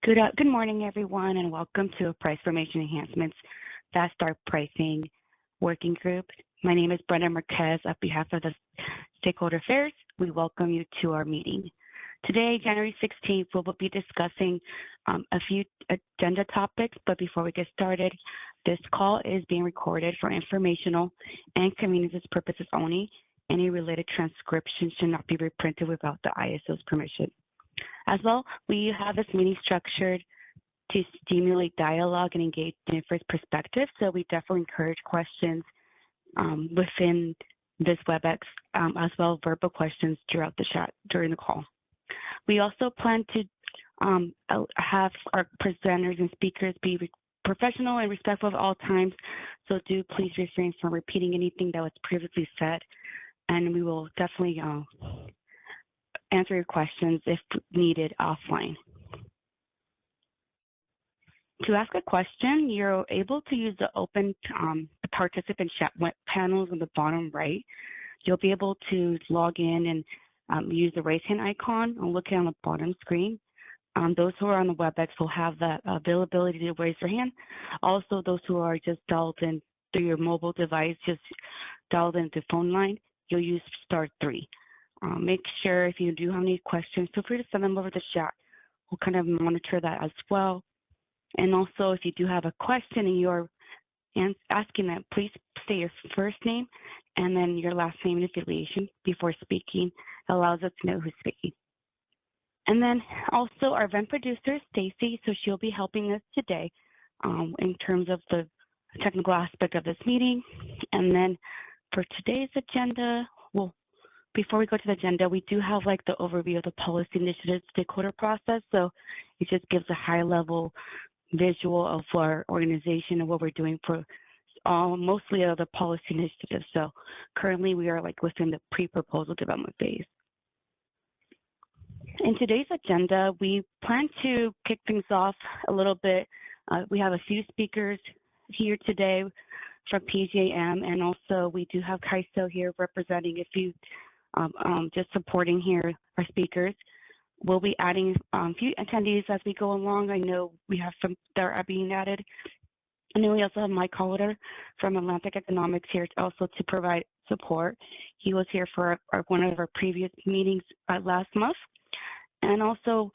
Good morning, everyone, and welcome to a Price Formation Enhancements Fast Start Pricing Working Group. My name is Brenda Marquez. On behalf of the Stakeholder Affairs, we welcome you to our meeting. Today, January 16th, we'll be discussing a few agenda topics, but before we get started, this call is being recorded for informational and community purposes only. Any related transcriptions should not be reprinted without the ISO's permission. As well, we have this meeting structured to stimulate dialogue and engage different perspectives, so we definitely encourage questions within this WebEx, as well as verbal questions throughout the chat during the call. We also plan to have our presenters and speakers be professional and respectful at all times, so do please refrain from repeating anything that was previously said, and we will definitely answer your questions if needed offline. To ask a question, you're able to use the open participant chat panels on the bottom right. You'll be able to log in and use the raise hand icon and look on the bottom screen. Those who are on the WebEx will have that availability to raise their hand. Also, those who are just dialed in through your mobile device, just dialed into phone line, you'll use *3. Make sure if you do have any questions, feel free to send them over the chat. We'll kind of monitor that as well. And also, if you do have a question and you're asking that, please say your first name and then your last name and affiliation before speaking. It allows us to know who's speaking. And then also our event producer, Stacy, so she'll be helping us today in terms of the technical aspect of this meeting. And then for today's agenda, before we go to the agenda, we do have like the overview of the policy initiative stakeholder process. So it just gives a high level visual of our organization and what we're doing for mostly other policy initiatives. So currently we are like within the pre-proposal development phase. In today's agenda, we plan to kick things off a little bit. We have a few speakers here today from PJM, and also we do have Kaiso here representing a few just supporting here our speakers. We'll be adding a few attendees as we go along. I know we have some that are being added. And then we also have Mike Hollider from Atlantic Economics here also to provide support. He was here for one of our previous meetings last month. And also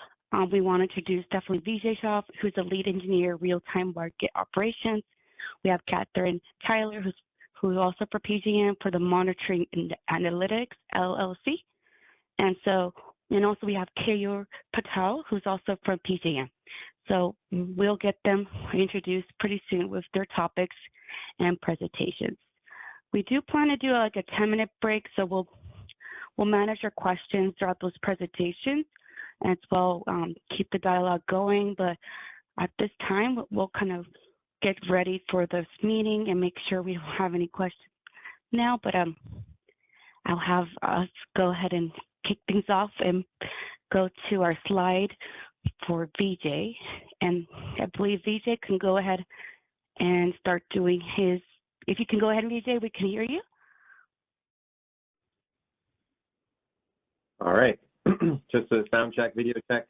we want to introduce definitely Vijay Shah, who's the lead engineer, real-time market operations. We have Catherine Tyler, who's also for PGM for the Monitoring and Analytics LLC. And also we have Kayur Patel, who's also from PGM. So we'll get them introduced pretty soon with their topics and presentations. We do plan to do like a 10-minute break, so we'll manage our questions throughout those presentations and as well keep the dialogue going. But at this time, we'll kind of get ready for this meeting and make sure we don't have any questions now, but I'll have us go ahead and kick things off and go to our slide for VJ. And I believe VJ can go ahead and start doing his, if you can go ahead, VJ, we can hear you. All right, just a sound check, video check.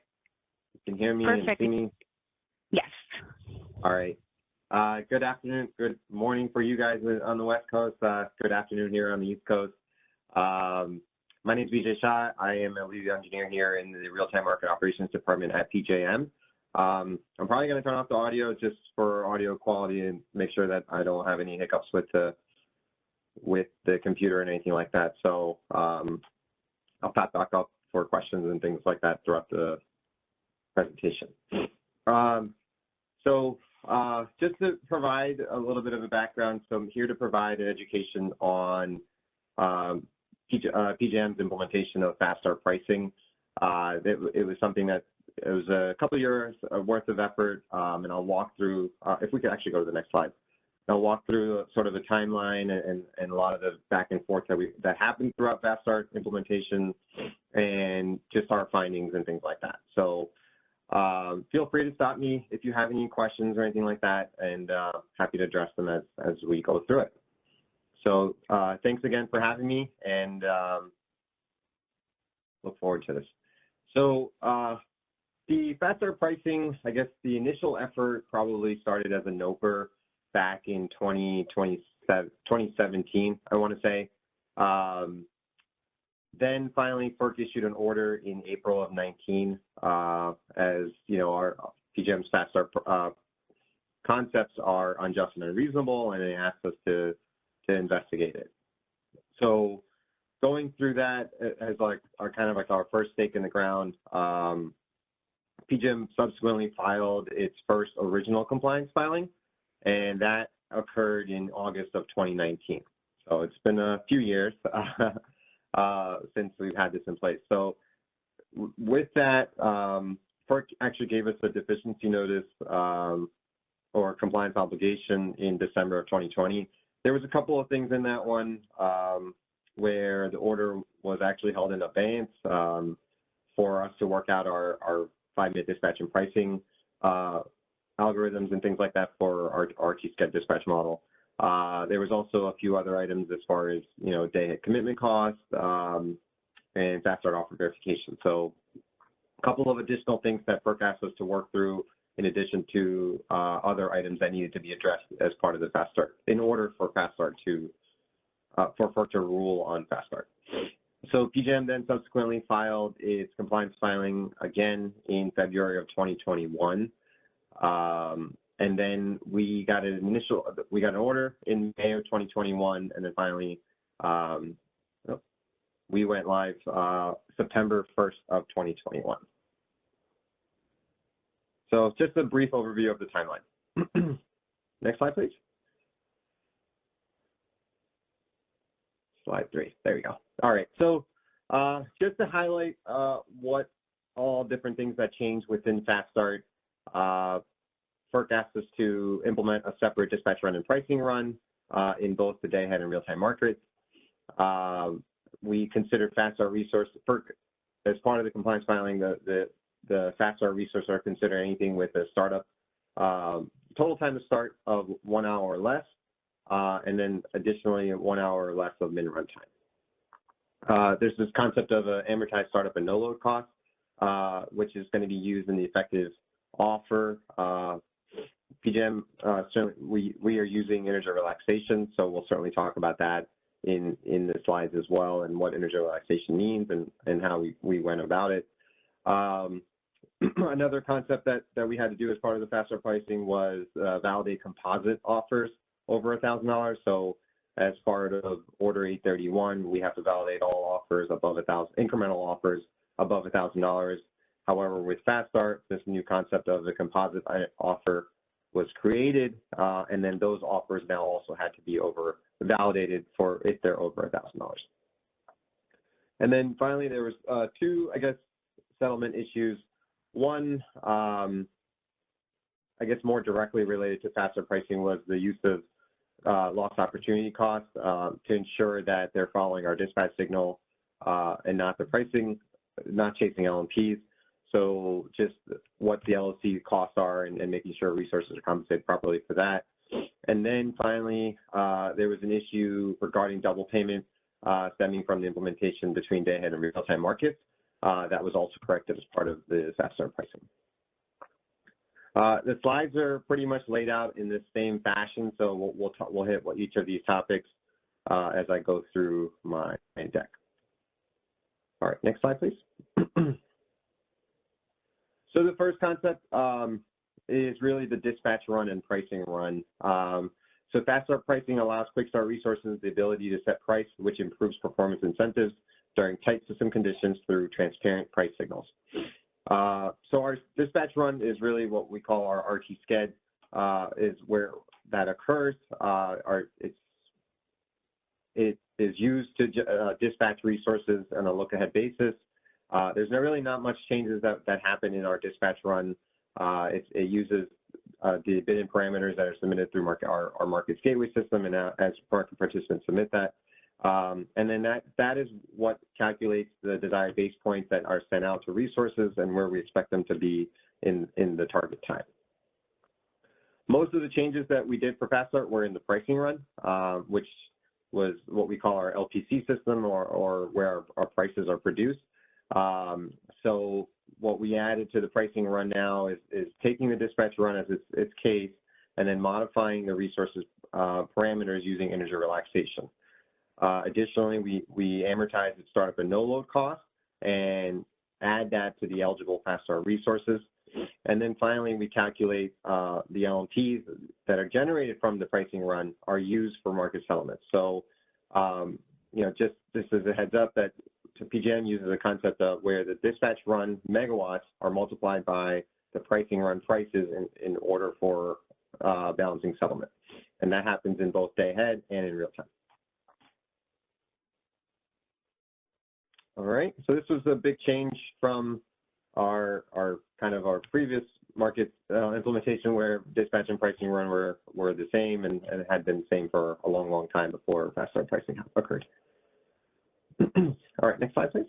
You can hear me. Perfect. And see me? Yes. All right. Good afternoon, good morning for you guys on the West Coast. Good afternoon here on the East Coast. My name is Vijay Shah. I am a lead engineer here in the Real-Time Market Operations Department at PJM. I'm probably going to turn off the audio just for audio quality and make sure that I don't have any hiccups with the computer and anything like that. So I'll pop back up for questions and things like that throughout the presentation. Just to provide a little bit of a background, so I'm here to provide an education on PJM's implementation of fast start pricing. It was something that it was a couple of years worth of effort, and I'll walk through, if we could actually go to the next slide. I'll walk through sort of the timeline and a lot of the back and forth that happened throughout fast start implementation and just our findings and things like that. So feel free to stop me if you have any questions or anything like that, and happy to address them as we go through it. So thanks again for having me, and look forward to this. So the fast start pricing, I guess the initial effort probably started as a NOPR back in 2017, I want to say. Then finally, FERC issued an order in April of 19, as you know, our PJM's fast start concepts are unjust and unreasonable, and they asked us to investigate it. So going through that as like our first stake in the ground, PJM subsequently filed its first original compliance filing, and that occurred in August of 2019. So it's been a few years since we've had this in place. So with that, FERC actually gave us a deficiency notice or compliance obligation in December of 2020. There was a couple of things in that one where the order was actually held in abeyance for us to work out our 5-minute dispatch and pricing algorithms and things like that for our RT-SCED dispatch model. There was also a few other items as far as, you know, day commitment costs and fast start offer verification. So a couple of additional things that FERC asked us to work through in addition to other items that needed to be addressed as part of the fast start in order for fast start to, for FERC to rule on fast start. So PJM then subsequently filed its compliance filing again in February of 2021. And then we got an order in May of 2021, and then finally we went live September 1st of 2021. So just a brief overview of the timeline. Next slide, please. Slide 3, there we go. All right, so just to highlight what all different things that changed within fast start, FERC asked us to implement a separate dispatch run and pricing run in both the day ahead and real-time markets. We considered fast start resource, FERC, as part of the compliance filing, the fast start resource are considered anything with a startup total time to start of 1 hour or less, and then additionally 1 hour or less of min run time. There's this concept of an amortized startup and no load cost, which is going to be used in the effective offer. PJM, certainly we are using integer relaxation, so we'll certainly talk about that in the slides as well, and what integer relaxation means and how we went about it. Another concept that we had to do as part of the fast start pricing was validate composite offers over $1,000. So as part of Order 831, we have to validate all offers above 1,000, incremental offers above $1,000. However, with fast start, this new concept of the composite offer was created, and then those offers now also had to be validated for if they're over $1,000. And then finally, there was two, I guess, settlement issues. One, I guess more directly related to fast start pricing was the use of lost opportunity costs to ensure that they're following our dispatch signal and not the pricing, not chasing LMPs. So just what the LLC costs are and making sure resources are compensated properly for that. And then finally, there was an issue regarding double payment stemming from the implementation between day ahead and real-time markets. That was also corrected as part of the fast start pricing. The slides are pretty much laid out in the same fashion, so we'll hit each of these topics as I go through my deck. All right, next slide, please. So the first concept is really the dispatch run and pricing run. So fast start pricing allows quick start resources the ability to set price, which improves performance incentives during tight system conditions through transparent price signals. So our dispatch run is really what we call our RT-SCED, is where that occurs. It is used to dispatch resources on a look-ahead basis. There's really not much changes that happen in our dispatch run. It uses the bid-in parameters that are submitted through our markets gateway system, and as market participants submit that. And then that is what calculates the desired base points that are sent out to resources and where we expect them to be in the target time. Most of the changes that we did for fast start were in the pricing run, which was what we call our LPC system, or where our prices are produced. So what we added to the pricing run now is taking the dispatch run as its case and then modifying the resources parameters using integer relaxation. Additionally, we amortize the startup and no load cost and add that to the eligible fast start resources. And then finally, we calculate the LMPs that are generated from the pricing run are used for market settlement. So, just as a heads up that PJM uses a concept of where the dispatch run megawatts are multiplied by the pricing run prices in order for balancing settlement. And that happens in both day ahead and in real time. All right, so this was a big change from our previous market implementation where dispatch and pricing run were the same and had been the same for a long time before fast start pricing occurred. All right, next slide, please.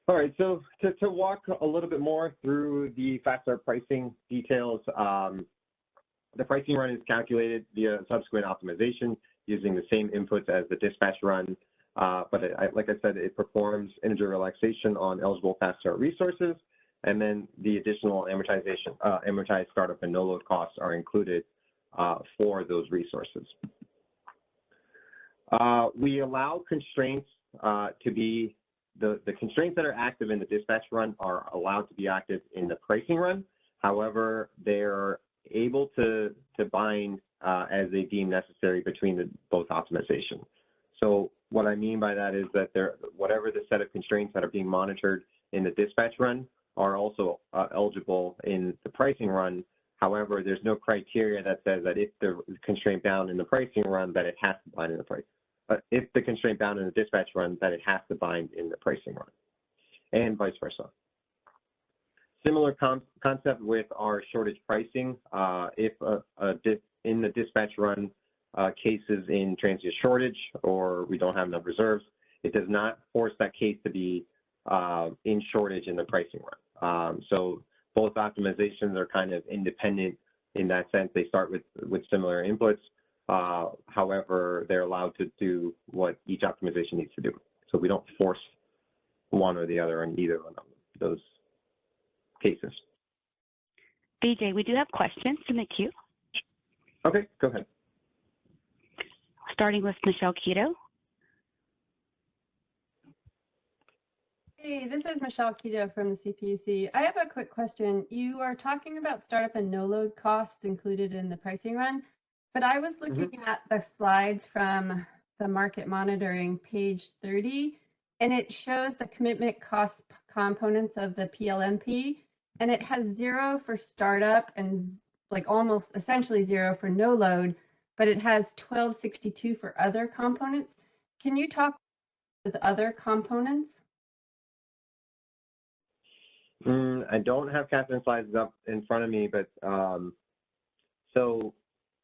All right, so to walk a little bit more through the fast start pricing details, the pricing run is calculated via subsequent optimization using the same inputs as the dispatch run, but like I said, it performs integer relaxation on eligible fast start resources, and then the additional amortized startup and no load costs are included for those resources. We allow constraints to be, the constraints that are active in the dispatch run are allowed to be active in the pricing run. However, they're able to bind as they deem necessary between both optimization. So what I mean by that is that whatever the set of constraints that are being monitored in the dispatch run are also eligible in the pricing run. However, there's no criteria that says that if the constraint bound in the pricing run that it has to bind in the price. If the constraint bound in the dispatch run that it has to bind in the pricing run, and vice versa. Similar concept with our shortage pricing. If in the dispatch run cases in transient shortage or we don't have enough reserves, it does not force that case to be in shortage in the pricing run. So both optimizations are kind of independent in that sense. They start with similar inputs. However, they're allowed to do what each optimization needs to do. So we don't force one or the other in either one of those cases. BJ, we do have questions in the queue. Okay, go ahead. Starting with Michelle Keto. Hey, this is Michelle Keto from the CPUC. I have a quick question. You are talking about startup and no load costs included in the pricing run, but I was looking at the slides from the market monitoring, page 30, and it shows the commitment cost components of the PLMP, and it has 0 for startup and like almost essentially 0 for no load, but it has 1262 for other components. Can you talk about those other components? I don't have Catherine's slides up in front of me, but so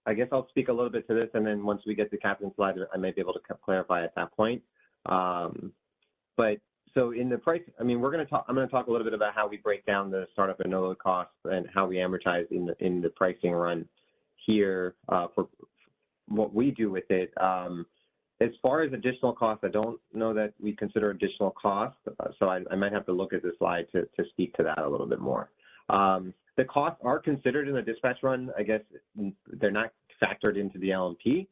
I guess I'll speak a little bit to this, and then once we get to Catherine's slides, I may be able to clarify at that point. But so in the price, I mean, I'm going to talk a little bit about how we break down the startup and no load costs and how we amortize in the pricing run here for what we do with it. As far as additional costs, I don't know that we consider additional costs, so I might have to look at the slide to speak to that a little bit more. The costs are considered in the dispatch run. I guess they're not factored into the LMP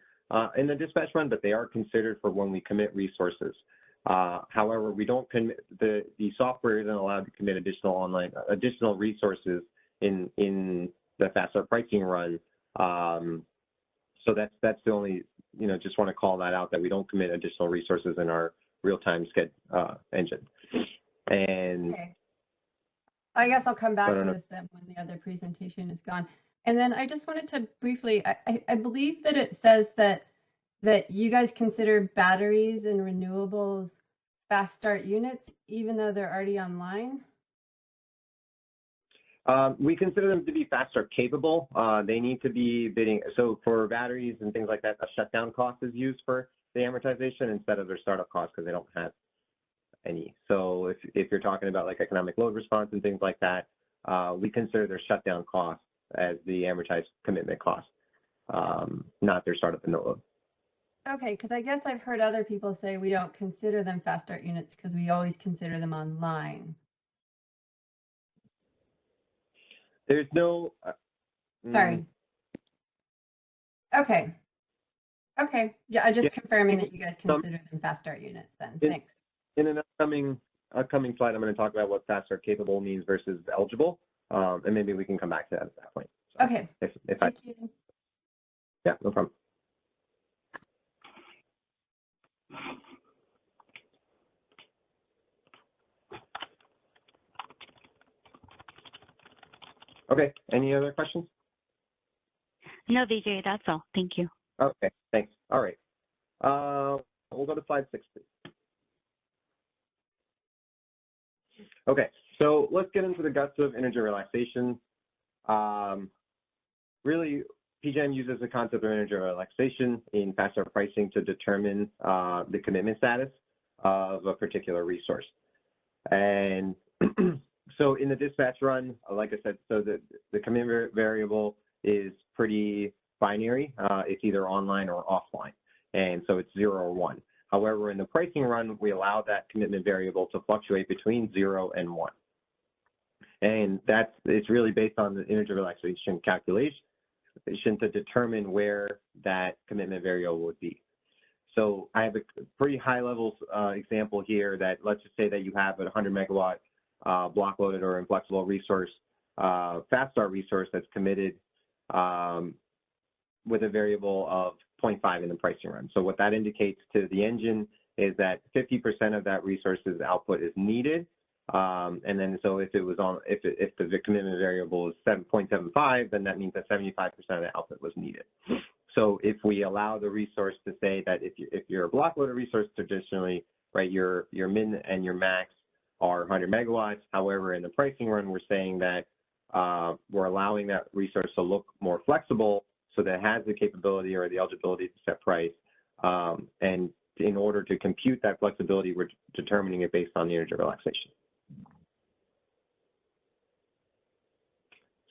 in the dispatch run, but they are considered for when we commit resources. However, we don't commit, the software isn't allowed to commit additional resources in the fast start pricing run. So that's the only, just want to call that out, that we don't commit additional resources in our real-time sched engine. And okay. I guess I'll come back to this then when the other presentation is gone. And then I just wanted to briefly, I believe that it says that you guys consider batteries and renewables fast start units, even though they're already online? We consider them to be fast start capable. They need to be bidding. So for batteries and things like that, a shutdown cost is used for the amortization instead of their startup cost because they don't have any. So if you're talking about like economic load response and things like that, we consider their shutdown cost as the amortized commitment cost, not their startup and no load. Okay, because I guess I've heard other people say we don't consider them fast start units because we always consider them online. There's no. Sorry. Okay. Okay. Yeah, I just confirming that you guys consider them fast start units then. Thanks. In an upcoming slide, I'm going to talk about what fast start capable means versus eligible, and maybe we can come back to that at that point. So Okay. Thank you. Yeah, no problem. Okay, any other questions? No, Vijay, that's all. Thank you. Okay, thanks. All right. We'll go to slide 6, please. Okay, so let's get into the guts of integer relaxation. Really, PJM uses the concept of integer relaxation in fast start pricing to determine the commitment status of a particular resource. And so in the dispatch run, like I said, so the commitment variable is pretty binary. It's either online or offline. And so it's 0 or 1. However, in the pricing run, we allow that commitment variable to fluctuate between 0 and 1. And it's really based on the integer relaxation calculation to determine where that commitment variable would be. So I have a pretty high level example here that let's just say that you have a 100 megawatt block loaded or inflexible resource, fast start resource that's committed with a variable of 0.5 in the pricing run. So what that indicates to the engine is that 50% of that resource's output is needed. And then so if the commitment variable is 7.75, then that means that 75% of the output was needed. So if we allow the resource to say that if you're a block loaded resource, traditionally, right, your min and your max are 100 megawatts. However, in the pricing run, we're saying that we're allowing that resource to look more flexible so that it has the capability or the eligibility to set price. And in order to compute that flexibility, we're determining it based on the integer relaxation.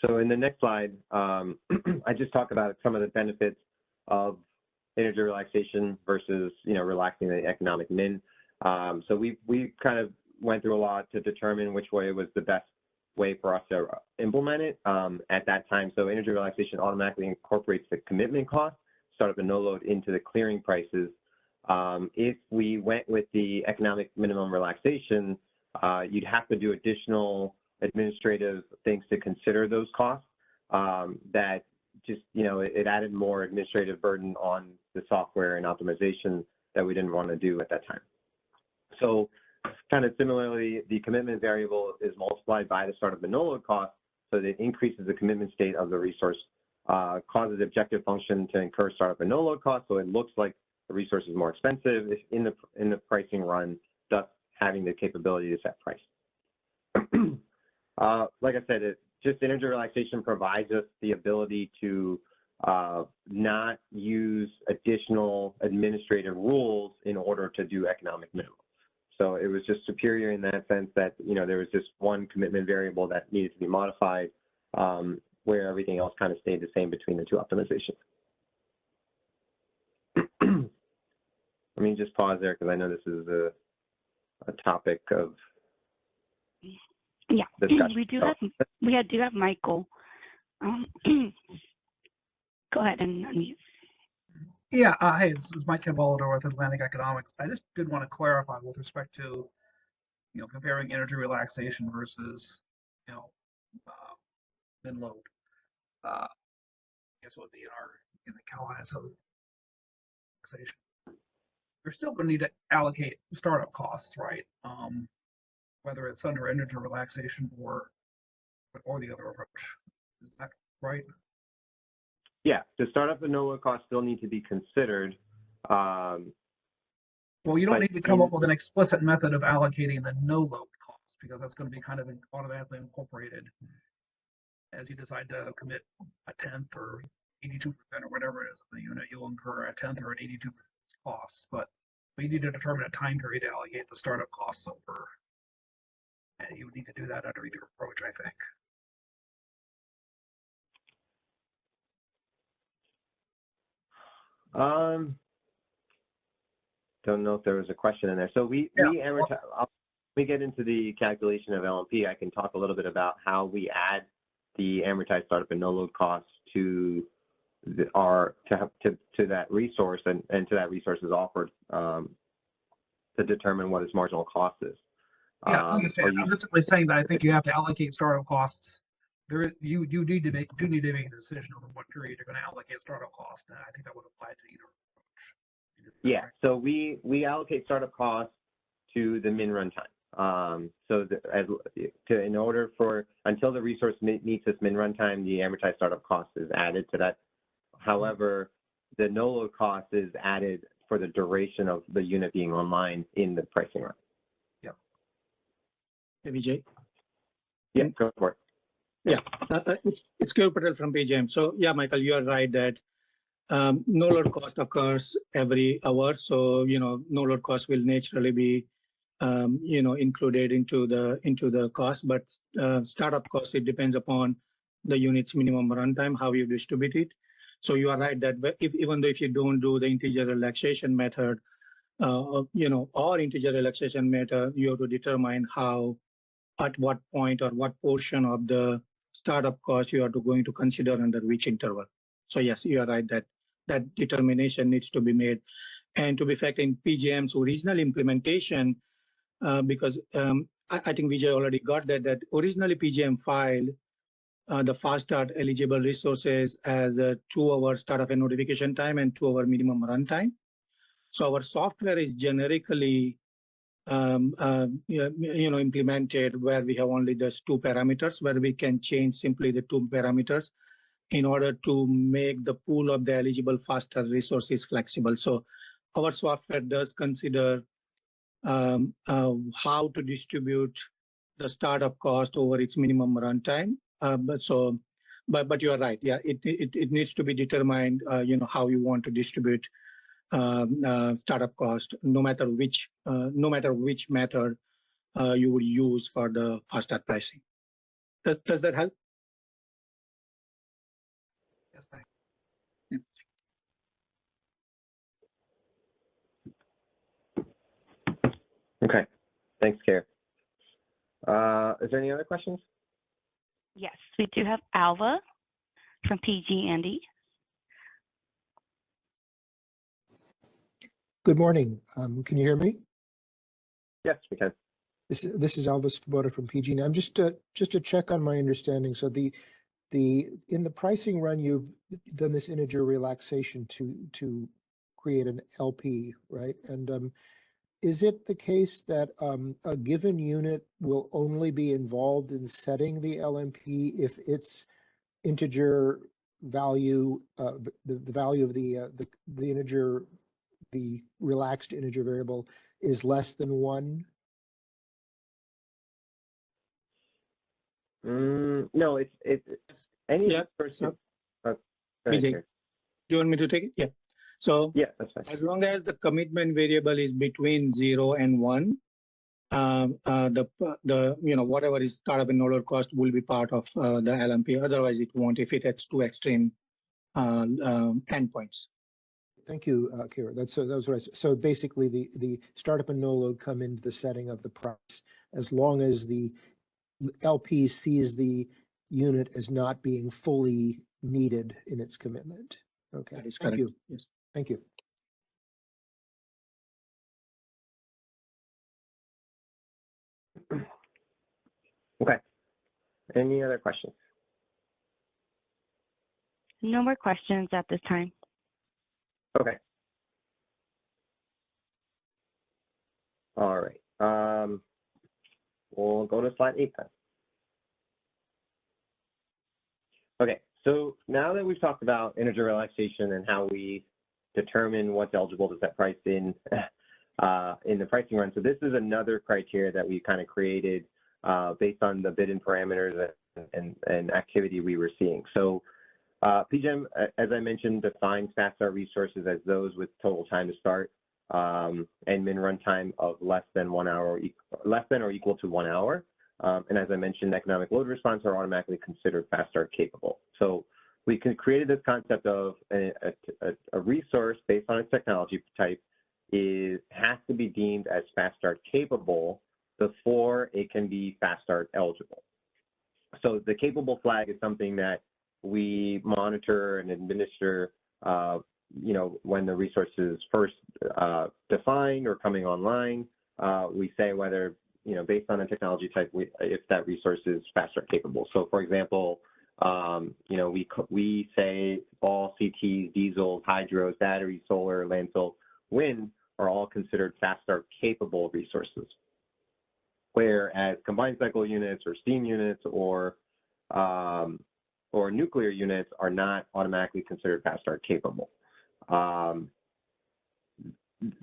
So in the next slide, I just talk about some of the benefits of integer relaxation versus, relaxing the economic min. So we kind of went through a lot to determine which way was the best way for us to implement it at that time. So integer relaxation automatically incorporates the commitment cost, startup and no load, into the clearing prices. If we went with the economic minimum relaxation, you'd have to do additional administrative things to consider those costs. That just, it added more administrative burden on the software and optimization that we didn't want to do at that time. So kind of similarly, the commitment variable is multiplied by the startup and no load cost, so that it increases the commitment state of the resource, causes the objective function to incur startup and no load costs, so it looks like the resource is more expensive in the pricing run, thus having the capability to set price. Like I said, just integer relaxation provides us the ability to not use additional administrative rules in order to do economic minimum. So it was just superior in that sense that, there was just one commitment variable that needed to be modified, where everything else kind of stayed the same between the two optimizations. Let me just pause there because I know this is a topic of discussion. We do have Michael. Go ahead and unmute. Yeah, hey, this is Mike Cavallo with Atlantic Economics. I just did want to clarify with respect to, comparing energy relaxation versus, min load. I guess it would be in the CalHIS of relaxation. You're still going to need to allocate startup costs, right? Whether it's under energy relaxation or the other approach. Is that right? Yeah, the startup and no load costs still need to be considered. Well, you don't need to come up with an explicit method of allocating the no load costs, because that's going to be kind of automatically incorporated as you decide to commit a 10th or 82% or whatever it is of the unit. You'll incur a 10th or an 82% costs, but we need to determine a time period to allocate the startup costs over. And you would need to do that under either approach, I think. don't know if there was a question in there. So we amortize. We get into the calculation of LMP. I can talk a little bit about how we add the amortized startup and no load costs to that resource and to that resource is offered to determine what its marginal cost is. Yeah, I understand. I'm just simply saying that I think you have to allocate startup costs. You need to make a decision over what period you're going to allocate startup costs. And I think that would apply to either approach. Yeah, so we allocate startup costs to the min runtime. In order for until the resource meets its min runtime, the amortized startup cost is added to that. However, the no load cost is added for the duration of the unit being online in the pricing run. Yeah. Vijay? Yeah, go for it. Yeah, it's Kevin Patel from PJM. So yeah, Michael, you are right that no load cost occurs every hour. So no load cost will naturally be included into the cost. But startup cost, it depends upon the unit's minimum runtime, how you distribute it. So you are right that even though if you don't do the integer relaxation method, or integer relaxation method, you have to determine at what point or what portion of the startup cost you are going to consider under which interval. So yes, you are right that determination needs to be made. And to be fact, in PJM's original implementation, because I think Vijay already got that originally PJM filed the fast start eligible resources as a 2-hour startup and notification time and 2-hour minimum runtime. So our software is generically implemented where we have only just 2 parameters, where we can change simply the 2 parameters in order to make the pool of the eligible faster resources flexible. So our software does consider how to distribute the startup cost over its minimum runtime. But you are right. Yeah, it needs to be determined. How you want to distribute startup cost, no matter which method you would use for the fast start pricing. Does that help? Yes, thanks. Okay, thanks, Kara. Is there any other questions? Yes, we do have Alva from PG&E. Good morning. Can you hear me? Yes, we can. This is Alva Svoboda from PG&E. I'm just to check on my understanding. So in the pricing run, you've done this integer relaxation to create an LP, right? And is it the case that a given unit will only be involved in setting the LMP if its integer value, the value of the integer, the relaxed integer variable, is less than 1? No, it's any person. Vijay, do you want me to take it? Yeah. So yeah, that's fine. As long as the commitment variable is between 0 and 1, whatever is startup and no load cost will be part of the LMP. Otherwise, it won't if it has 2 extreme endpoints. Thank you, Kira. That was what so basically the startup and no load come into the setting of the price as long as the LP sees the unit as not being fully needed in its commitment. Okay, That is thank correct. you. Yes. Thank you. Okay. Any other questions? No more questions at this time. Okay. All right. We'll go to slide 8 then. Okay, so now that we've talked about integer relaxation and how we determine what's eligible to set price in the pricing run, so this is another criteria that we kind of created based on the bid-in parameters and activity we were seeing. So PJM, as I mentioned, defines fast start resources as those with total time to start and min runtime of less than 1 hour, less than or equal to 1 hour. And as I mentioned, economic load response are automatically considered fast start capable. So we created this concept of a resource based on its technology type has to be deemed as fast start capable before it can be fast start eligible. So the capable flag is something that we monitor and administer, when the resource is first defined or coming online. We say whether, based on the technology type, if that resource is fast start capable. So for example, we say all CTs, diesels, hydros, batteries, solar, landfill, wind are all considered fast start capable resources, whereas combined cycle units or steam units or nuclear units are not automatically considered fast start capable.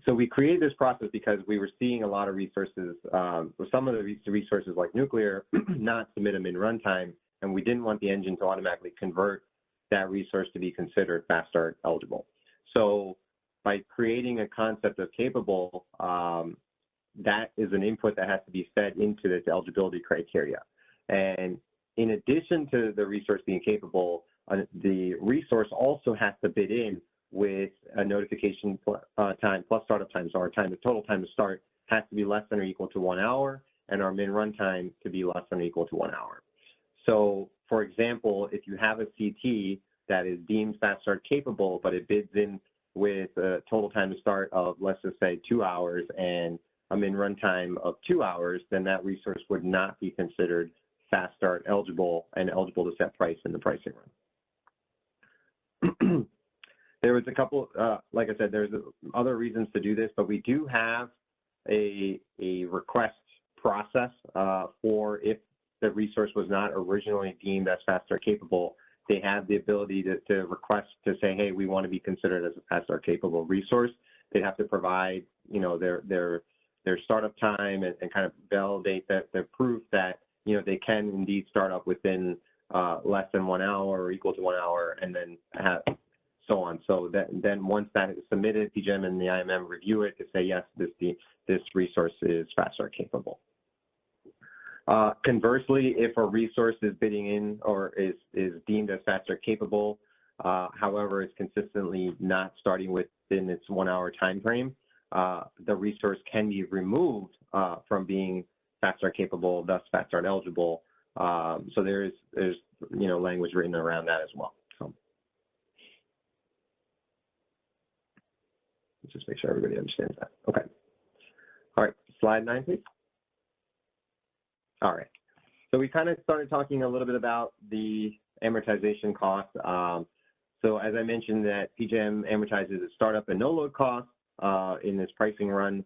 So we created this process because we were seeing a lot of resources, some of the resources like nuclear, not submit them in runtime, and we didn't want the engine to automatically convert that resource to be considered fast start eligible. So by creating a concept of capable, that is an input that has to be fed into this eligibility criteria. And in addition to the resource being capable, the resource also has to bid in with a notification time plus startup time. So our total time to start has to be less than or equal to 1 hour, and our min run time to be less than or equal to 1 hour. So for example, if you have a CT that is deemed fast start capable, but it bids in with a total time to start of, let's just say, 2 hours and a min run time of 2 hours, then that resource would not be considered fast start eligible and eligible to set price in the pricing run. There was a couple, like I said, there's other reasons to do this, but we do have a request process for if the resource was not originally deemed as fast start capable. They have the ability to request to say, hey, we want to be considered as a fast start capable resource. They'd have to provide, their startup time and kind of validate that the proof that, they can indeed start up within less than 1 hour or equal to 1 hour, and then have so on. So then once that is submitted, PJM and the IMM review it to say, yes, this resource is fast start capable. Conversely, if a resource is bidding in or is deemed as fast start capable, however, it's consistently not starting within its 1 hour time frame, the resource can be removed from being fast start capable, thus fast start eligible. So there's language written around that as well. So let's just make sure everybody understands that. Okay. All right, slide 9, please. All right. So we kind of started talking a little bit about the amortization cost. So as I mentioned, that PJM amortizes the startup and no load cost in this pricing run.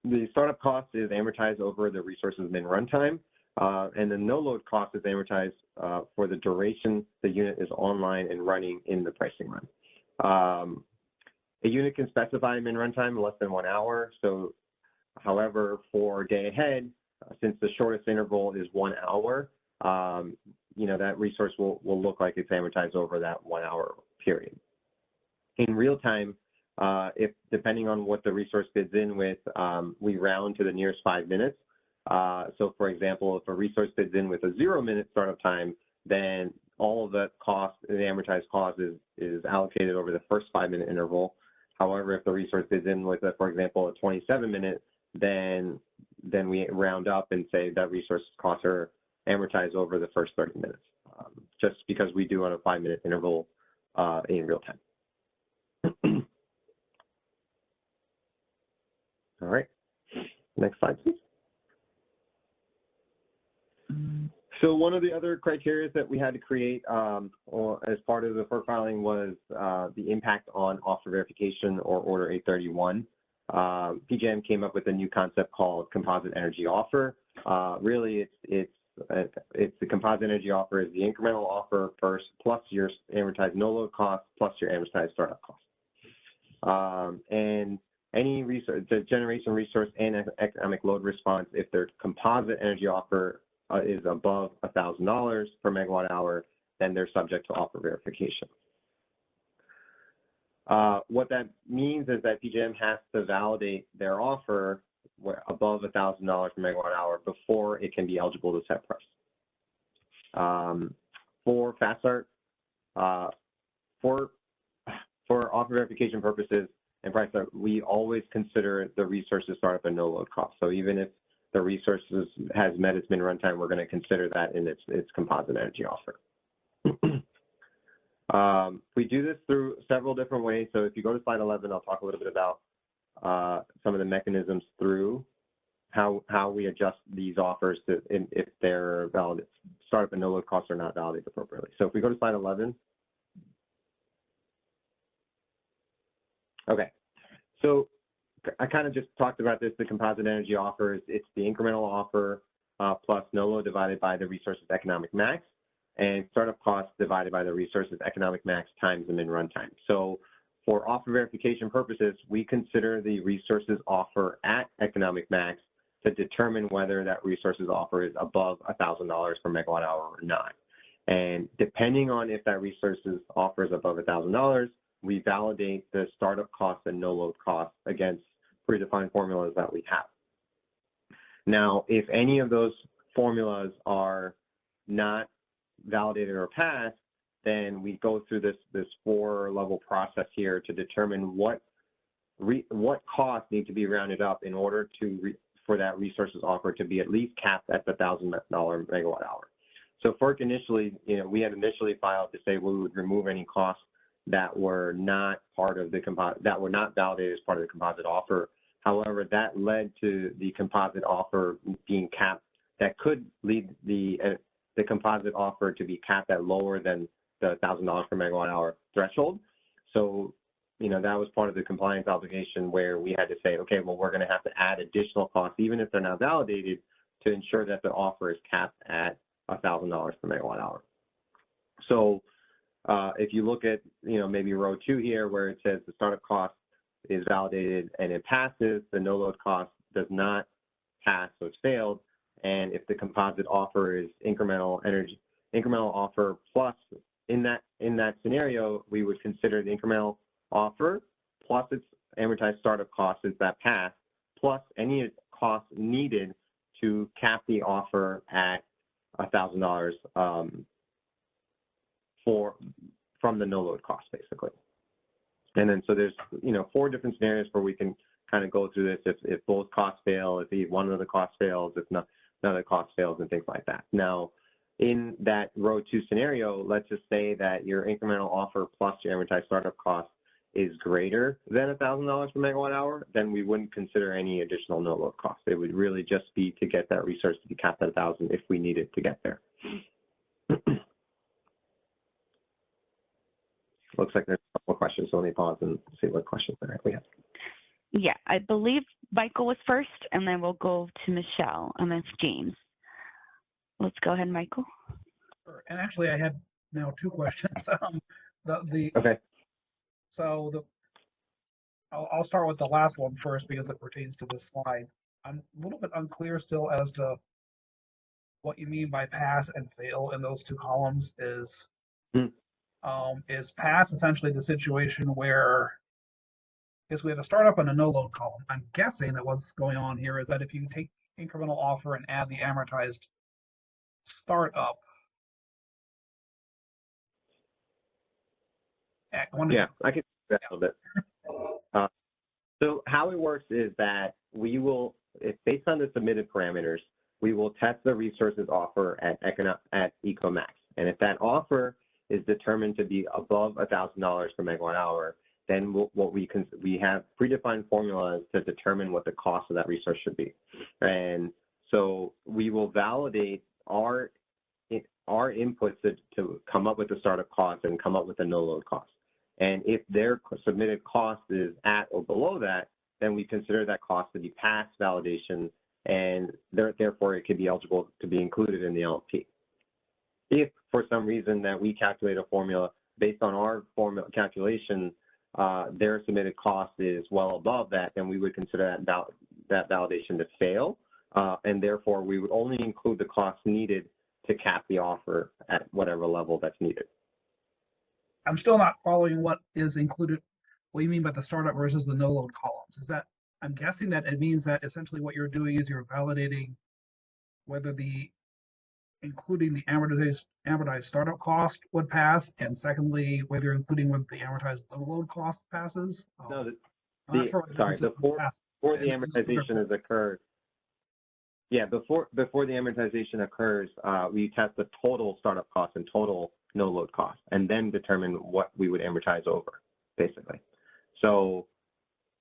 The startup cost is amortized over the resource's min runtime, and the no load cost is amortized for the duration the unit is online and running in the pricing run. A unit can specify min runtime less than 1 hour. So, however, for day ahead, since the shortest interval is 1 hour, that resource will look like it's amortized over that 1 hour period. In real time, if depending on what the resource bids in with, we round to the nearest 5 minutes. So for example, if a resource bids in with a 0 minute startup time, then all of the cost, the amortized cost is allocated over the first 5 minute interval. However, if the resource bids in with, for example, a 27 minute, then we round up and say that resource costs are amortized over the first 30 minutes, just because we do on a 5 minute interval in real time. All right, next slide, please. So one of the other criteria that we had to create as part of the FERC filing was the impact on offer verification or Order 831. PJM came up with a new concept called composite energy offer. Really, it's the composite energy offer is the incremental offer first plus your amortized no load cost plus your amortized startup cost. And any resource, the generation resource and economic load response, if their composite energy offer is above $1,000 per megawatt hour, then they're subject to offer verification. What that means is that PJM has to validate their offer above $1,000 per megawatt hour before it can be eligible to set price. For fast start, for offer verification purposes, and price, we always consider the resources startup and no load cost. So even if the resources has met its min runtime, we're going to consider that in its composite energy offer. We do this through several different ways. So if you go to slide 11, I'll talk a little bit about some of the mechanisms through how we adjust these offers to if they're valid, startup and no load costs are not validated appropriately. So if we go to slide 11. Okay, so I kind of just talked about this, the composite energy offers. It's the incremental offer plus no load divided by the resources economic max, and startup costs divided by the resources economic max times the min runtime. So for offer verification purposes, we consider the resources offer at economic max to determine whether that resources offer is above $1,000 per megawatt hour or not. And depending on if that resources offer is above $1,000, we validate the startup costs and no load costs against predefined formulas that we have. Now, if any of those formulas are not validated or passed, then we go through this 4-level process here to determine what costs need to be rounded up in order for that resources offer to be at least capped at the $1,000 megawatt hour. So FERC initially, we had initially filed to say we would remove any costs that were not part of the that were not validated as part of the composite offer. However, that led to the composite offer being capped. That could lead the composite offer to be capped at lower than the $1,000 per megawatt hour threshold. So, that was part of the compliance obligation where we had to say, okay, well, we're going to have to add additional costs, even if they're not validated, to ensure that the offer is capped at $1,000 per megawatt hour. So if you look at, maybe row 2 here where it says the startup cost is validated and it passes, the no load cost does not pass, so it's failed. And if the composite offer is incremental offer plus, in that scenario, we would consider the incremental offer plus its amortized startup costs since that passed, plus any costs needed to cap the offer at $1,000 from the no load cost, basically. And then so there's 4 different scenarios where we can kind of go through this if both costs fail, if one of the costs fails, if none of the cost fails, and things like that. Now, in that row 2 scenario, let's just say that your incremental offer plus your amortized startup cost is greater than $1,000 per megawatt hour, then we wouldn't consider any additional no load cost. It would really just be to get that resource to be capped at 1,000 if we needed to get there. Looks like there's a couple of questions, so let me pause and see what questions we have. Yeah, I believe Michael was first, and then we'll go to Michelle, and then James. Let's go ahead, Michael. And actually, I had now 2 questions. Okay. So I'll start with the last one first because it pertains to this slide. I'm a little bit unclear still as to what you mean by pass and fail in those 2 columns. Is pass essentially the situation where, I guess we have a startup and a no load column. I'm guessing that what's going on here is that if you take incremental offer and add the amortized startup. Yeah, I can do that a little bit. So how it works is that we will, based on the submitted parameters, we will test the resources offer at EcoMax. And if that offer is determined to be above $1,000 per megawatt hour, then we have predefined formulas to determine what the cost of that resource should be. And so we will validate our inputs to come up with the startup cost and come up with the no load cost. And if their submitted cost is at or below that, then we consider that cost to be past validation, and therefore it could be eligible to be included in the LFP. If for some reason that we calculate a formula based on our formula calculation, their submitted cost is well above that, then we would consider that validation to fail, and therefore we would only include the costs needed to cap the offer at whatever level that's needed. I'm still not following what is included. What do you mean by the startup versus the no load columns? Is that, I'm guessing that it means that essentially what you're doing is you're validating whether including the amortized startup cost would pass, and secondly, whether including when the amortized no load cost passes. No, I'm not sure what the Sorry, difference is in the past. before the And other amortization has costs. occurred. Yeah, before the amortization occurs, we test the total startup cost and total no load cost, and then determine what we would amortize over, basically. So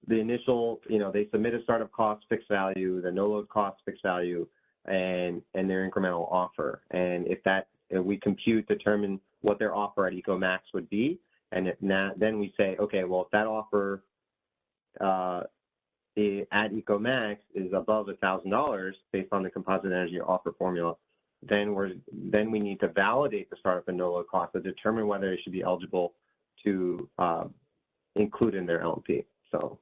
the initial, they submit a startup cost fixed value, the no load cost fixed value, and their incremental offer. And if we compute, determine what their offer at EcoMax would be, and then we say, okay, well, if that offer at EcoMax is above $1,000 based on the composite energy offer formula, then we need to validate the startup and no load cost to determine whether it should be eligible to include in their LMP. So,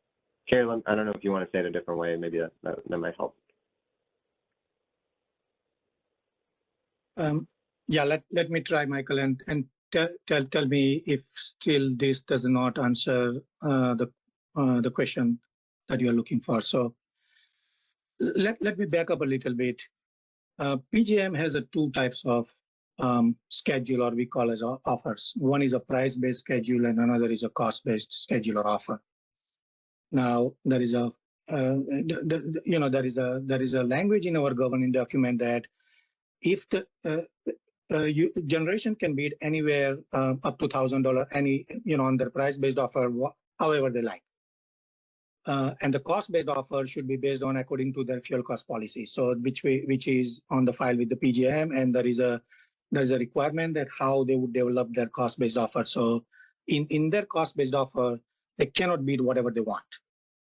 Carolyn, I don't know if you want to say it a different way. Maybe that might help. Yeah, let me try, Michael, and tell me if still this does not answer the question that you are looking for. So let me back up a little bit. PJM has two types of schedule, or we call as offers. One is a price-based schedule, and another is a cost-based schedule or offer. Now there is a there is a language in our governing document that if the generation can bid anywhere up to $1,000 on their price-based offer, however they like. And the cost-based offer should be based on according to their fuel cost policy. So which is on the file with the PJM, and there is a requirement that how they would develop their cost-based offer. So in their cost-based offer, they cannot bid whatever they want,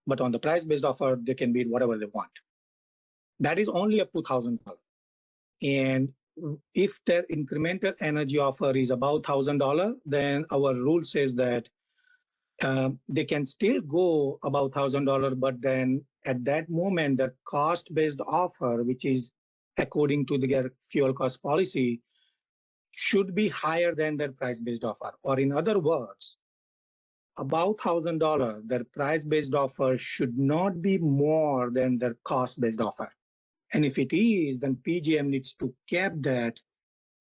but on the price-based offer, they can bid whatever they want. That is only up to $1,000. And if their incremental energy offer is about $1,000, then our rule says that they can still go about $1,000, but then at that moment, the cost-based offer, which is according to their fuel cost policy, should be higher than their price-based offer. Or in other words, about $1,000, their price-based offer should not be more than their cost-based offer. And if it is, then PJM needs to cap that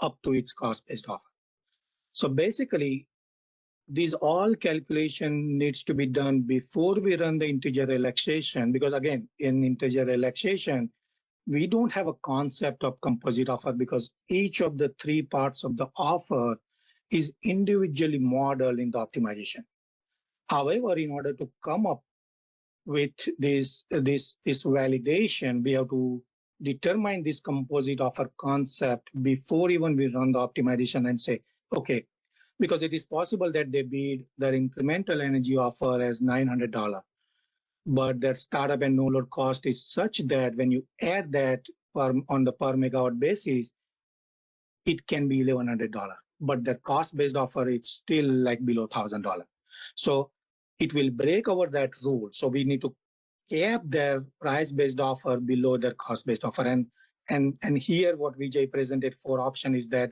up to its cost-based offer. So basically, these all calculation needs to be done before we run the integer relaxation, because again, in integer relaxation, we don't have a concept of composite offer because each of the three parts of the offer is individually modeled in the optimization. However, in order to come up with this validation, we have to determine this composite offer concept before even we run the optimization and say, okay, because it is possible that they bid their incremental energy offer as $900, but their startup and no load cost is such that when you add that on the per megawatt basis, it can be $1,100, but the cost-based offer is still like below $1,000. So it will break over that rule. So we need to cap their price-based offer below their cost-based offer. And here what Vijay presented for option is that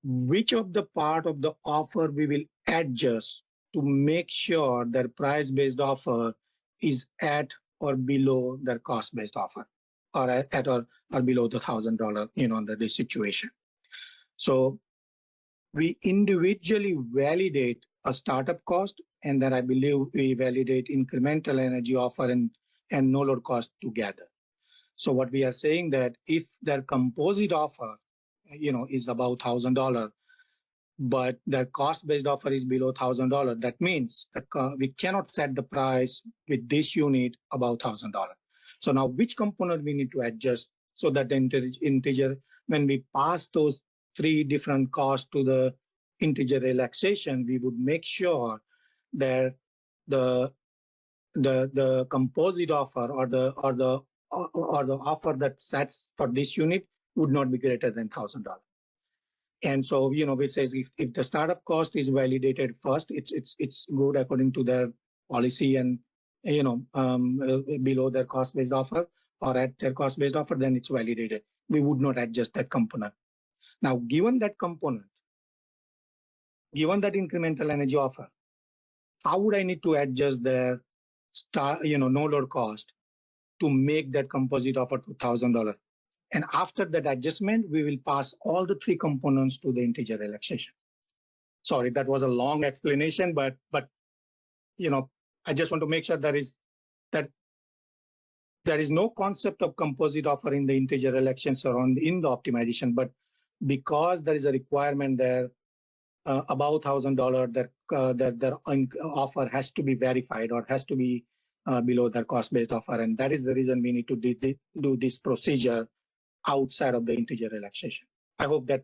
which of the part of the offer we will adjust to make sure their price-based offer is at or below their cost-based offer, or at or below the $1,000, under this situation. So we individually validate a startup cost, and then I believe we validate incremental energy offer and no load cost together. So what we are saying that if their composite offer, is about $1,000, but their cost-based offer is below $1,000, that means that we cannot set the price with this unit about $1,000. So now which component we need to adjust so that the integer, when we pass those three different costs to the integer relaxation, we would make sure that the composite offer or the offer that sets for this unit would not be greater than $1,000. And so, it says if the startup cost is validated first, it's good according to their policy and, below their cost-based offer or at their cost-based offer, then it's validated. We would not adjust that component. Now, given that component, given that incremental energy offer, how would I need to adjust their no load cost to make that composite offer to $1,000? And after that adjustment, we will pass all the three components to the integer relaxation. Sorry, that was a long explanation, but I just want to make sure there is no concept of composite offer in the integer elections or in the optimization, but because there is a requirement there about $1,000 that their offer has to be verified or has to be below their cost-based offer, and that is the reason we need to do this procedure outside of the integer relaxation. I hope that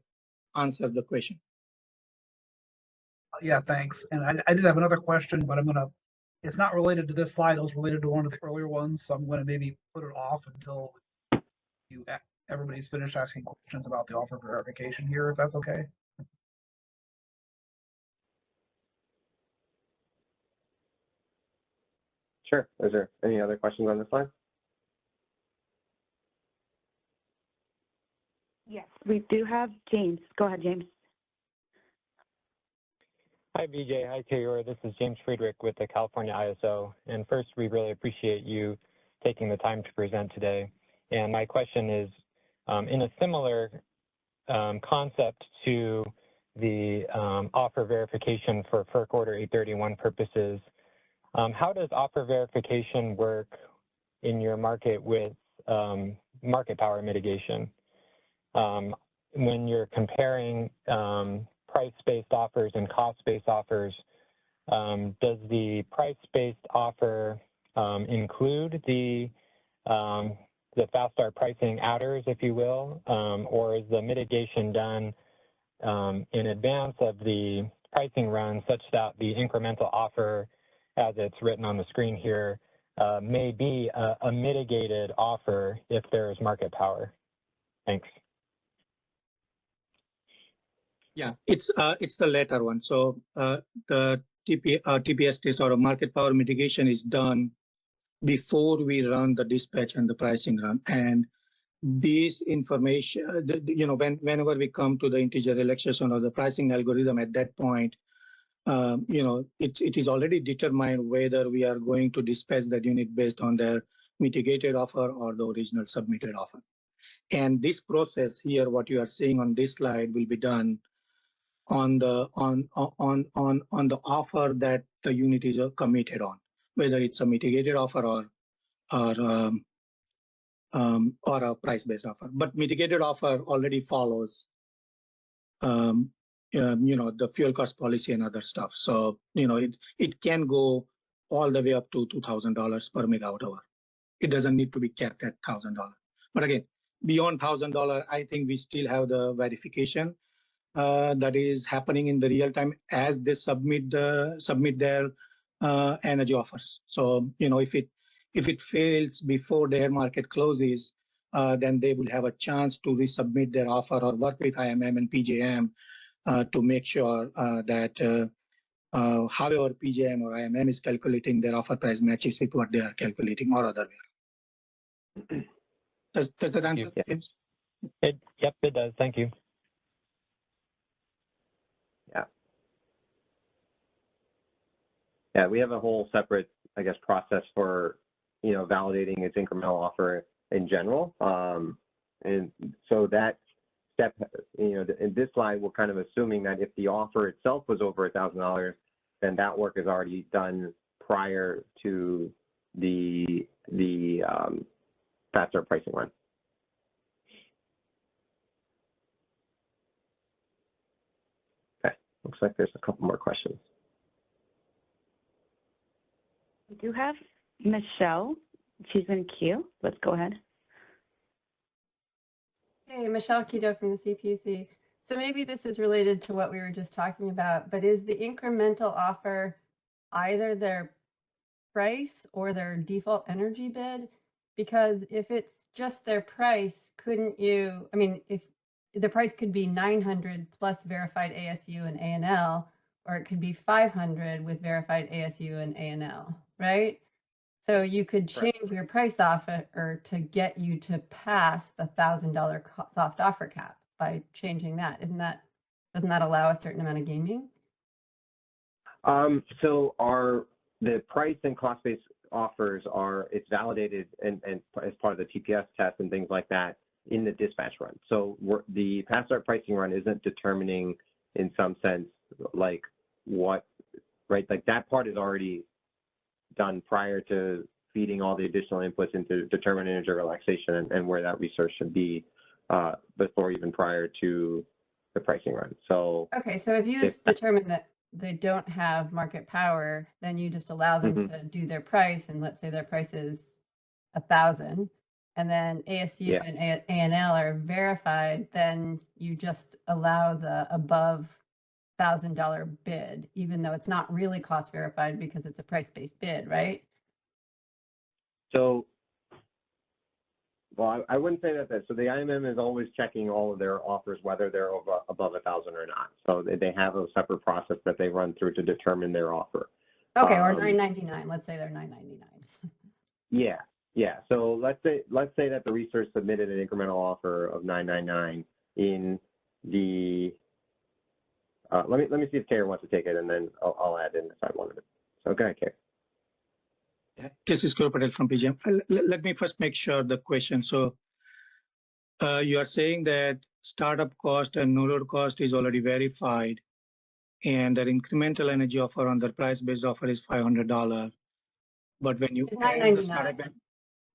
answered the question. Yeah, thanks. And I did have another question, but it's not related to this slide. It was related to one of the earlier ones, so I'm going to maybe put it off until everybody's finished asking questions about the offer verification here, if that's okay. Sure. Is there any other questions on this slide? Yes, we do have James. Go ahead, James. Hi, BJ. Hi, Taylor. This is James Friedrich with the California ISO. And first, we really appreciate you taking the time to present today. And my question is, in a similar concept to the offer verification for FERC Order 831 purposes, how does offer verification work in your market with market power mitigation? When you're comparing price-based offers and cost-based offers, does the price-based offer include the fast start pricing adders, if you will, or is the mitigation done in advance of the pricing run such that the incremental offer, as it's written on the screen here, may be a mitigated offer if there is market power? Thanks. Yeah, it's the latter one. So the TPS test or a market power mitigation is done before we run the dispatch and the pricing run. And this information, whenever we come to the integer relaxation or the pricing algorithm at that point, it is already determined whether we are going to dispatch that unit based on their mitigated offer or the original submitted offer. And this process here, what you are seeing on this slide, will be done on the offer that the unit is committed on, whether it's a mitigated offer or a price-based offer. But mitigated offer already follows, the fuel cost policy and other stuff. So it can go all the way up to $2,000 per megawatt hour. It doesn't need to be capped at $1,000. But again, beyond $1,000, I think we still have the verification that is happening in the real time as they submit their energy offers. So if it fails before their market closes, then they will have a chance to resubmit their offer or work with IMM and PJM to make sure that however PJM or IMM is calculating their offer price matches with what they are calculating or other way. Does that answer? Yes. Yep, it does. Thank you. Yeah, we have a whole separate, I guess, process for, validating its incremental offer in general. And so that step, in this slide, we're kind of assuming that if the offer itself was over $1,000, then that work is already done prior to the fast start pricing run. Okay, looks like there's a couple more questions. We do have Michelle. She's in queue. Let's go ahead. Hey, Michelle Keto from the CPUC. So maybe this is related to what we were just talking about, but is the incremental offer either their price or their default energy bid? Because if it's just their price, couldn't you, if the price could be 900 plus verified ASU and ANL, or it could be 500 with verified ASU and ANL, right? So you could change your price offer to get you to pass the $1,000 soft offer cap by changing that. Doesn't that allow a certain amount of gaming? So the price and cost-based offers it's validated and as part of the TPS test and things like that in the dispatch run. So the fast start pricing run isn't determining in some sense like that part is already done prior to feeding all the additional inputs into determine integer relaxation and where that resource should be before even prior to the pricing run. So okay, so if you just determine that they don't have market power, then you just allow them to do their price, and let's say their price is 1,000, and then ASU and ANL are verified, then you just allow the above $1,000 bid, even though it's not really cost verified because it's a price-based bid, right? So, well, I wouldn't say that. So the IMM is always checking all of their offers, whether they're above 1,000 or not. So they have a separate process that they run through to determine their offer. Okay, or $9.99. Let's say they're $9.99. Yeah. So let's say that the research submitted an incremental offer of $9.99 in the. Let me see if Karen wants to take it, and then I'll add in if I wanted it. So go ahead, Karen. This is Guru Patel from PGM. Let me first make sure the question. So you are saying that startup cost and no load cost is already verified, and their incremental energy offer on their price-based offer is $500. But when you add the startup,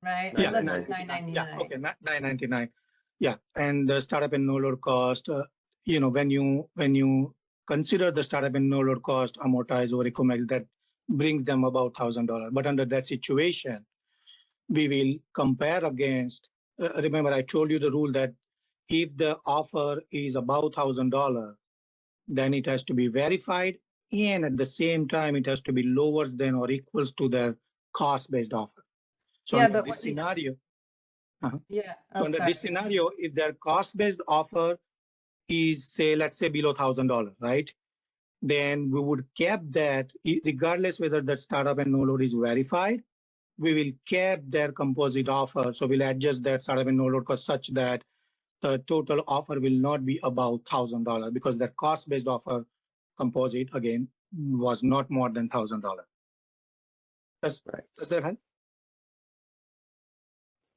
right? Yeah, $9.99. Yeah, okay, $9.99. Yeah, and the startup and no load cost. When you consider the startup and no load cost amortized over economic, that brings them about $1,000. But under that situation, we will compare against. Remember, I told you the rule that if the offer is about $1,000, then it has to be verified, and at the same time, it has to be lower than or equals to their cost-based offer. So yeah, under but this scenario, yeah. So under this scenario, if their cost-based offer is, say, let's say below $1,000, right? Then we would cap that, regardless whether that startup and no load is verified, we will cap their composite offer. So we'll adjust that startup and no load cost such that the total offer will not be about $1,000 because their cost-based offer composite, again, was not more than $1,000. Does that help?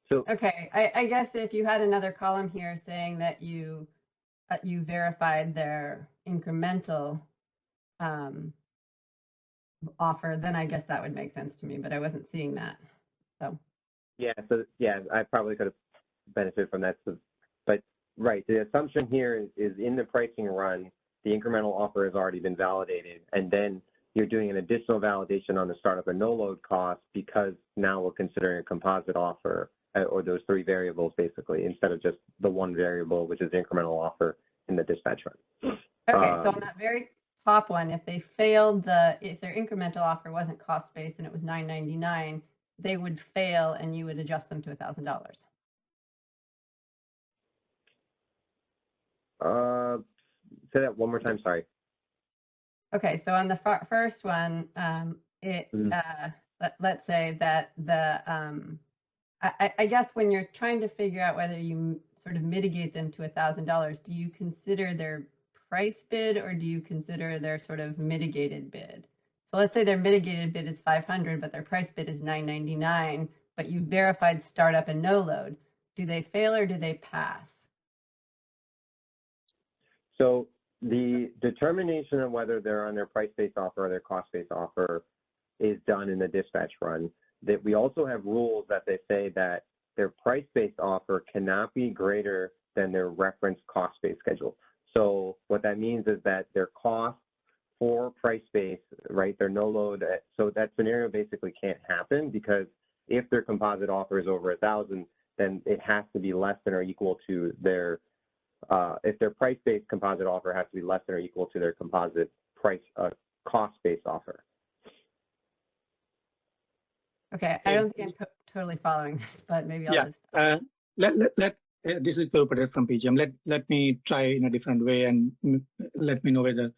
So, okay, I guess if you had another column here saying that you verified their incremental offer, then I guess that would make sense to me, but I wasn't seeing that. So I probably could have benefited from that. But right, the assumption here is in the pricing run, the incremental offer has already been validated, and then you're doing an additional validation on the startup and no load cost because now we're considering a composite offer, or those three variables basically, instead of just the one variable, which is the incremental offer in the dispatch run. Okay, so on that very top one, if they failed if their incremental offer wasn't cost-based and it was $9.99, they would fail and you would adjust them to $1,000. Say that one more time, sorry. Okay, so on the first one, let's say that I guess when you're trying to figure out whether you sort of mitigate them to $1,000, do you consider their price bid or do you consider their sort of mitigated bid? So let's say their mitigated bid is 500, but their price bid is 999, but you verified startup and no load. Do they fail or do they pass? So the determination of whether they're on their price-based offer or their cost-based offer is done in the dispatch run. That we also have rules that they say that their price-based offer cannot be greater than their reference cost-based schedule. So what that means is that their cost for price-based, right, their no load, so that scenario basically can't happen because if their composite offer is over 1,000, then it has to be less than or equal to their, if their price-based composite offer has to be less than or equal to their composite price cost-based offer. Okay, I don't think I'm totally following this, but maybe I'll just. This is Guru Patel from PGM. Let me try in a different way and let me know whether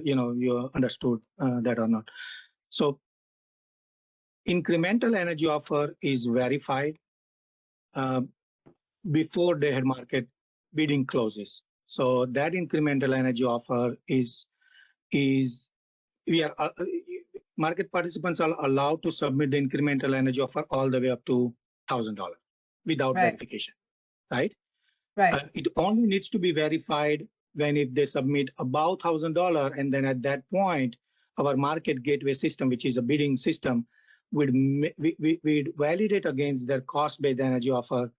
you understood that or not. So incremental energy offer is verified before day-ahead market bidding closes. So that incremental energy offer market participants are allowed to submit the incremental energy offer all the way up to $1,000 without verification, right? Right. It only needs to be verified if they submit about $1,000, and then at that point, our market gateway system, which is a bidding system, we'd validate against their cost-based energy offer,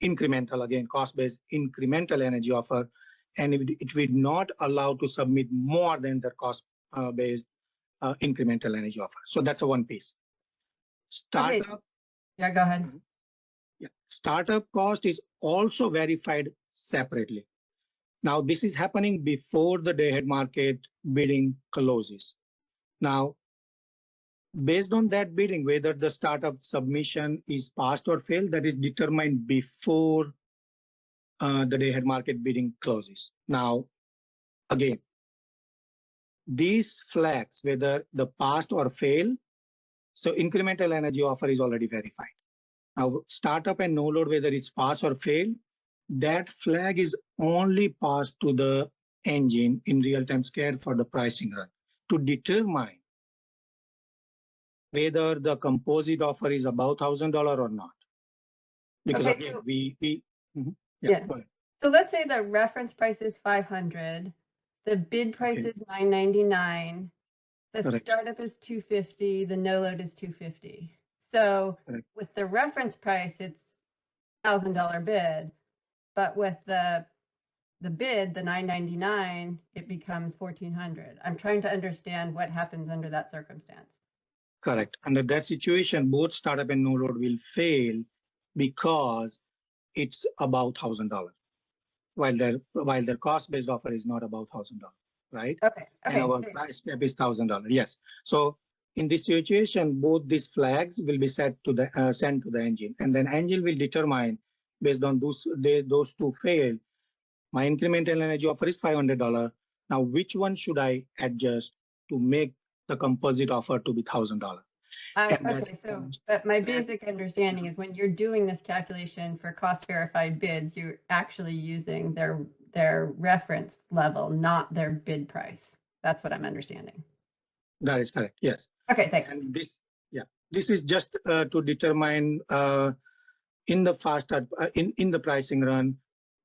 incremental, again, cost-based incremental energy offer, and it would not allow to submit more than their cost-based incremental energy offer. So that's a one piece. Startup. Okay. Yeah, go ahead. Yeah. Startup cost is also verified separately. Now, this is happening before the day-ahead market bidding closes. Now, based on that bidding, whether the startup submission is passed or failed, that is determined before the day-ahead market bidding closes. Now, again, these flags, whether the passed or fail, so incremental energy offer is already verified. Now, startup and no load, whether it's pass or fail, that flag is only passed to the engine in real-time scared for the pricing run to determine whether the composite offer is above $1,000 or not. Because Okay, again, so, yeah. So let's say the reference price is 500, the bid price Okay. is 999, the Correct. startup is 250, the no load is 250. So Correct. with the reference price, it's $1,000 bid, but with the bid, the 999, it becomes 1,400. I'm trying to understand what happens under that circumstance. Correct. Under that situation, both startup and no load will fail because it's about $1,000, while their cost-based offer is not about $1,000, right? Okay. And our price cap is $1,000. Yes. So in this situation, both these flags will be set to the sent to the engine, and then engine will determine based on those two fail. My incremental energy offer is $500. Now, which one should I adjust to make the composite offer to be $1,000? Okay, so but my basic understanding is when you're doing this calculation for cost verified bids, you're actually using their reference level, not their bid price. That's what I'm understanding. That is correct. Yes. Okay, thanks. And this is just to determine in the in the pricing run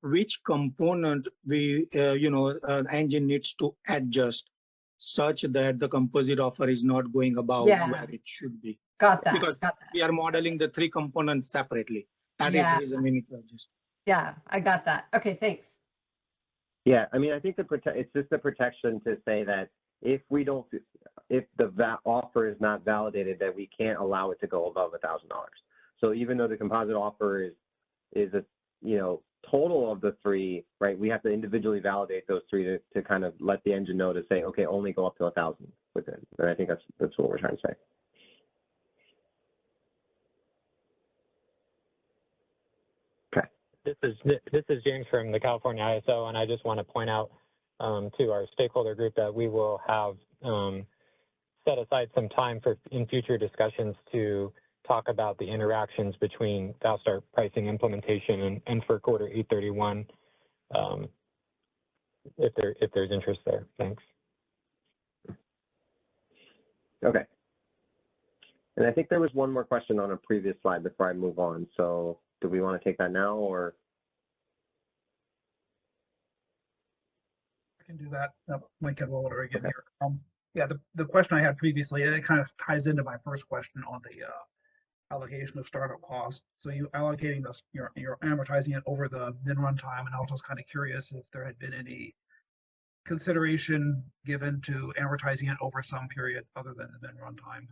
which component engine needs to adjust such that the composite offer is not going above where it should be. Got that. Because we are modeling the three components separately. That is the reason we need to adjust. Yeah, I got that. Okay, thanks. Yeah, I mean, I think it's just the protection to say that if the offer is not validated, that we can't allow it to go above $1,000. So even though the composite offer is a total of the three, right? We have to individually validate those three to kind of let the engine know to say, okay, only go up to 1,000 with it. And I think that's what we're trying to say. Okay. This is James from the California ISO, and I just want to point out to our stakeholder group that we will have set aside some time in future discussions to talk about the interactions between fast start pricing implementation and FERC Order 831, if there's interest there. Thanks. Okay. And I think there was one more question on a previous slide before I move on. So do we want to take that now, or? I can do that. Might get a little older again here. Yeah, the question I had previously, it kind of ties into my first question on the allocation of startup costs. So you allocating this, you're amortizing it over the min run time, and I was just kind of curious if there had been any consideration given to amortizing it over some period other than the min run time.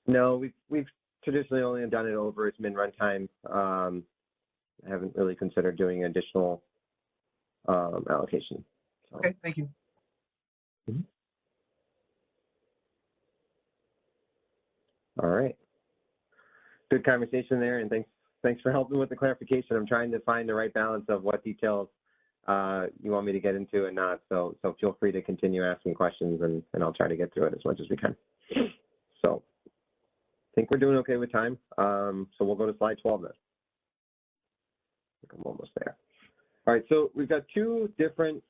No, we've traditionally only done it over its min run time. I haven't really considered doing additional allocation. So. Okay, thank you. Mm-hmm. All right. Good conversation there, and thanks for helping with the clarification. I'm trying to find the right balance of what details you want me to get into and not. So feel free to continue asking questions, and I'll try to get through it as much as we can. So I think we're doing okay with time. So we'll go to slide 12 then. I think I'm almost there. All right, so we've got two different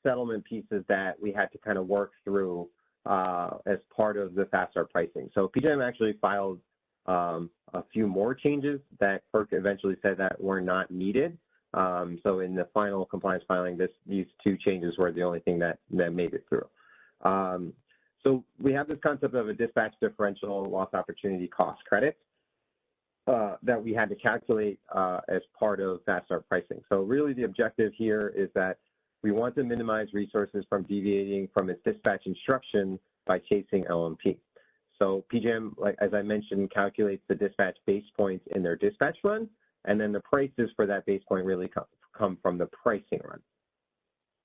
settlement pieces that we had to kind of work through as part of the fast start pricing. So PJM actually filed a few more changes that FERC eventually said that were not needed. So in the final compliance filing, these two changes were the only thing that made it through. So we have this concept of a dispatch differential loss opportunity cost credit that we had to calculate as part of fast start pricing. So really the objective here is that we want to minimize resources from deviating from its dispatch instruction by chasing LMP. So PJM, like as I mentioned, calculates the dispatch base points in their dispatch run, and then the prices for that base point really come from the pricing run.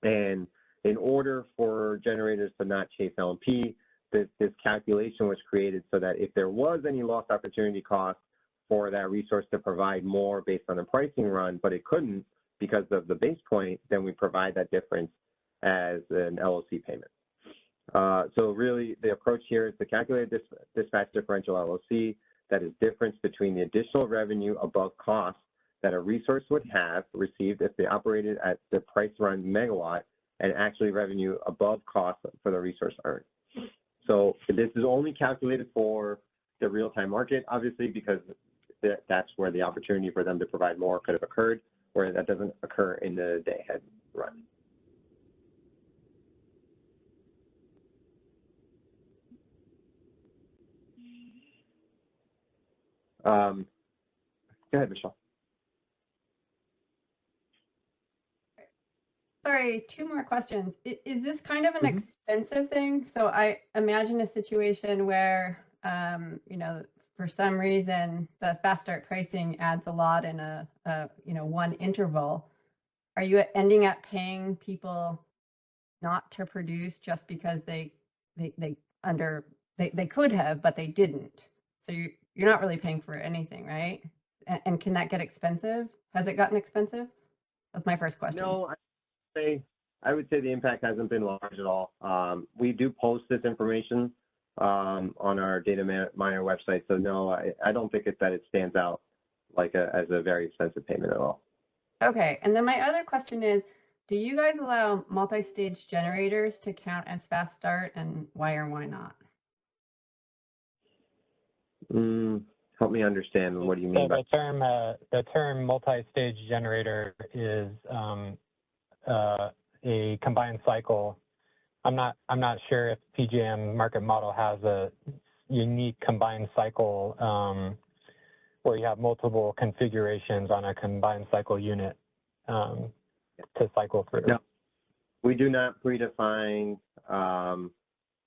And in order for generators to not chase LMP, this calculation was created so that if there was any lost opportunity cost for that resource to provide more based on the pricing run, but it couldn't because of the base point, then we provide that difference as an LOC payment. So really the approach here is to calculate this dispatch differential LOC that is difference between the additional revenue above cost that a resource would have received if they operated at the price run megawatt and actually revenue above cost for the resource earned. So this is only calculated for the real-time market, obviously, because that's where the opportunity for them to provide more could have occurred, where that doesn't occur in the day-ahead run. Go ahead, Michelle. Sorry, two more questions. Is this kind of an expensive thing? So I imagine a situation where, you know, for some reason the fast start pricing adds a lot in a you know, one interval. Are you ending up paying people not to produce just because they could have, but they didn't? So you're not really paying for anything, right? And can that get expensive? Has it gotten expensive? That's my first question. No, I would say the impact hasn't been large at all. We do post this information on our data miner website, so no, I don't think that it stands out like as a very expensive payment at all. Okay, and then my other question is, do you guys allow multi-stage generators to count as fast start, and why or why not? Help me understand, what do you mean? So the term multi-stage generator is a combined cycle. I'm not sure if PJM market model has a unique combined cycle where you have multiple configurations on a combined cycle unit to cycle through. No, we do not predefine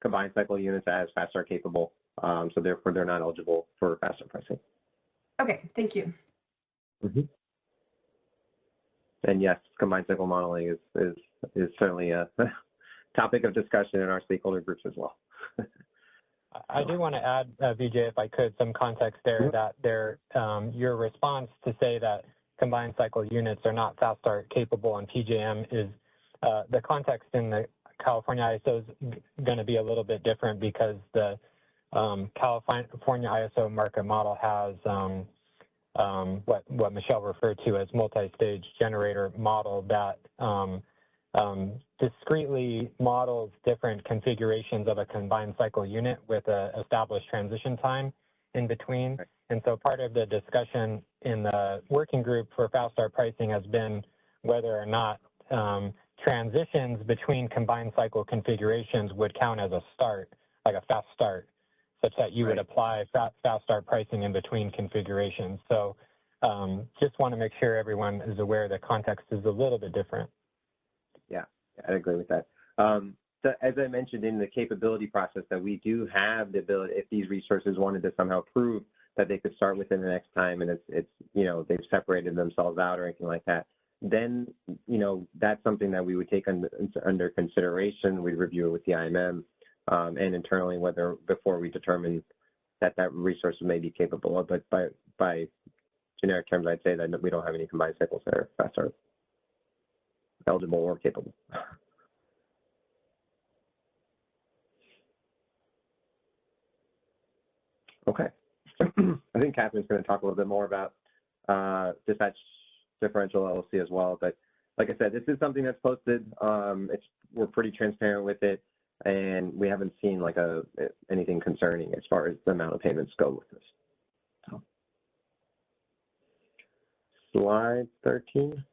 combined cycle units as fast start capable, so therefore they're not eligible for fast start pricing. Okay, thank you. And yes, combined cycle modeling is certainly a topic of discussion in our stakeholder groups as well. I do want to add, Vijay, if I could, some context there that your response to say that combined cycle units are not fast start capable on PJM is the context in the California ISO is going to be a little bit different because the California ISO market model has what Michelle referred to as multi-stage generator model that discretely models different configurations of a combined cycle unit with an established transition time in between. Right. And so part of the discussion in the working group for fast start pricing has been whether or not transitions between combined cycle configurations would count as a start, like a fast start, such that you would apply fast start pricing in between configurations. So just want to make sure everyone is aware the context is a little bit different. Yeah, I agree with that. So as I mentioned in the capability process, that we do have the ability, if these resources wanted to somehow prove that they could start within the next time and it's you know, they've separated themselves out or anything like that, then, you know, that's something that we would take under consideration. We'd review it with the IMM and internally whether before we determine that resource may be capable of. But by generic terms, I'd say that we don't have any combined cycles that are fast start eligible or capable. Okay. I think Catherine's going to talk a little bit more about dispatch differential LLC as well. But like I said, this is something that's posted. We're pretty transparent with it, and we haven't seen like anything concerning as far as the amount of payments go with this. So. Slide 13.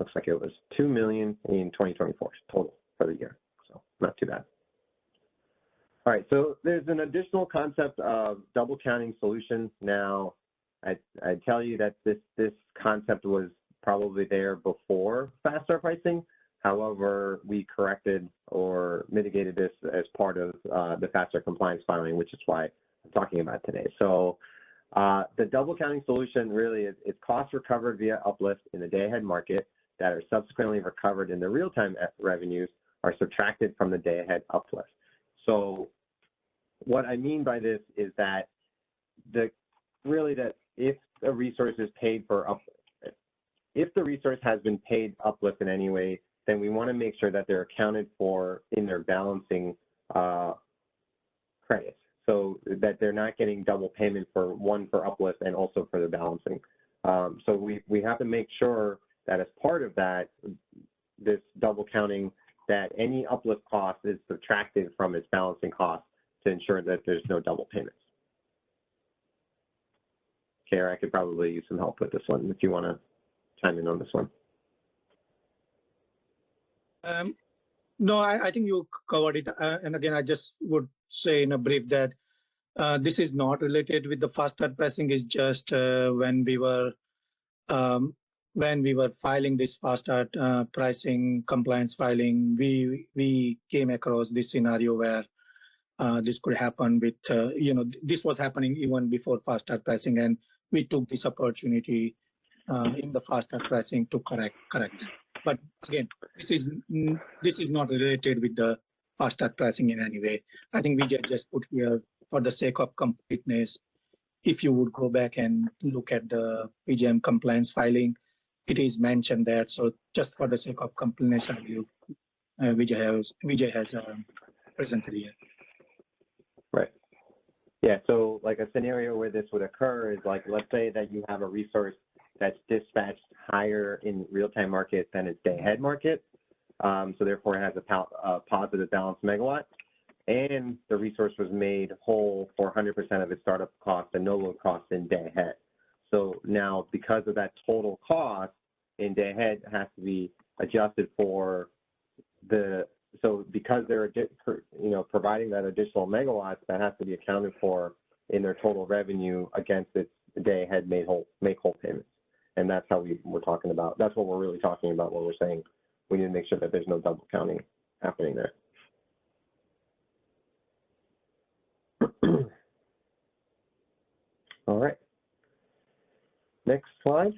looks like it was $2 million in 2024 total for the year, so not too bad. All right, so there's an additional concept of double counting solutions. Now, I tell you that this concept was probably there before fast start pricing. However, we corrected or mitigated this as part of the fast start compliance filing, which is why I'm talking about today. So the double counting solution really is costs recovered via uplift in the day-ahead market that are subsequently recovered in the real-time revenues are subtracted from the day-ahead uplift. So what I mean by this is that that if a resource is paid for if the resource has been paid uplift in any way, then we want to make sure that they're accounted for in their balancing credits, so that they're not getting double payment for uplift and also for the balancing. So we have to make sure that as part of that, this double counting, that any uplift cost is subtracted from its balancing cost to ensure that there's no double payments. Kara, I could probably use some help with this one if you want to chime in on this one. No, I think you covered it. And again, I just would say in a brief that this is not related with the fast start pricing. It's just when we were filing this fast start pricing compliance filing, we came across this scenario where this could happen with, this was happening even before fast start pricing, and we took this opportunity in the fast start pricing to correct that. But again, this is not related with the fast start pricing in any way. I think we just put here for the sake of completeness. If you would go back and look at the PJM compliance filing, it is mentioned there. So just for the sake of completeness, I believe Vijay has presented here. Right. Yeah, so like a scenario where this would occur is like, let's say that you have a resource that's dispatched higher in real-time market than its day-ahead market. So therefore it has a positive balance megawatt, and the resource was made whole for 100% of its startup cost and no load cost in day-ahead. So now because of that total cost in day-ahead has to be adjusted for so because they're providing that additional megawatts, that has to be accounted for in their total revenue against its day-ahead make whole payments. And that's how we're talking about. That's what we're really talking about when we're saying we need to make sure that there's no double counting happening there. All right. Next slide. I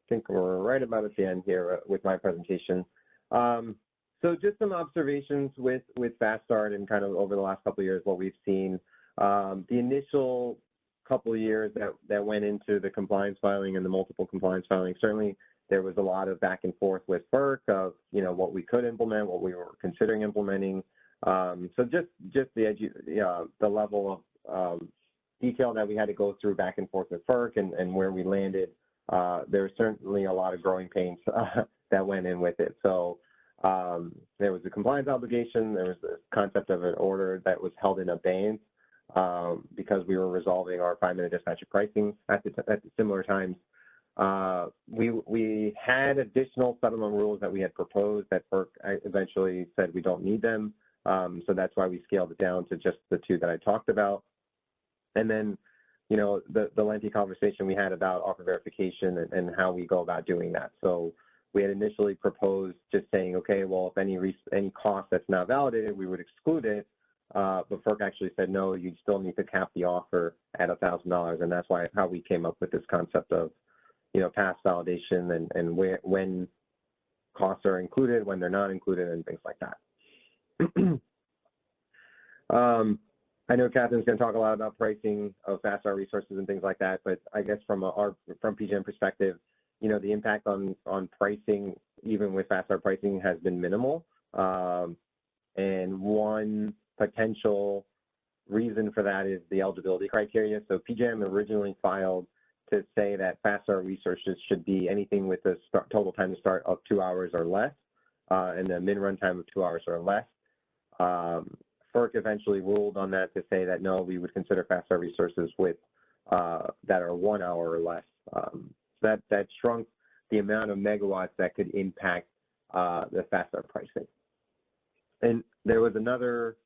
think we're right about at the end here with my presentation. So just some observations with Fast Start and kind of over the last couple of years, what we've seen. The initial couple of years that went into the compliance filing and the multiple compliance filing, certainly there was a lot of back and forth with FERC of what we could implement, what we were considering implementing. So just the level of detail that we had to go through back and forth with FERC and where we landed. There's certainly a lot of growing pains that went in with it. So there was a compliance obligation. There was the concept of an order that was held in abeyance because we were resolving our 5-minute dispatcher pricing at the similar times. We had additional settlement rules that we had proposed that FERC eventually said we don't need them. So that's why we scaled it down to just the 2 that I talked about. And then, the lengthy conversation we had about offer verification and how we go about doing that. So we had initially proposed just saying, okay, well, if any cost that's not validated, we would exclude it. But FERC actually said, no, you still need to cap the offer at $1,000. And that's how we came up with this concept of, past validation and when costs are included, when they're not included, and things like that. I know Catherine's going to talk a lot about pricing of fast start resources and things like that, but I guess from PJM perspective, the impact on pricing, even with fast start pricing, has been minimal. And one potential reason for that is the eligibility criteria. So PJM originally filed to say that fast start resources should be anything with a total time to start of 2 hours or less, and a min run time of 2 hours or less. FERC eventually ruled on that to say that no, we would consider fast start resources with that are 1 hour or less. That shrunk the amount of megawatts that could impact the fast start pricing. And there was another,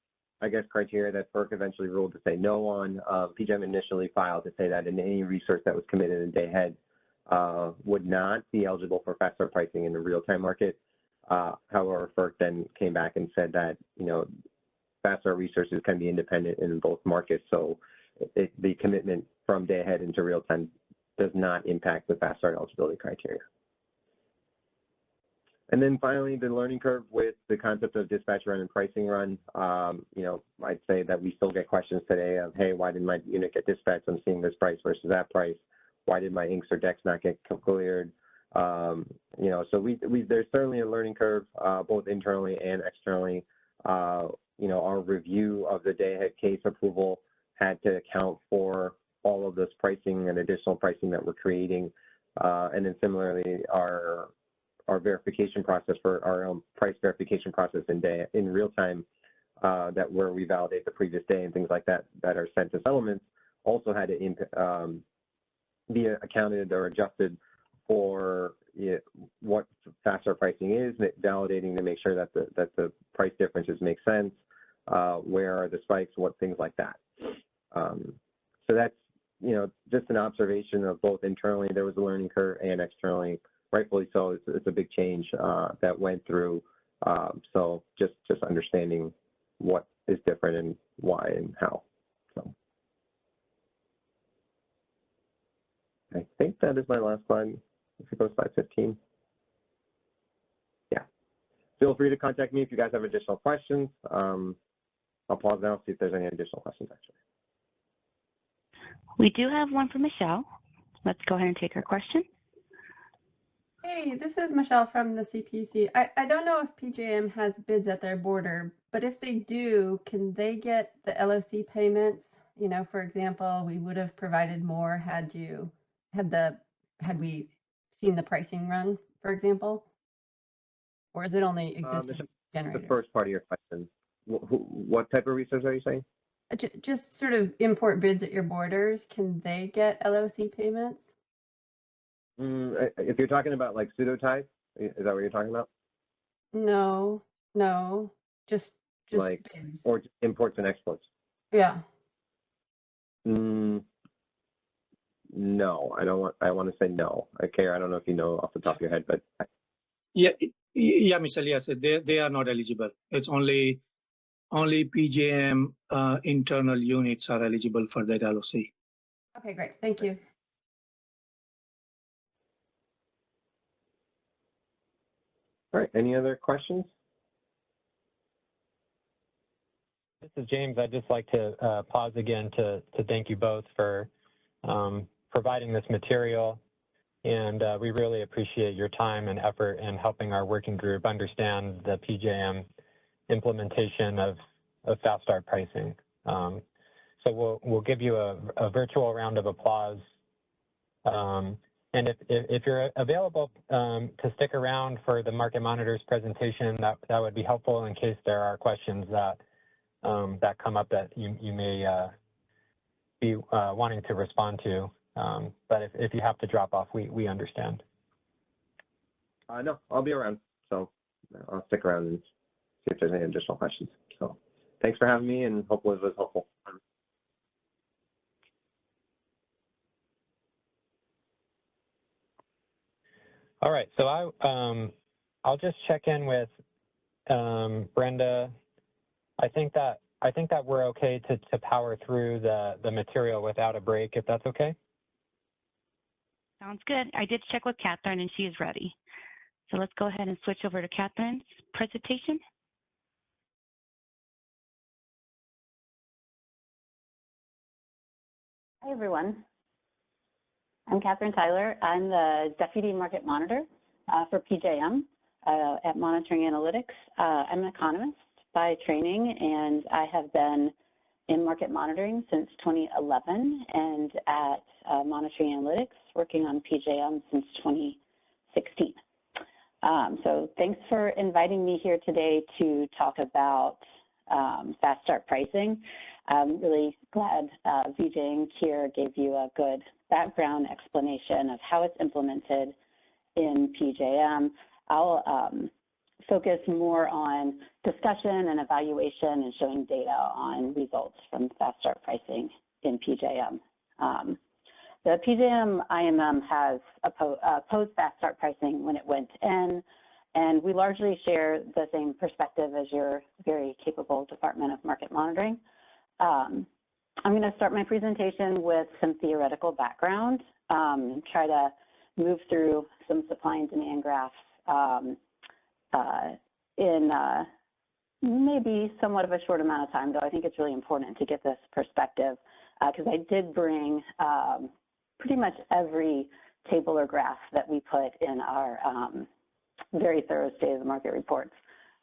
I guess, criteria that FERC eventually ruled to say no on. PJM initially filed to say that in any resource that was committed in day ahead would not be eligible for fast start pricing in the real-time market. However, FERC then came back and said that, you know, fast start resources can be independent in both markets. So the commitment from day ahead into real time does not impact the fast start eligibility criteria. And then finally, the learning curve with the concept of dispatch run and pricing run. You know, I'd say that we still get questions today of, hey, why didn't my unit get dispatched? I'm seeing this price versus that price. Why did my inks or decks not get cleared? You know, so there's certainly a learning curve, both internally and externally. You know, our review of the day ahead case approval had to account for all of this pricing and additional pricing that we're creating. And then similarly, our verification process for our own price verification process in real time, that where we validate the previous day and things like that that are sent to settlements also had to be accounted or adjusted for what fast start pricing is, validating to make sure that the price differences make sense, where are the spikes, what things like that. So that's, you know, just an observation of both internally there was a learning curve and externally, rightfully so. It's a big change that went through. So just understanding what is different and why and how. So I think that is my last slide. If you go to slide 15. Yeah. Feel free to contact me if you guys have additional questions. I'll pause now, see if there's any additional questions actually. We do have one from Michelle. Let's go ahead and take her question. Hey, this is Michelle from the CPUC. I don't know if PJM has bids at their border, but if they do, can they get the LOC payments? You know, for example, we would have provided more had we seen the pricing run, for example? Or is it only existing generators? The first part of your question, what type of research are you saying? Just sort of import bids at your borders, can they get LOC payments? If you're talking about like pseudo-type, is that what you're talking about? No, just like bids. Or imports and exports. Yeah. No, I don't want. I want to say no. Okay, I don't know if you know off the top of your head, but Yeah, Michelle. Yes, they are not eligible. It's only PJM internal units are eligible for that LOC. Okay, great. Thank you. All right. Any other questions? This is James. I'd just like to pause again to thank you both for providing this material. And we really appreciate your time and effort in helping our working group understand the PJM implementation of fast start pricing. So we'll give you a virtual round of applause. And if you're available to stick around for the Market Monitor's presentation, that would be helpful in case there are questions that that come up that you may be wanting to respond to. But if you have to drop off, we understand. No, I'll be around, so I'll stick around and see if there's any additional questions. So thanks for having me, and hopefully it was helpful. All right, so I'll just check in with Brenda. I think that we're okay to power through the material without a break, if that's okay. Sounds good. I did check with Catherine and she is ready. So let's go ahead and switch over to Catherine's presentation. Hi, everyone. I'm Catherine Tyler. I'm the Deputy Market Monitor for PJM at Monitoring Analytics. I'm an economist by training, and I have been in market monitoring since 2011 and at Monitoring Analytics working on PJM since 2016. So thanks for inviting me here today to talk about fast start pricing. I'm really glad Vijay and Kier gave you a good background explanation of how it's implemented in PJM. I'll focus more on discussion and evaluation and showing data on results from fast start pricing in PJM. The PJM IMM has opposed fast start pricing when it went in, and we largely share the same perspective as your very capable Department of Market Monitoring. I'm going to start my presentation with some theoretical background, try to move through some supply and demand graphs in maybe somewhat of a short amount of time, though I think it's really important to get this perspective because I did bring pretty much every table or graph that we put in our very thorough State of the Market reports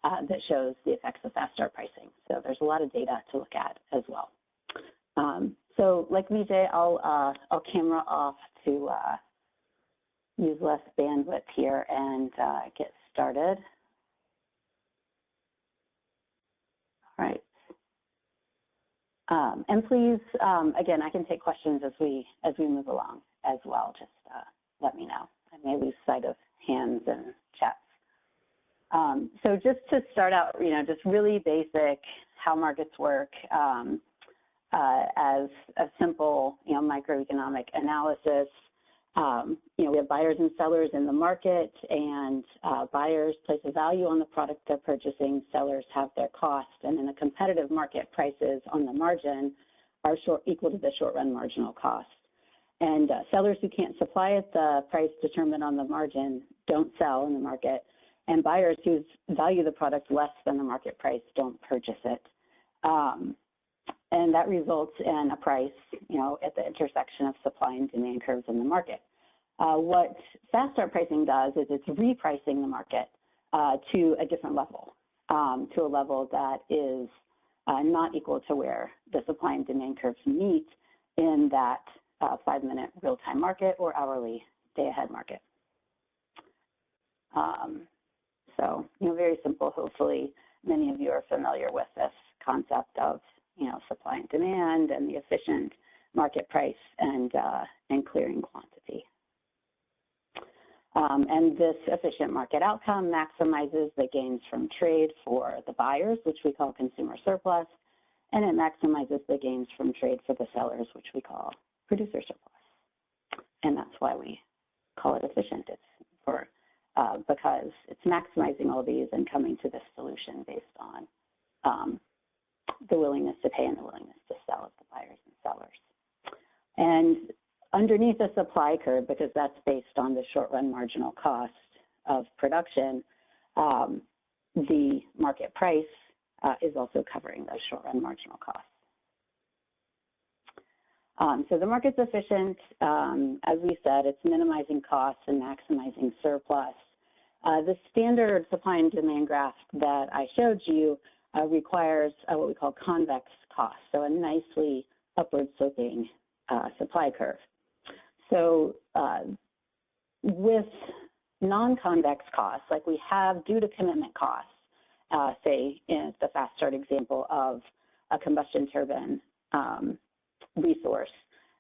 that shows the effects of fast start pricing. So there's a lot of data to look at as well. So like Vijay, I'll camera off to use less bandwidth here and get started. All right. And please, again, I can take questions as we move along as well. Just let me know. I may lose sight of hands and chats. So just to start out, just really basic how markets work as a simple, microeconomic analysis. We have buyers and sellers in the market, and buyers place a value on the product they're purchasing. Sellers have their cost, and in a competitive market, prices on the margin are equal to the short-run marginal cost. And sellers who can't supply at the price determined on the margin don't sell in the market, and buyers who value the product less than the market price don't purchase it. And that results in a price, at the intersection of supply and demand curves in the market. What fast start pricing does is it's repricing the market to a different level, to a level that is not equal to where the supply and demand curves meet in that 5-minute real-time market or hourly day-ahead market. So, very simple. Hopefully, many of you are familiar with this concept of supply and demand and the efficient market price and clearing quantity. And this efficient market outcome maximizes the gains from trade for the buyers, which we call consumer surplus, and it maximizes the gains from trade for the sellers, which we call producer surplus. And that's why we call it efficient. It's for because it's maximizing all these and coming to this solution based on the willingness to pay and the willingness to sell of the buyers and sellers. And underneath the supply curve, because that's based on the short-run marginal cost of production, the market price is also covering those short-run marginal costs. So the market's efficient. As we said, it's minimizing costs and maximizing surplus. The standard supply and demand graph that I showed you requires what we call convex costs, so a nicely upward sloping supply curve. So with non-convex costs, like we have due to commitment costs, say in the fast start example of a combustion turbine resource,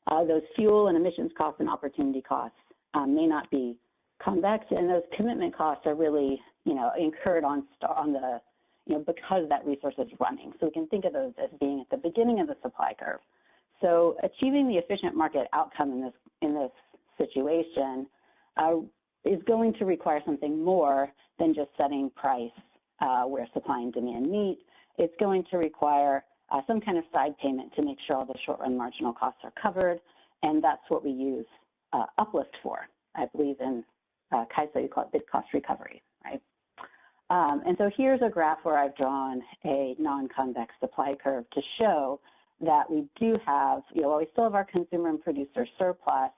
those fuel and emissions costs and opportunity costs may not be convex, and those commitment costs are really, incurred on the, because that resource is running. So we can think of those as being at the beginning of the supply curve. So achieving the efficient market outcome in this situation is going to require something more than just setting price where supply and demand meet. It's going to require some kind of side payment to make sure all the short-run marginal costs are covered, and that's what we use uplift for. I believe in CAISO, you call it bid cost recovery, right? And so here's a graph where I've drawn a non-convex supply curve to show that we do have, while we still have our consumer and producer surplus,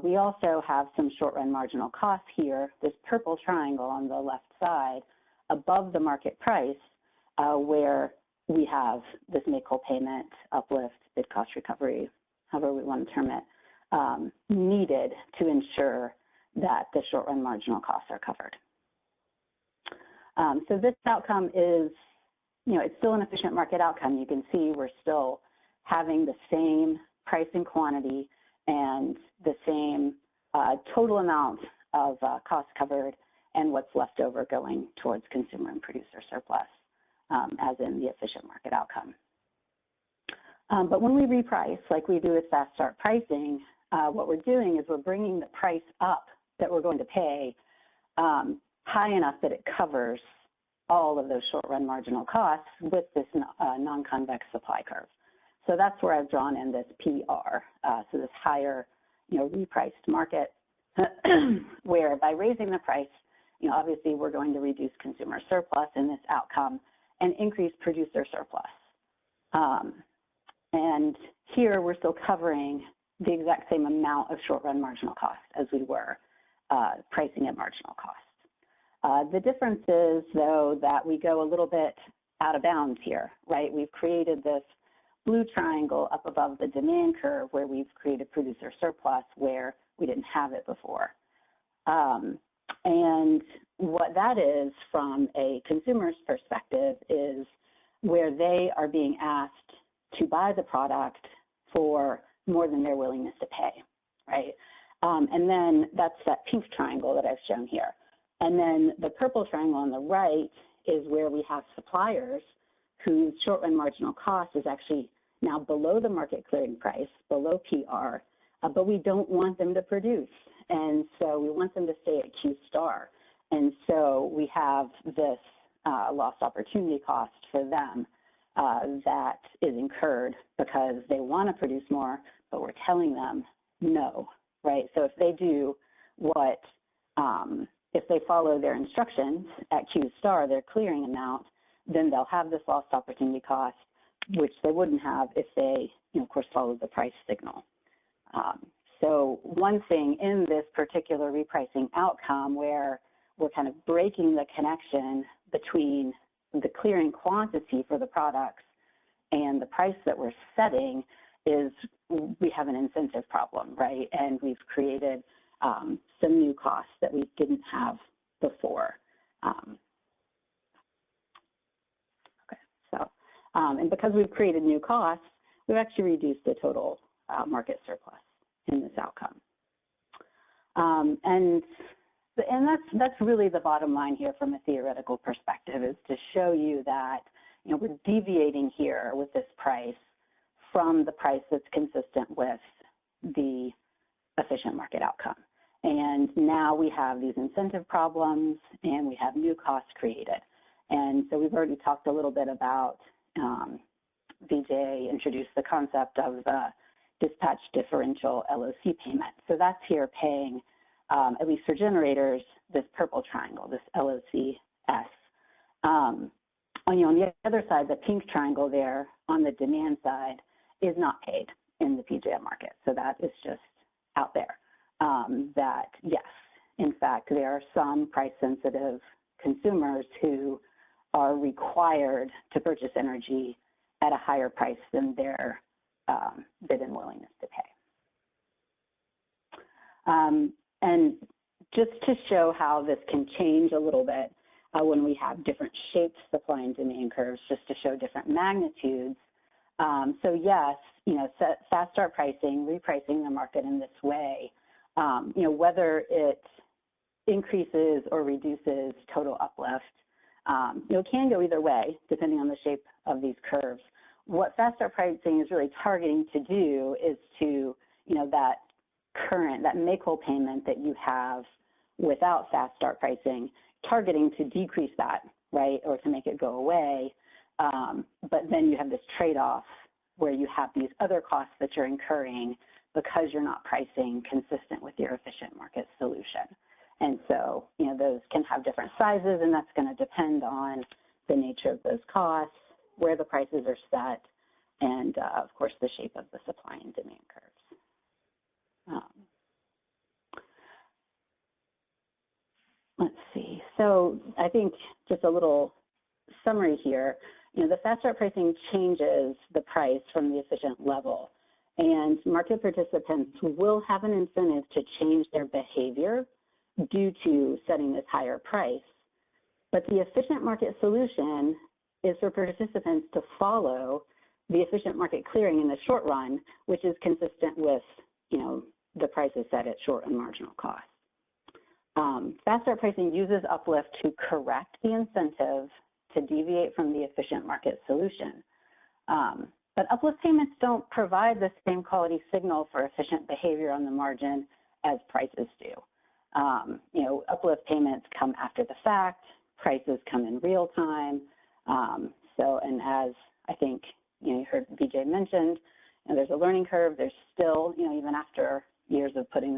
we also have some short-run marginal costs here, this purple triangle on the left side, above the market price, where we have this make-whole payment, uplift, bid cost recovery, however we want to term it, needed to ensure that the short-run marginal costs are covered. So this outcome is, it's still an efficient market outcome. You can see we're still having the same price and quantity and the same total amount of costs covered and what's left over going towards consumer and producer surplus, as in the efficient market outcome. But when we reprice, like we do with fast start pricing, what we're doing is we're bringing the price up that we're going to pay high enough that it covers all of those short-run marginal costs with this non-convex supply curve. So that's where I've drawn in this PR, so this higher, repriced market, where by raising the price, obviously we're going to reduce consumer surplus in this outcome and increase producer surplus. And here we're still covering the exact same amount of short-run marginal cost as we were pricing at marginal cost. The difference is, though, that we go a little bit out of bounds here, right? We've created this blue triangle up above the demand curve where we've created producer surplus where we didn't have it before. And what that is from a consumer's perspective is where they are being asked to buy the product for more than their willingness to pay, right? And then that's that pink triangle that I've shown here. And then the purple triangle on the right is where we have suppliers whose short-run marginal cost is actually now below the market clearing price, below PR, but we don't want them to produce. And so we want them to stay at Q star. And so we have this lost opportunity cost for them that is incurred because they want to produce more, but we're telling them no, right? So if they do what, if they follow their instructions at Q star, their clearing amount, then they'll have this lost opportunity cost, which they wouldn't have if they, of course, followed the price signal. So one thing in this particular repricing outcome where we're kind of breaking the connection between the clearing quantity for the products and the price that we're setting is we have an incentive problem, right? And we've created some new costs that we didn't have before. And because we've created new costs, we've actually reduced the total market surplus in this outcome. And that's really the bottom line here from a theoretical perspective, is to show you that we're deviating here with this price from the price that's consistent with the efficient market outcome. And now we have these incentive problems and we have new costs created. And so we've already talked a little bit about, VJ introduced the concept of the dispatch differential LOC payment. So that's here paying, at least for generators, this purple triangle, this LOCS. On the other side, the pink triangle there on the demand side is not paid in the PJM market. So that is just out there. That, yes, in fact, there are some price-sensitive consumers who are required to purchase energy at a higher price than their bid and willingness to pay. And just to show how this can change a little bit when we have different shaped supply and demand curves, just to show different magnitudes. So yes, fast start pricing, repricing the market in this way, whether it increases or reduces total uplift, it can go either way, depending on the shape of these curves. What fast start pricing is really targeting to do is to, that make-whole payment that you have without fast start pricing, targeting to decrease that, right, or to make it go away. But then you have this trade-off where you have these other costs that you're incurring because you're not pricing consistent with your efficient market solution. And so, those can have different sizes, and that's going to depend on the nature of those costs, where the prices are set, and of course, the shape of the supply and demand curves. Let's see. So I think just a little summary here. The fast start pricing changes the price from the efficient level, and market participants will have an incentive to change their behavior due to setting this higher price. But the efficient market solution is for participants to follow the efficient market clearing in the short run, which is consistent with, the prices set at short and marginal cost. fast start pricing uses uplift to correct the incentive to deviate from the efficient market solution. But uplift payments don't provide the same quality signal for efficient behavior on the margin as prices do. You know, uplift payments come after the fact, prices come in real time. And as I think, you heard BJ mentioned, there's a learning curve. There's still, even after years of putting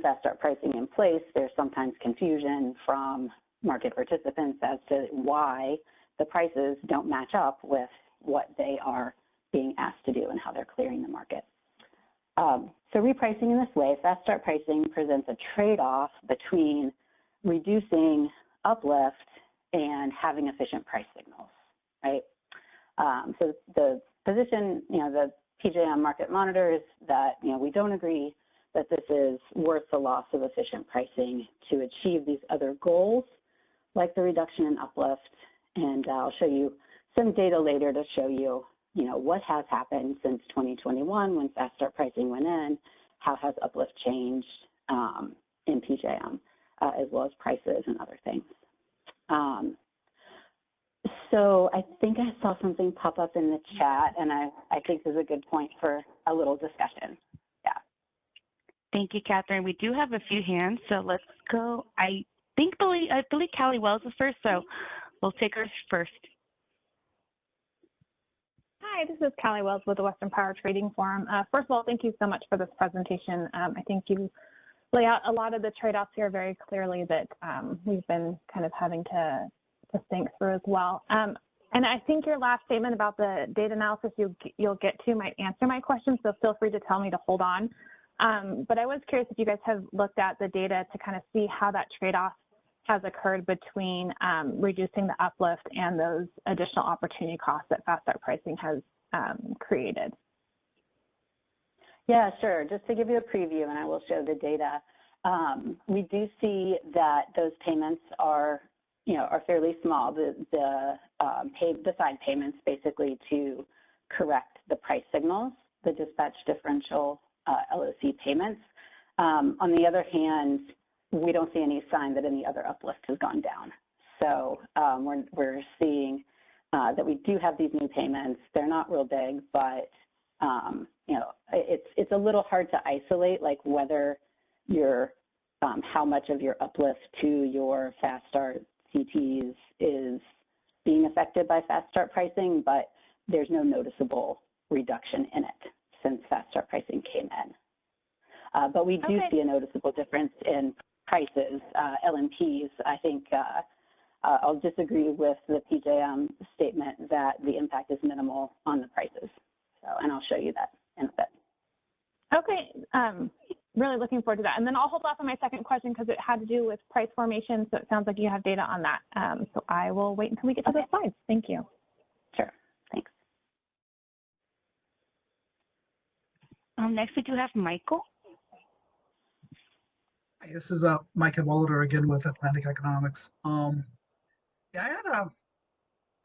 fast start pricing in place, there's sometimes confusion from market participants as to why the prices don't match up with what they are being asked to do and how they're clearing the market. So repricing in this way, fast start pricing presents a trade-off between reducing uplift and having efficient price signals, right? So the position, the PJM market monitor is that, we don't agree that this is worth the loss of efficient pricing to achieve these other goals, like the reduction in uplift. And I'll show you some data later to show you, what has happened since 2021 when fast start pricing went in, how has uplift changed in PJM, as well as prices and other things. So I think I saw something pop up in the chat, and I think this is a good point for a little discussion. Yeah. Thank you, Catherine. We do have a few hands, so let's go. I believe Callie Wells is first, so we'll take her first. Hi, this is Callie Wells with the Western Power Trading Forum. First of all, thank you so much for this presentation. I think you lay out a lot of the trade-offs here very clearly that we've been kind of having to think through as well. And I think your last statement about the data analysis you'll get to might answer my question, so feel free to tell me to hold on. But I was curious if you guys have looked at the data to kind of see how that trade-off has occurred between reducing the uplift and those additional opportunity costs that fast start pricing has created. Yeah, sure. Just to give you a preview, and I will show the data, we do see that those payments are fairly small. The side payments basically to correct the price signals, the dispatch differential LOC payments. On the other hand, we don't see any sign that any other uplift has gone down. So we're seeing that we do have these new payments. They're not real big, but it's a little hard to isolate, like whether your how much of your uplift to your fast start CTs is being affected by fast start pricing, but there's no noticeable reduction in it since fast start pricing came in. But we do see a noticeable difference in prices, LNPs. I think I'll disagree with the PJM statement that the impact is minimal on the prices. So, and I'll show you that in a bit. Okay, really looking forward to that. And then I'll hold off on my second question because it had to do with price formation. So it sounds like you have data on that. So I will wait until we get to those slides. Thank you. Sure, thanks. Next we do have Michael. Hi, this is Mike Walter again with Atlantic Economics. Yeah, I had a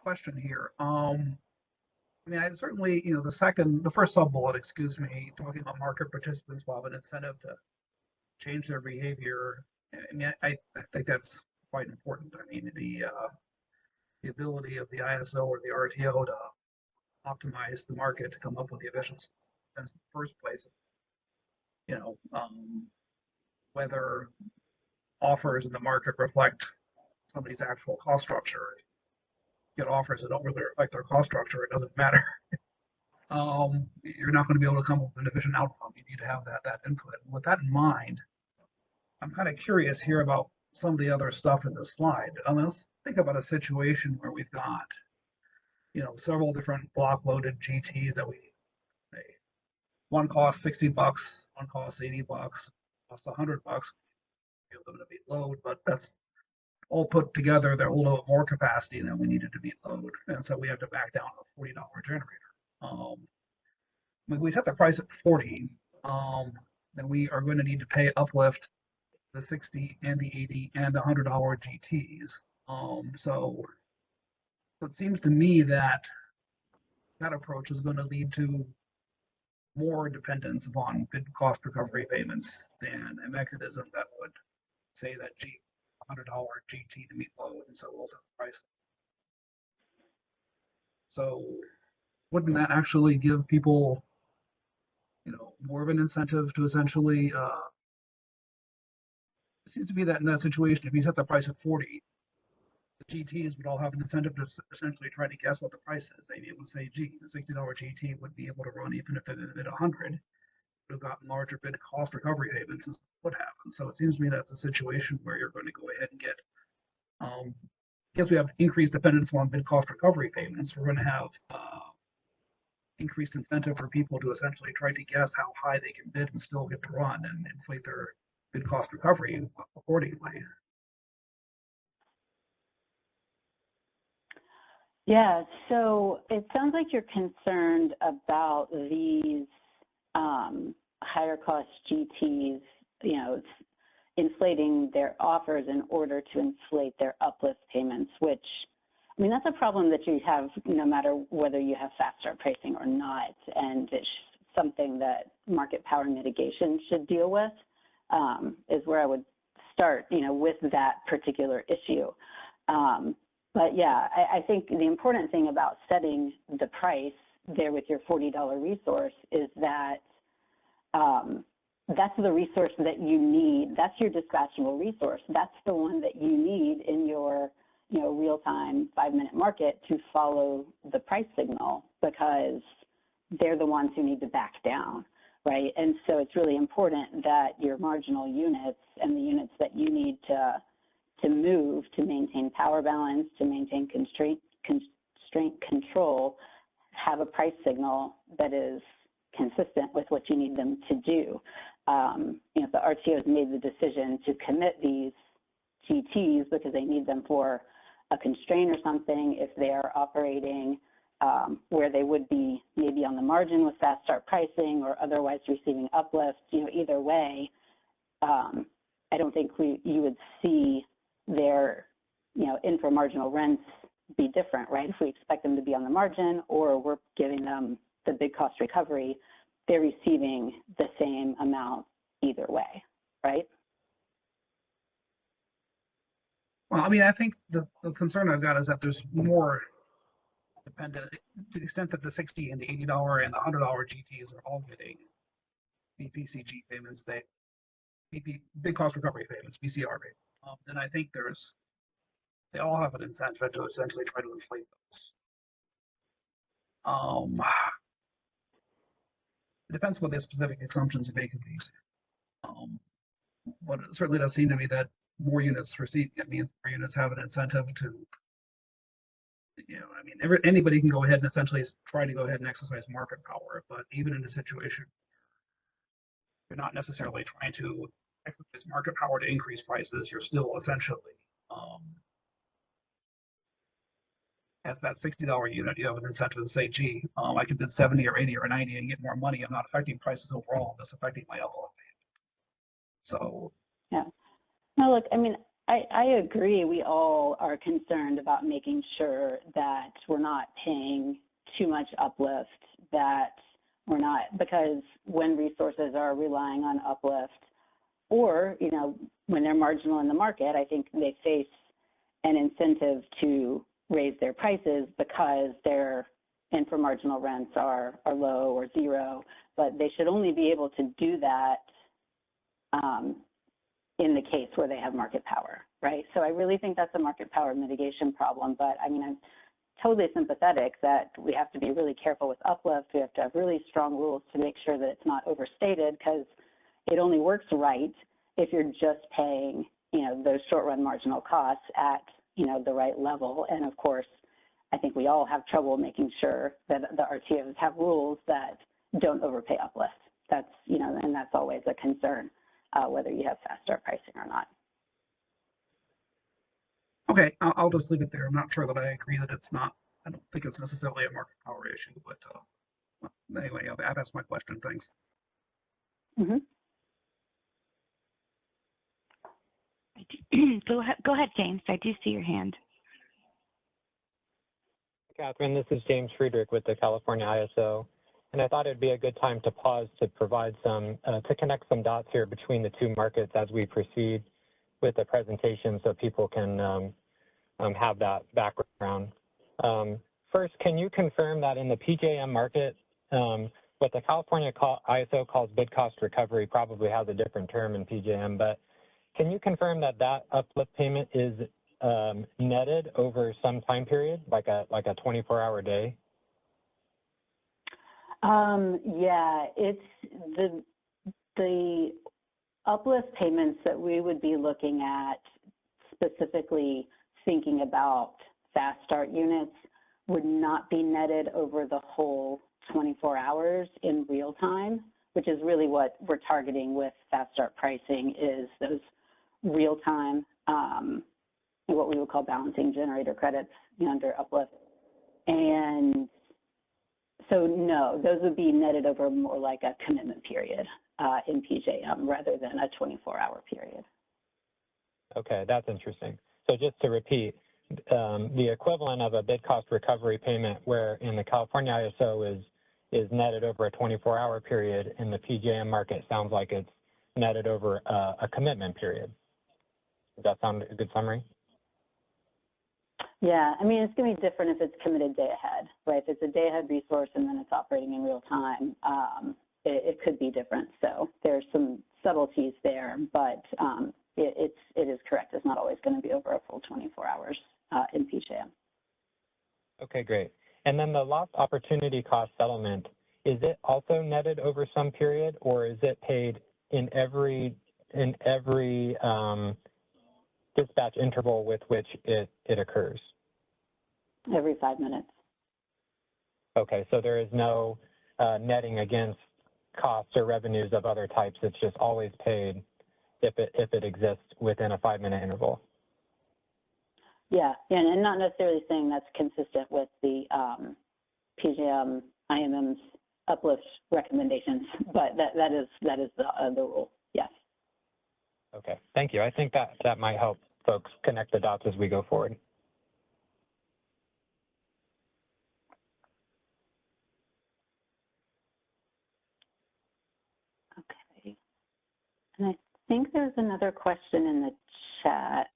question here. I mean, I certainly, the first sub-bullet, talking about market participants will have an incentive to change their behavior. I mean, I think that's quite important. I mean, the ability of the ISO or the RTO to optimize the market to come up with the efficiency in the first place. Whether offers in the market reflect somebody's actual cost structure. Get offers that don't really reflect their cost structure, it doesn't matter. You're not going to be able to come up with an efficient outcome. You need to have that input. And with that in mind, I'm kind of curious here about some of the other stuff in the slide. Let's think about a situation where we've got, several different block loaded GTs that one costs $60, one costs $80, costs $100. Be able to meet load, but that's all put together. They're a little bit more capacity than we needed to meet load, and so we have to back down a $40 generator. When we set the price at 40, then we are going to need to pay uplift the 60 and the 80 and the $100 GTs. So it seems to me that that approach is going to lead to more dependence upon bid cost recovery payments than a mechanism that would say that $100 GT to meet load, and so we'll set the price. So wouldn't that actually give people, more of an incentive to essentially, it seems to be that in that situation, if you set the price at 40, the GTs would all have an incentive to essentially try to guess what the price is. They'd be able to say, gee, the $60 GT would be able to run even if it bid 100, would have gotten larger bid cost recovery payments and what happened. So it seems to me that's a situation where you're going to go ahead and get, because we have increased dependence on bid cost recovery payments, we're going to have increased incentive for people to essentially try to guess how high they can bid and still get to run and inflate their bid cost recovery accordingly. Yeah, so it sounds like you're concerned about these higher cost GTs, inflating their offers in order to inflate their uplift payments, which, I mean, that's a problem that you have no matter whether you have fast start pricing or not, and it's something that market power mitigation should deal with, is where I would start, with that particular issue. But yeah, I think the important thing about setting the price there with your $40 resource is that that's the resource that you need. That's your dispatchable resource. That's the one that you need in your real-time 5-minute market to follow the price signal, because they're the ones who need to back down, right? And so it's really important that your marginal units and the units that you need to move to maintain power balance, to maintain constraint control, have a price signal that is consistent with what you need them to do. If the RTO has made the decision to commit these GTs because they need them for a constraint or something, if they're operating where they would be maybe on the margin with fast start pricing or otherwise receiving uplift, either way, I don't think you would see their, inframarginal rents be different, right? If we expect them to be on the margin or we're giving them the big cost recovery, they're receiving the same amount either way, right? Well, I mean, I think the concern I've got is that there's more dependent, to the extent that the $60 and the $80 and the $100 GTs are all getting BPCG payments, big cost recovery payments, BCR payments. Then I think they all have an incentive to essentially try to inflate those. It depends what the specific assumptions you make of these. But it certainly does seem to me that more units receiving it means more units have an incentive to, anybody can go ahead and essentially try to go ahead and exercise market power, but even in a situation you're not necessarily trying to exercise market power to increase prices, you're still essentially, as that $60 unit, you have an incentive to say, gee, I could bid 70 or 80 or 90 and get more money. I'm not affecting prices overall, I'm just affecting my LLF. So yeah. No, look, I mean, I agree. We all are concerned about making sure that we're not paying too much uplift, that we're not, because when resources are relying on uplift or, when they're marginal in the market, I think they face an incentive to raise their prices because their inframarginal rents are low or zero, but they should only be able to do that in the case where they have market power, right? So I really think that's a market power mitigation problem, but I mean, I'm totally sympathetic that we have to be really careful with uplift. We have to have really strong rules to make sure that it's not overstated, because it only works right if you're just paying, those short run marginal costs at, the right level. And of course, I think we all have trouble making sure that the RTOs have rules that don't overpay uplift. That's, and that's always a concern, whether you have fast start pricing or not. okay, I'll just leave it there. I'm not sure that I agree that it's not. I don't think it's necessarily a market power issue, but anyway, I've asked my question. Thanks. Mm-hmm. Go ahead, James. I do see your hand. Catherine, this is James Friedrich with the California ISO. and I thought it'd be a good time to pause to provide some, to connect some dots here between the two markets as we proceed with the presentation so people can have that background. First, can you confirm that in the PJM market, what the California ISO calls bid cost recovery probably has a different term in PJM, but can you confirm that that uplift payment is netted over some time period, like a 24-hour day? Yeah, it's the uplift payments that we would be looking at, specifically thinking about fast start units, would not be netted over the whole 24 hours in real time, which is really what we're targeting with fast start pricing, is those real time, what we would call balancing generator credits under uplift. And so no, those would be netted over more like a commitment period in PJM rather than a 24-hour period. Okay, that's interesting. So just to repeat, the equivalent of a bid cost recovery payment where in the California ISO is netted over a 24-hour period, in the PJM market sounds like it's netted over a commitment period. Does that sound a good summary? Yeah, I mean, it's going to be different if it's committed day ahead, right? If it's a day ahead resource and then it's operating in real time, it could be different. So there's some subtleties there, but it is correct. It's not always going to be over a full 24 hours in PJM. Okay, great. And then the lost opportunity cost settlement, is it also netted over some period, or is it paid in every dispatch interval with which it occurs? Every 5 minutes. Okay, so there is no netting against costs or revenues of other types. It's just always paid if it exists within a 5-minute interval. Yeah, and not necessarily saying that's consistent with the PJM IMM's uplift recommendations, but that is the rule. Yes. Okay, thank you. I think that might help folks connect the dots as we go forward. Okay. And I think there's another question in the chat.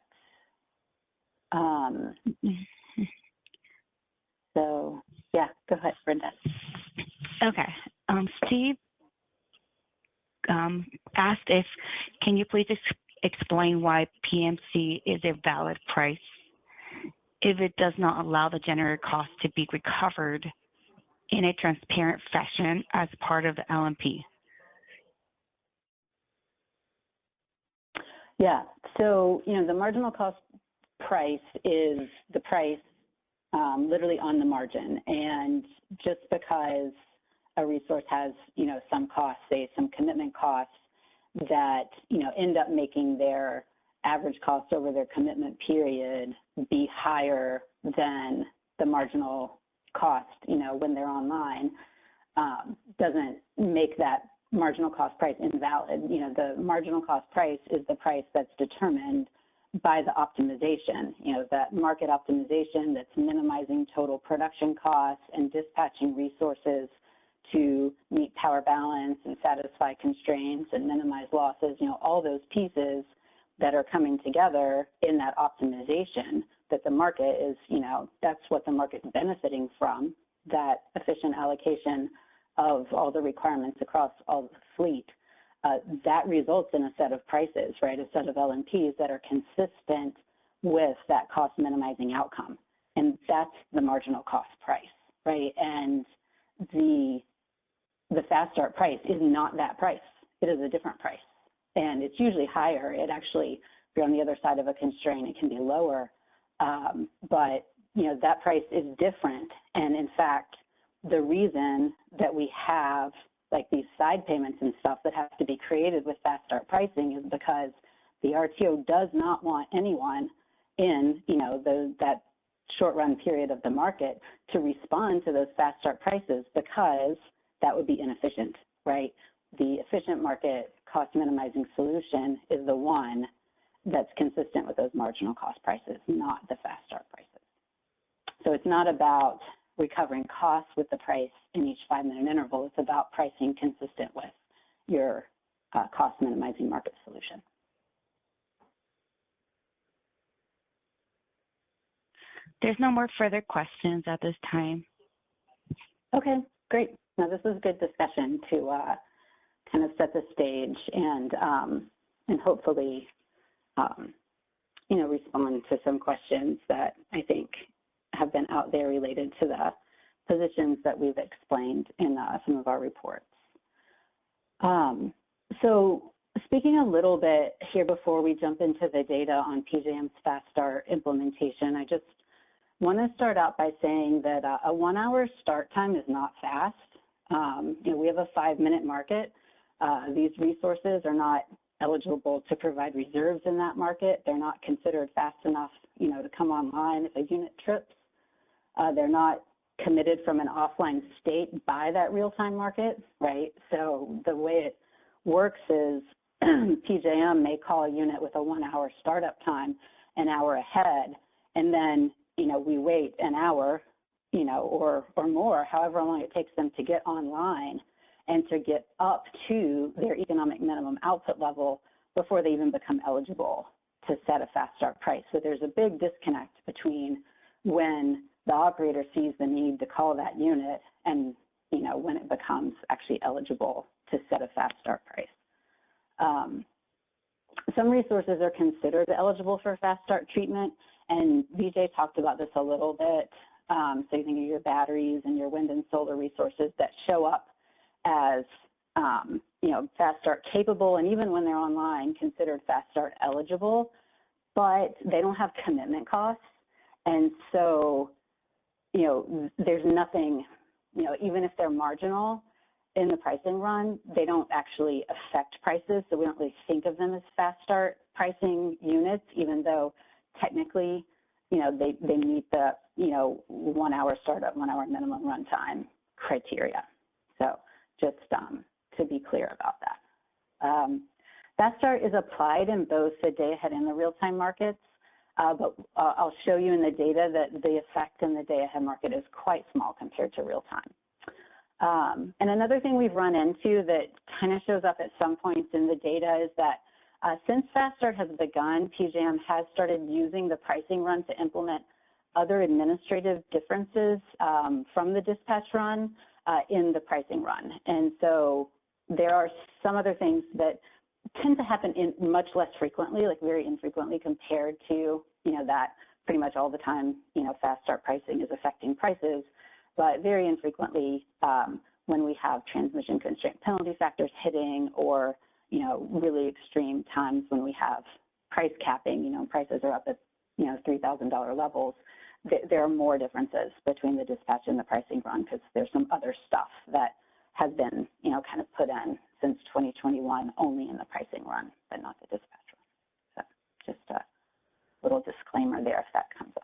So yeah, go ahead, Brenda. Okay. Steve asked can you please explain why PMC is a valid price if it does not allow the generator cost to be recovered in a transparent fashion as part of the LMP? Yeah, so, the marginal cost price is the price literally on the margin. And just because a resource has, some costs, say some commitment costs that, end up making their average cost over their commitment period be higher than the marginal cost, when they're online, doesn't make that marginal cost price invalid. The marginal cost price is the price that's determined by the optimization, that market optimization that's minimizing total production costs and dispatching resources to meet power balance and satisfy constraints and minimize losses, all those pieces that are coming together in that optimization that the market is, that's what the market's benefiting from, that efficient allocation of all the requirements across all the fleet. That results in a set of prices, right? A set of LMPs that are consistent with that cost minimizing outcome. And that's the marginal cost price, right? And the fast start price is not that price. It is a different price. And it's usually higher. It actually, if you're on the other side of a constraint, it can be lower. But, that price is different. And in fact, the reason that we have like these side payments and stuff that have to be created with fast start pricing is because the RTO does not want anyone in, that short run period of the market to respond to those fast start prices, because that would be inefficient, right? The efficient market cost minimizing solution is the one that's consistent with those marginal cost prices, not the fast start prices. So it's not about recovering costs with the price in each 5-minute interval. It's about pricing consistent with your cost minimizing market solution. There's no more further questions at this time. Okay, great. Now this is good discussion to kind of set the stage and hopefully, you know, respond to some questions that I think have been out there related to the positions that we've explained in some of our reports. So speaking a little bit here before we jump into the data on PJM's Fast Start implementation, I just want to start out by saying that a 1-hour start time is not fast. You know, we have a 5-minute market. These resources are not eligible to provide reserves in that market. They're not considered fast enough, you know, to come online if a unit trips. They're not committed from an offline state by that real-time market, right? So the way it works is PJM may call a unit with a 1-hour startup time an hour ahead, and then, you know, we wait an hour, you know, or more, however long it takes them to get online and to get up to their economic minimum output level before they even become eligible to set a fast start price. So there's a big disconnect between when the operator sees the need to call that unit and, you know, when it becomes actually eligible to set a fast start price. Some resources are considered eligible for fast start treatment, and BJ talked about this a little bit. So you think of your batteries and your wind and solar resources that show up as, you know, fast start capable, and even when they're online, considered fast start eligible, but they don't have commitment costs. And so, you know, there's nothing, you know, even if they're marginal in the pricing run, they don't actually affect prices. So we don't really think of them as fast start pricing units, even though technically, you know, they meet the, you know, 1-hour startup, 1-hour minimum runtime criteria. So just to be clear about that. Fast start is applied in both the day ahead and the real-time markets, but I'll show you in the data that the effect in the day ahead market is quite small compared to real time. And another thing we've run into that kind of shows up at some points in the data is that since Fast Start has begun, PJM has started using the pricing run to implement other administrative differences from the dispatch run in the pricing run. And so there are some other things that tend to happen in much less frequently, like very infrequently compared to, you know, that pretty much all the time, you know, Fast Start pricing is affecting prices, but very infrequently when we have transmission constraint penalty factors hitting, or, you know, really extreme times when we have price capping, you know, prices are up at, you know, $3,000 levels, there are more differences between the dispatch and the pricing run because there's some other stuff that has been, you know, kind of put in since 2021 only in the pricing run, but not the dispatch run. So just a little disclaimer there if that comes up.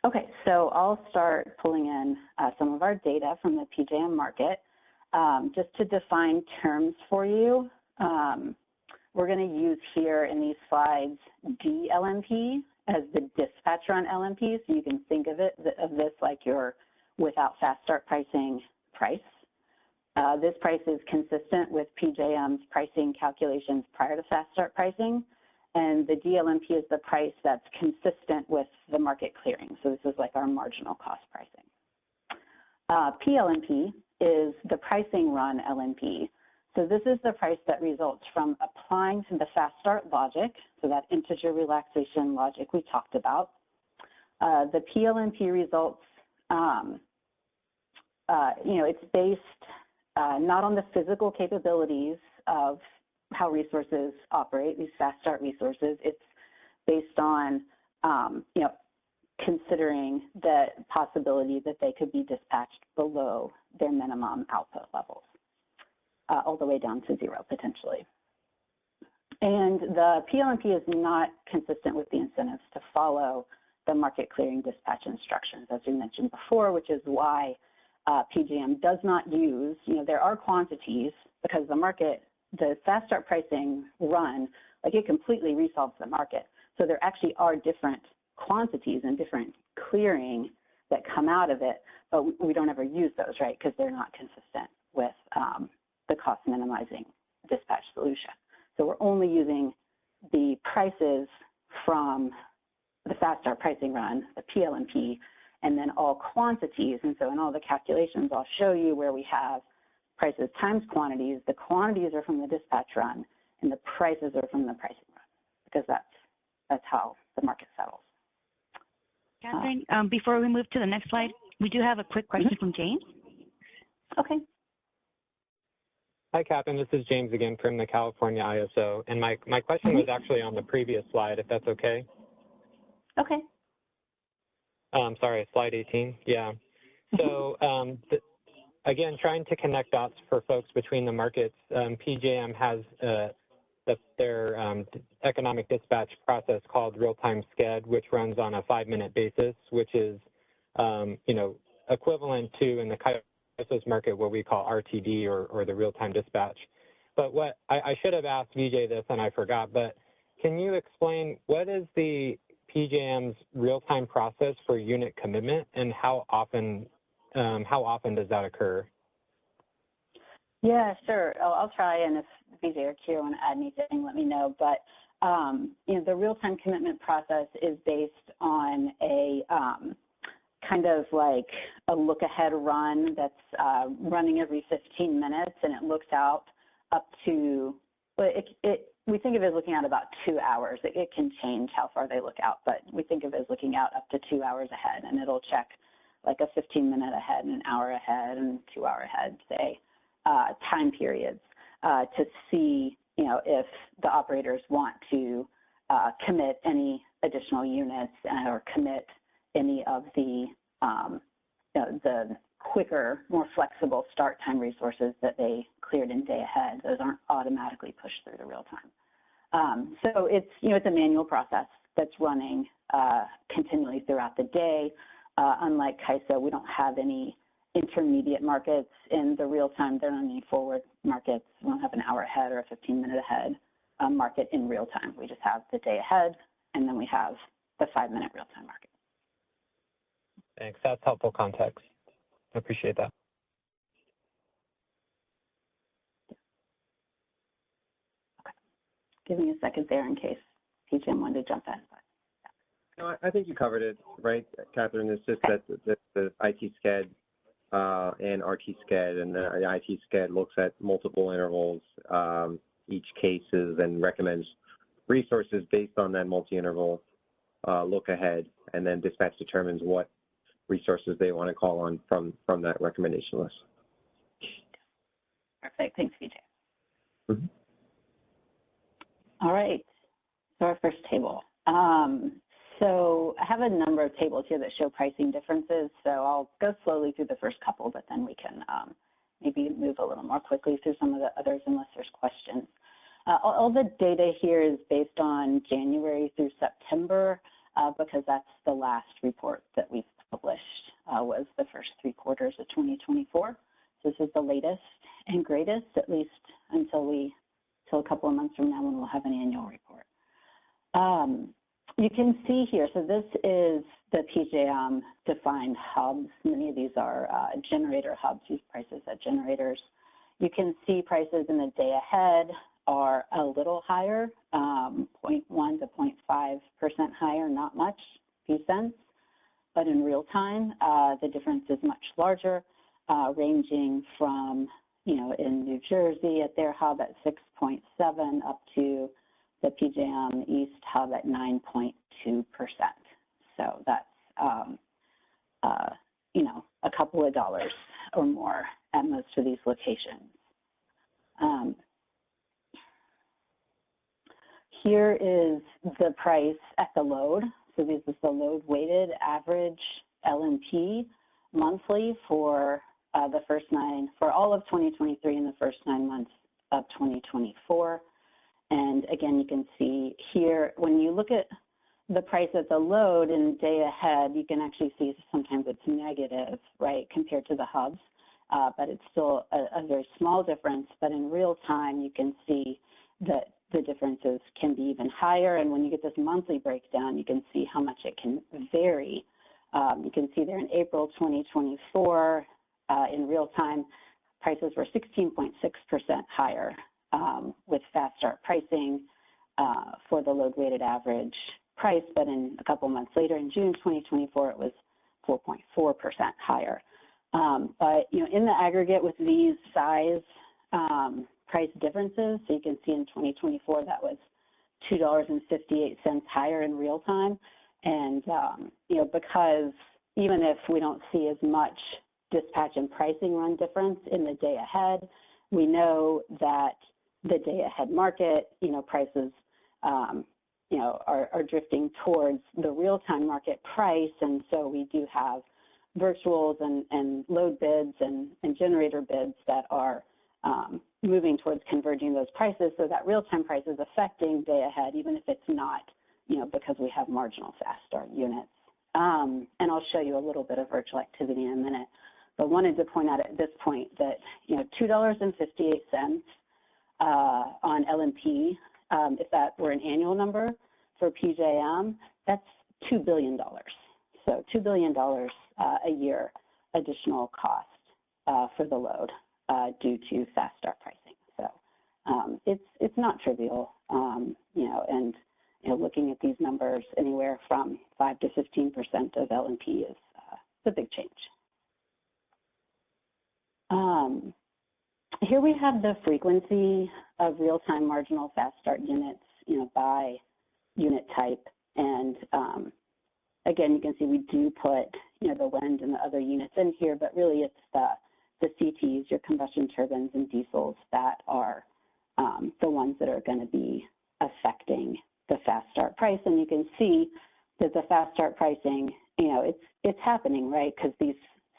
Okay, so I'll start pulling in some of our data from the PJM market. Just to define terms for you, we're going to use here in these slides DLMP as the dispatch run LMP, so you can think of this like your without fast start pricing price. This price is consistent with PJM's pricing calculations prior to fast start pricing, and the DLMP is the price that's consistent with the market clearing. So this is like our marginal cost pricing. PLMP is the pricing run LMP. So this is the price that results from applying to the fast start logic, so that integer relaxation logic we talked about. The PLMP results, you know, it's based not on the physical capabilities of how resources operate, these fast start resources. It's based on, you know, considering the possibility that they could be dispatched below their minimum output levels, all the way down to 0 potentially. And the PLMP is not consistent with the incentives to follow the market clearing dispatch instructions, as we mentioned before, which is why PJM does not use, you know, there are quantities because the market, the fast start pricing run, like it completely resolves the market. So there actually are different quantities and different clearing that come out of it, but we don't ever use those, right? Because they're not consistent with the cost minimizing dispatch solution. So we're only using the prices from the fast start pricing run, the PLMP, and then all quantities. And so in all the calculations, I'll show you where we have prices times quantities. The quantities are from the dispatch run, and the prices are from the pricing run, because that's how the market settles. Catherine, before we move to the next slide, we do have a quick question from James. Okay. Hi, Catherine. This is James again from the California ISO. And my question was actually on the previous slide, if that's okay. Okay. Sorry, slide 18. Yeah. So again, trying to connect dots for folks between the markets, PJM has their economic dispatch process called real-time sched, which runs on a 5-minute basis, which is, equivalent to in the CAISO's market what we call RTD or the real-time dispatch. But what I should have asked VJ this and I forgot, but can you explain what is the PJM's real-time process for unit commitment and how often does that occur? Yeah, sure. I'll try, and if VJ or Kira want to add anything, let me know. But the real-time commitment process is based on a kind of like a look-ahead run that's running every 15 minutes, and it looks out up to, we think of it as looking out about 2 hours. It can change how far they look out, but we think of it as looking out up to 2 hours ahead, and it'll check like a 15-minute ahead and an hour ahead and 2 hour ahead, say, time periods to see, if the operators want to commit any additional units or commit any of the quicker, more flexible start time resources that they cleared in day ahead. Those aren't automatically pushed through the real time. So it's, it's a manual process that's running continually throughout the day. Unlike CAISO, we don't have any intermediate markets in the real time. There aren't any forward markets. We don't have an hour ahead or a 15-minute ahead market in real time. We just have the day ahead, and then we have the 5-minute real time market. Thanks. That's helpful context. I appreciate that. Okay. Give me a second there in case PJM wanted to jump in. But, yeah. No, I think you covered it, right, Catherine? It's just that the IT sched and RT sched, and the IT sched looks at multiple intervals, each cases, and recommends resources based on that multi-interval look ahead, and then dispatch determines what resources they want to call on from that recommendation list. Perfect. Thanks, VJ. Mm-hmm. All right. So our first table. So I have a number of tables here that show pricing differences. So I'll go slowly through the first couple, but then we can maybe move a little more quickly through some of the others unless there's questions. All the data here is based on January through September because that's the last report that we've published was the first 3 quarters of 2024. So this is the latest and greatest, at least until a couple of months from now when we'll have an annual report. You can see here, so this is the PJM defined hubs. Many of these are generator hubs, use prices at generators. You can see prices in the day ahead are a little higher, 0.1 to 0.5% higher, not much, a few cents. But in real time, the difference is much larger, ranging from, in New Jersey at their hub at 6.7 up to the PJM East hub at 9.2%. So that's, a couple of dollars or more at most of these locations. Here is the price at the load. So this is the load weighted average LMP monthly for for all of 2023 and the first 9 months of 2024. And again, you can see here, when you look at the price at the load in day ahead, you can actually see sometimes it's negative, right, compared to the hubs, but it's still a very small difference. But in real time, you can see that the difference prices can be even higher. And when you get this monthly breakdown, you can see how much it can vary. You can see there in April 2024, in real time, prices were 16.6% higher with fast start pricing for the load weighted average price, but in a couple months later, in June 2024, it was 4.4% higher. But in the aggregate with these size price differences, so you can see in 2024 that was $2.58 higher in real time, and because even if we don't see as much dispatch and pricing run difference in the day ahead, we know that the day ahead market, prices are drifting towards the real-time market price, and so we do have virtuals and load bids and generator bids that are moving towards converging those prices, so that real-time price is affecting day ahead, even if it's not, because we have marginal fast start units. And I'll show you a little bit of virtual activity in a minute, but wanted to point out at this point that $2.58 on LMP, if that were an annual number for PJM, that's $2 billion. So $2 billion a year additional cost for the load due to fast start pricing. So it's not trivial, and looking at these numbers, anywhere from 5 to 15% of LMP is a big change. Here we have the frequency of real-time marginal fast start units, by unit type, and again, you can see we do put, the wind and the other units in here, but really it's the CTs, your combustion turbines and diesels, that are the ones that are going to be affecting the fast start price. And you can see that the fast start pricing, it's happening, right? Because these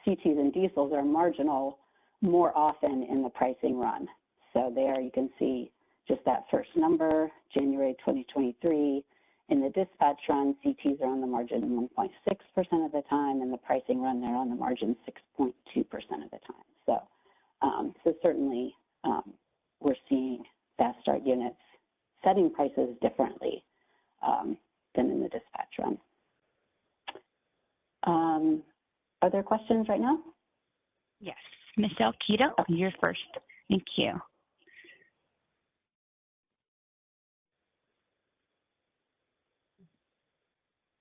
CTs and diesels are marginal more often in the pricing run. So there you can see just that first number, January 2023. In the dispatch run, CTs are on the margin 1.6% of the time, and the pricing run, they're on the margin 6.2% of the time. So, so certainly we're seeing fast start units setting prices differently than in the dispatch run. Are there questions right now? Yes. Michelle Keto, you're first. Thank you.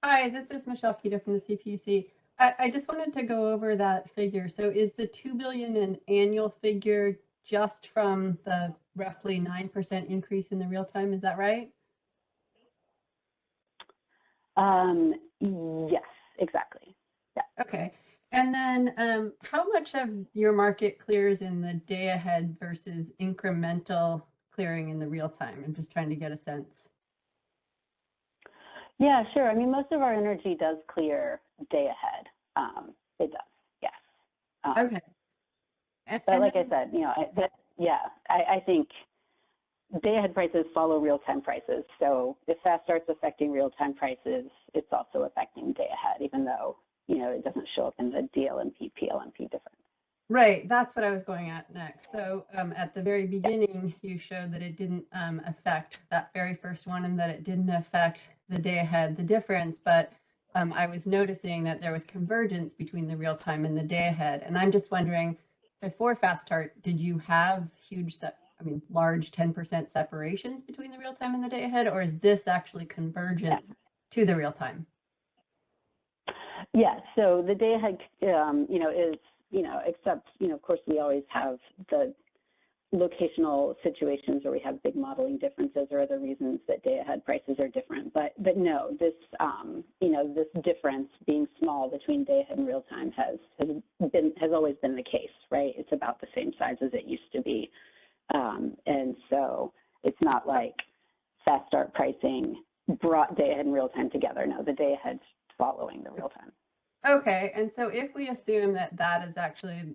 Hi, this is Michelle Keto from the CPUC. I just wanted to go over that figure. So is the $2 billion an annual figure just from the roughly 9% increase in the real time? Is that right? Yes, exactly. Yeah. Okay. And then how much of your market clears in the day ahead versus incremental clearing in the real time? I'm just trying to get a sense. Yeah, sure. I mean, most of our energy does clear day ahead. It does, yes. Okay. But like I said, I think day ahead prices follow real time prices. So if fast starts affecting real time prices, it's also affecting day ahead, even though it doesn't show up in the DLMP, PLMP difference. Right, that's what I was going at next. So at the very beginning, you showed that it didn't affect that very first one, and that it didn't affect the day ahead, the difference. But I was noticing that there was convergence between the real time and the day ahead. And I'm just wondering, before fast start, did you have large 10% separations between the real time and the day ahead, or is this actually convergence to the real time? Yeah, so the day ahead, is, except, of course, we always have the locational situations where we have big modeling differences or other reasons that day ahead prices are different. But no, this, this difference being small between day ahead and real time has always been the case, right? It's about the same size as it used to be. And so it's not like fast start pricing brought day ahead and real time together. No, the day ahead's following the real time. Okay, and so if we assume that that is actually,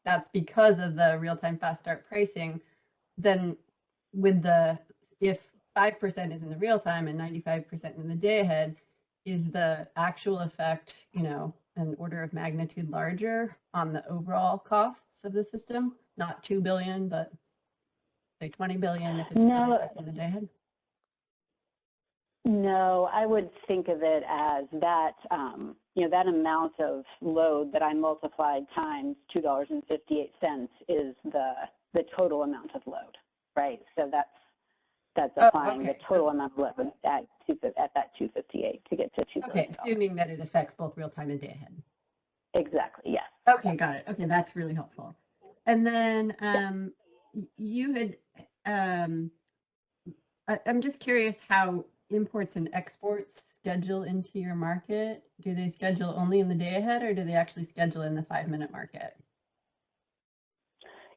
that's because of the real-time fast start pricing, then if 5% is in the real time and 95% in the day ahead, is the actual effect, an order of magnitude larger on the overall costs of the system? Not 2 billion, but say 20 billion if it's really affecting the day ahead? No, I would think of it as that, that amount of load that I multiplied times $2.58 is the total amount of load, right? So that's applying the total amount of load at that 258 to get to $2 billion. Okay, assuming that it affects both real time and day ahead. Exactly, yes. Okay, got it. Okay, that's really helpful. And then you had, I'm just curious how imports and exports schedule into your market. Do they schedule only in the day ahead, or do they actually schedule in the 5-minute market?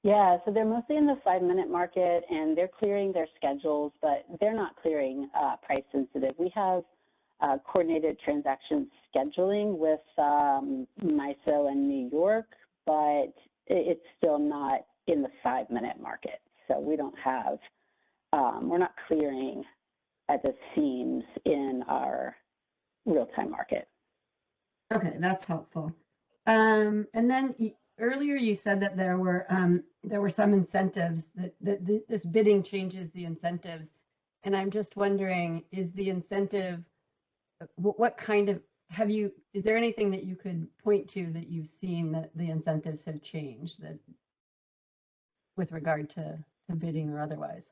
Yeah, so they're mostly in the 5-minute market, and they're clearing their schedules, but they're not clearing price sensitive. We have coordinated transaction scheduling with MISO and New York, but it's still not in the 5-minute market. So we don't have, we're not clearing at the seams in our real-time market. Okay, that's helpful. And then earlier you said that there were some incentives that this bidding changes the incentives, and I'm just wondering, is the incentive, what kind of, is there anything that you could point to that you've seen that the incentives have changed that with regard to bidding or otherwise?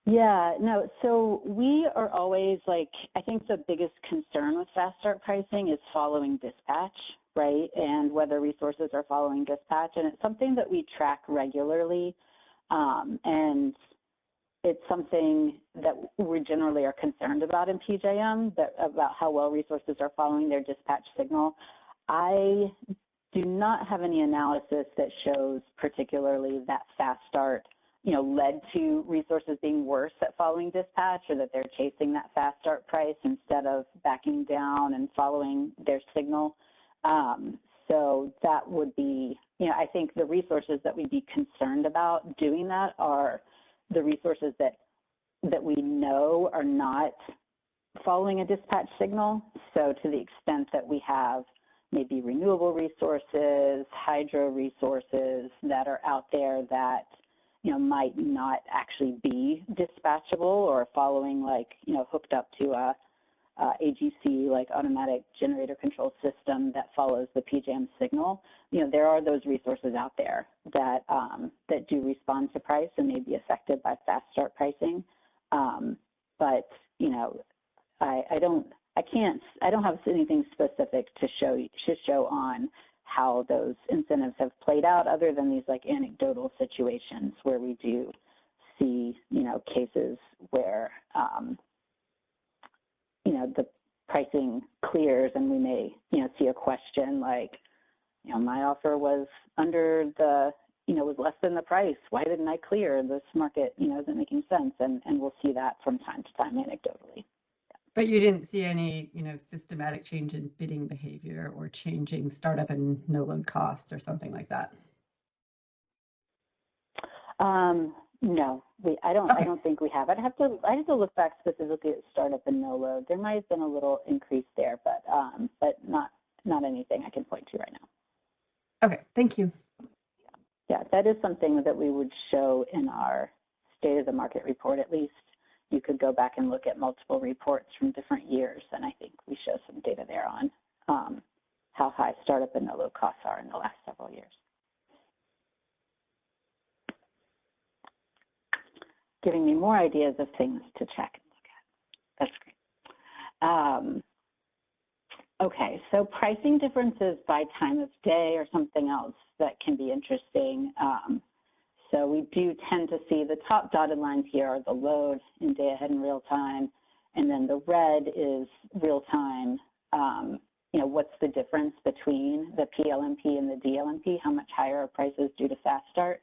Yeah, no, so we are always like, I think the biggest concern with fast start pricing is following dispatch, right? And whether resources are following dispatch. And it's something that we track regularly. And it's something that we generally are concerned about in PJM, about how well resources are following their dispatch signal. I do not have any analysis that shows particularly that fast start led to resources being worse at following dispatch, or that they're chasing that fast start price instead of backing down and following their signal. So that would be, I think the resources that we'd be concerned about doing that are the resources that we know are not following a dispatch signal. So to the extent that we have maybe renewable resources, hydro resources that are out there that might not actually be dispatchable or following hooked up to a AGC, like automatic generator control system that follows the PJM signal. There are those resources out there that that do respond to price and may be affected by fast start pricing. But I don't have anything specific to show on how those incentives have played out, other than these like anecdotal situations where we do see, cases where, the pricing clears and we may, see a question like, my offer was under the, was less than the price. Why didn't I clear? This market, isn't making sense. And we'll see that from time to time anecdotally. But you didn't see any, systematic change in bidding behavior or changing startup and no load costs or something like that? No, I don't think we have. I have to look back specifically at startup and no load. There might have been a little increase there, but not anything I can point to right now. Okay, thank you. Yeah, that is something that we would show in our state of the market report. At least you could go back and look at multiple reports from different years, and I think we show some data there on how high startup and no load costs are in the last several years. Giving me more ideas of things to check and look at. That's great. Okay, so pricing differences by time of day or something else that can be interesting. So we do tend to see the top dotted lines here are the load in day ahead and real time, and then the red is real time. What's the difference between the PLMP and the DLMP? How much higher are prices due to fast start?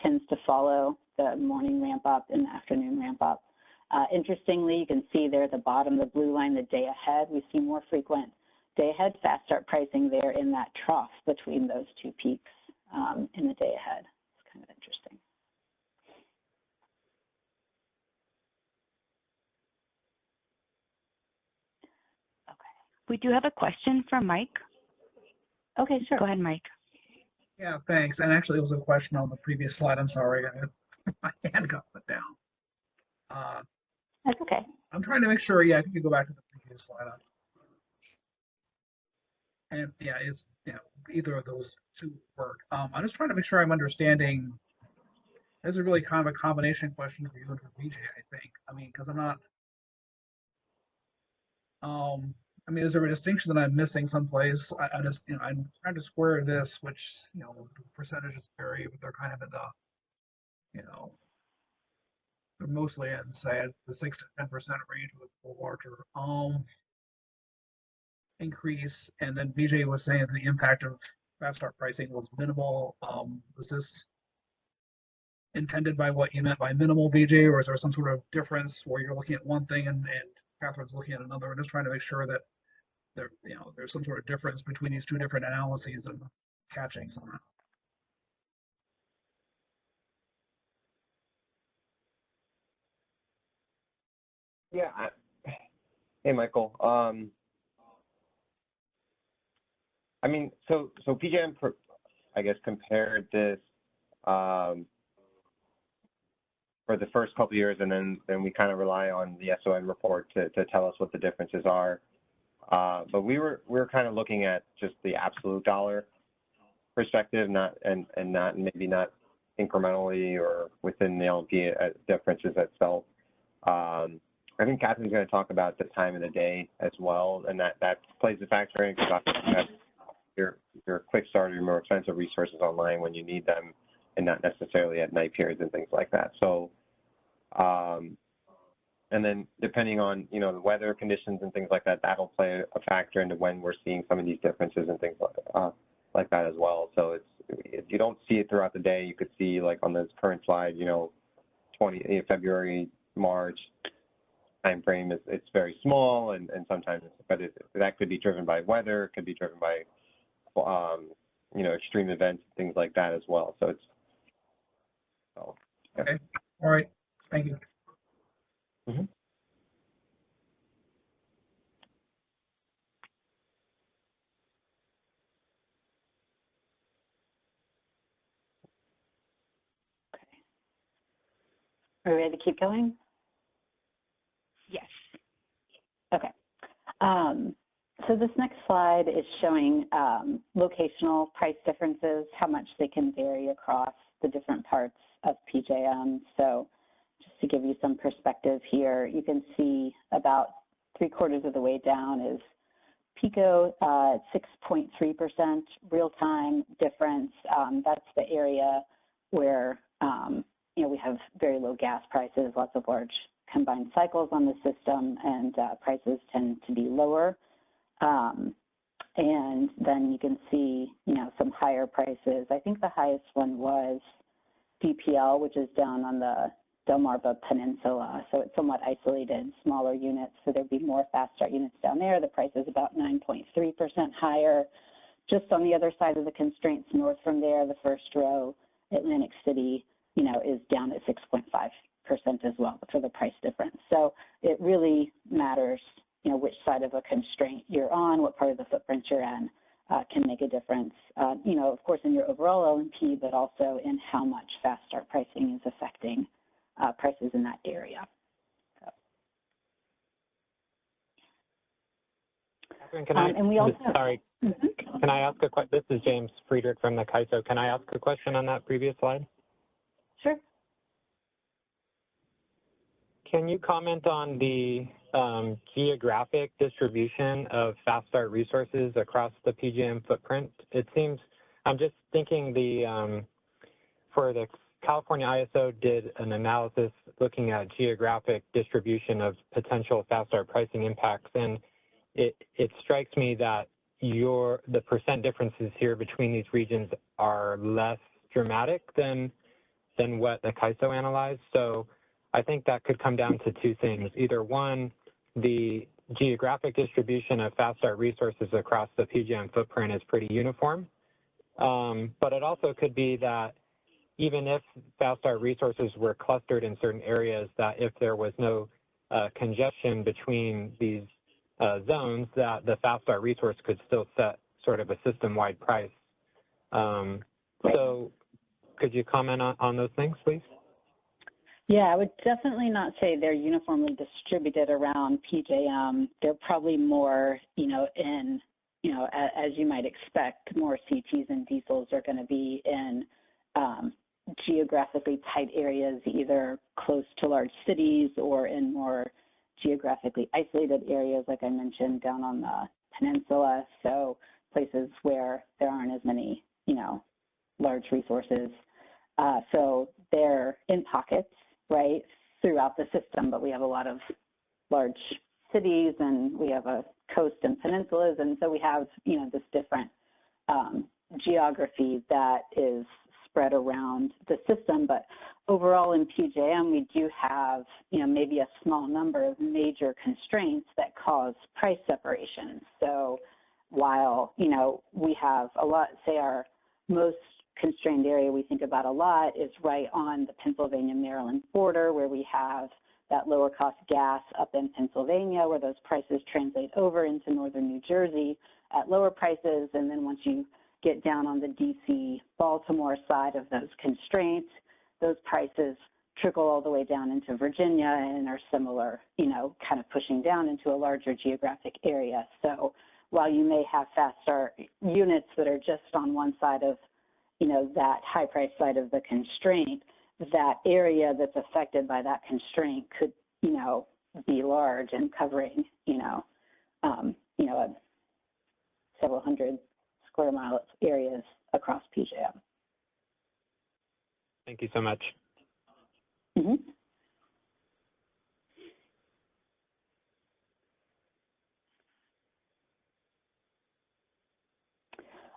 Tends to follow the morning ramp up and the afternoon ramp up. Interestingly, you can see there at the bottom, the blue line, the day ahead. We see more frequent day ahead fast start pricing there in that trough between those two peaks in the day ahead. It's kind of interesting. Okay. We do have a question from Mike. Okay, sure. Go ahead, Mike. Yeah, thanks. And actually, it was a question on the previous slide. I'm sorry, my hand got put down. That's okay. I'm trying to make sure, yeah, I think you go back to the previous slide. And yeah, it's, yeah, either of those two work. I'm just trying to make sure I'm understanding. This is really kind of a combination question for you and for BJ, I think. I mean, because I'm not, I mean, is there a distinction that I'm missing someplace? I just, you know, I'm trying to square this, which, you know, percentages vary, but they're kind of in the, you know, they're mostly in, say, the 6 to 10% range with a larger increase. And then BJ was saying the impact of fast start pricing was minimal. Was this intended by what you meant by minimal, BJ, or is there some sort of difference where you're looking at one thing and Catherine's looking at another? We're just trying to make sure that there, you know, there's some sort of difference between these two different analyses and catching somehow. Yeah. Hey, Michael. I mean, so PJM, I guess, compared this for the first couple of years, and then we kind of rely on the SON report to tell us what the differences are. But we were kind of looking at just the absolute dollar perspective, not maybe not incrementally or within the LMP differences itself. I think Catherine's going to talk about the time of the day as well, and that plays a factor in, because you have your quick start or your more expensive resources online when you need them, and not necessarily at night periods and things like that. So, and then depending on, you know, the weather conditions and things like that, that'll play a factor into when we're seeing some of these differences and things like that as well. So if you don't see it throughout the day, you could see, like on this current slide, you know, February, March time frame it's very small, and sometimes, but that could be driven by weather, it could be driven by you know, extreme events, things like that as well. So it's yeah. Okay. All right. Thank you. Mm-hmm. Are we ready to keep going? Yes. Okay. So this next slide is showing locational price differences, how much they can vary across the different parts of PJM. So just to give you some perspective here, you can see about 3/4 of the way down is PICO at 6.3% real-time difference. That's the area where you know, we have very low gas prices, lots of large combined cycles on the system, and prices tend to be lower. And then you can see, you know, some higher prices. I think the highest one was DPL, which is down on the Delmarva Peninsula. So it's somewhat isolated, smaller units. So there'd be more fast start units down there. The price is about 9.3% higher. Just on the other side of the constraints north from there, the first row, Atlantic City, you know, is down at 6.5% as well for the price difference. So it really matters, you know, which side of a constraint you're on, what part of the footprint you're in, can make a difference, you know, of course, in your overall LMP, but also in how much fast start pricing is affecting prices in that area. So. Catherine, can I, and we also, sorry, can I ask a question? This is James Friedrich from the CAISO. Can I ask a question on that previous slide? Sure. Can you comment on the geographic distribution of fast start resources across the PJM footprint? It seems, I'm just thinking for the California ISO did an analysis looking at geographic distribution of potential fast start pricing impacts, and it strikes me that the percent differences here between these regions are less dramatic than what the CAISO analyzed. So I think that could come down to two things. Either one, the geographic distribution of fast start resources across the PJM footprint is pretty uniform. But it also could be that even if fast start resources were clustered in certain areas, that if there was no congestion between these zones, that the fast start resource could still set sort of a system-wide price. So could you comment on those things, please? Yeah, I would definitely not say they're uniformly distributed around PJM. They're probably more, in, as you might expect, more CTs and diesels are going to be in geographically tight areas, either close to large cities or in more geographically isolated areas, like I mentioned, down on the peninsula. So places where there aren't as many, large resources. So they're in pockets, right, throughout the system, but we have a lot of large cities and we have a coast and peninsulas. And so we have, this different geography that is spread around the system. But overall in PJM, we do have, maybe a small number of major constraints that cause price separation. So while, we have a lot, say our most constrained area we think about a lot is right on the Pennsylvania-Maryland border, where we have that lower cost gas up in Pennsylvania, where those prices translate over into northern New Jersey at lower prices. And then once you get down on the DC Baltimore side of those constraints, those prices trickle all the way down into Virginia and are similar, kind of pushing down into a larger geographic area. So while you may have fast start units that are just on one side of that high price side of the constraint, that area that's affected by that constraint could, be large and covering, several hundred square mile areas across PJM. Thank you so much. Mm-hmm.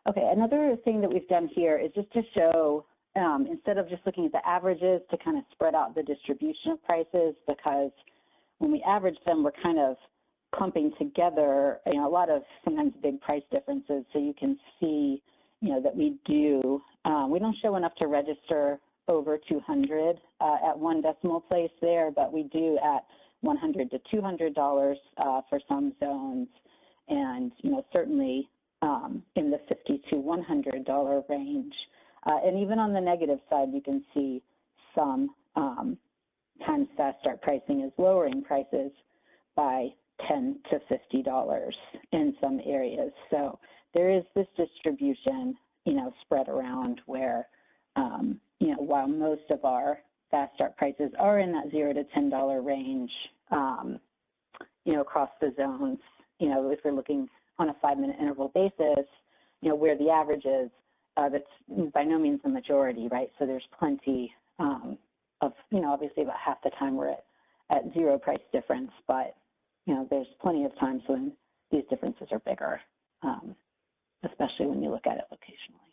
Okay, another thing that we've done here is just to show, instead of just looking at the averages, to kind of spread out the distribution of prices, because when we average them, we're kind of clumping together, a lot of sometimes big price differences. So you can see, that we don't show enough to register over 200 at one decimal place there, but we do at $100 to $200 for some zones, and certainly in the $50 to $100 range. And even on the negative side, you can see some times fast start pricing is lowering prices by $10 to $50 in some areas. So there is this distribution, spread around where, while most of our fast start prices are in that $0 to $10 range, across the zones, if we're looking on a 5-minute interval basis, where the average is, that's by no means the majority, right? So there's plenty of, obviously about half the time we're at zero price difference, but, there's plenty of times when these differences are bigger, especially when you look at it locationally.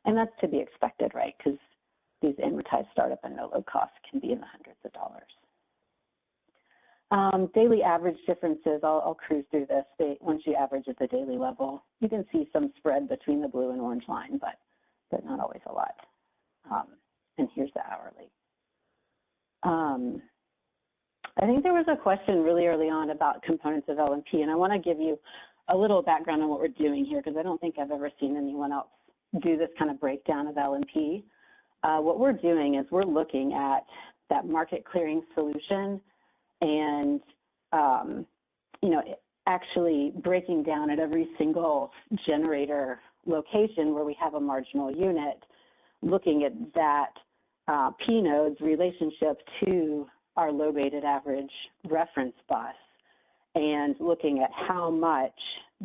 And that's to be expected, right? Because these amortized startup and no load costs can be in the hundreds of dollars. Daily average differences, I'll cruise through this. Once you average at the daily level, you can see some spread between the blue and orange line, but not always a lot. And here's the hourly. I think there was a question really early on about components of LNP, and I want to give you a little background on what we're doing here, because I don't think I've ever seen anyone else do this kind of breakdown of LNP. What we're doing is we're looking at that market clearing solution and, actually breaking down at every single generator location where we have a marginal unit, looking at that P node's relationship to our load weighted average reference bus, and looking at how much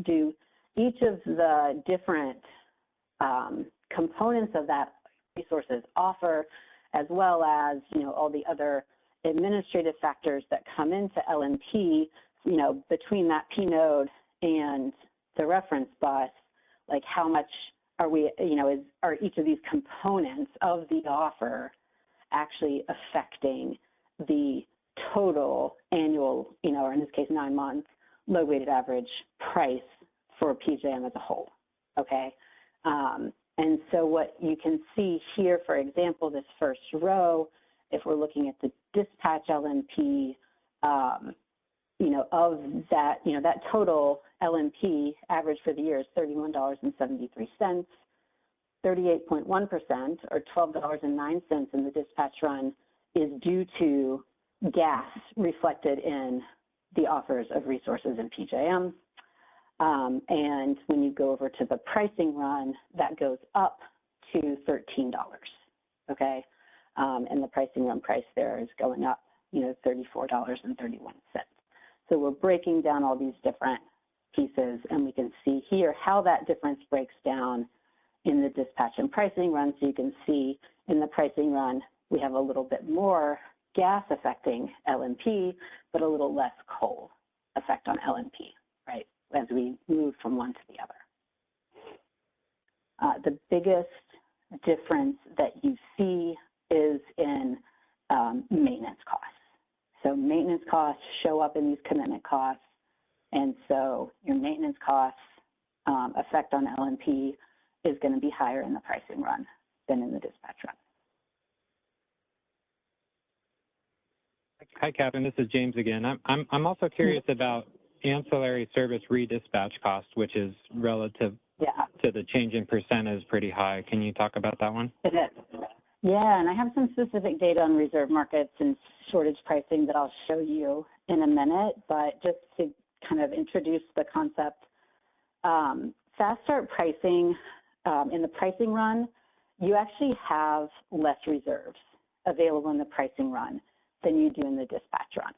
do each of the different components of that resources offer, as well as, all the other administrative factors that come into LNP, between that P node and the reference bus, like how much are we, are each of these components of the offer actually affecting the total annual, or in this case, 9-month load weighted average price for PJM as a whole, okay? And so what you can see here, for example, this first row, if we're looking at the dispatch LNP, of that, that total LNP average for the year is $31.73. 38.1%, or $12.09 in the dispatch run, is due to gas reflected in the offers of resources in PJM. And when you go over to the pricing run, that goes up to $13, okay? And the pricing run price there is going up, $34.31. So we're breaking down all these different pieces, and we can see here how that difference breaks down in the dispatch and pricing run. So you can see in the pricing run, we have a little bit more gas affecting LNP, but a little less coal effect on LNP, right, as we move from one to the other. The biggest difference that you see is in maintenance costs. So maintenance costs show up in these commitment costs, and so your maintenance costs effect on LNP is going to be higher in the pricing run than in the dispatch run. Hi, Catherine. This is James again. I'm also curious about ancillary service redispatch cost, which is relative to the change in percent is pretty high. Can you talk about that one? It is. Yeah, and I have some specific data on reserve markets and shortage pricing that I'll show you in a minute, but just to kind of introduce the concept, fast start pricing, in the pricing run, you actually have less reserves available in the pricing run than you do in the dispatch run.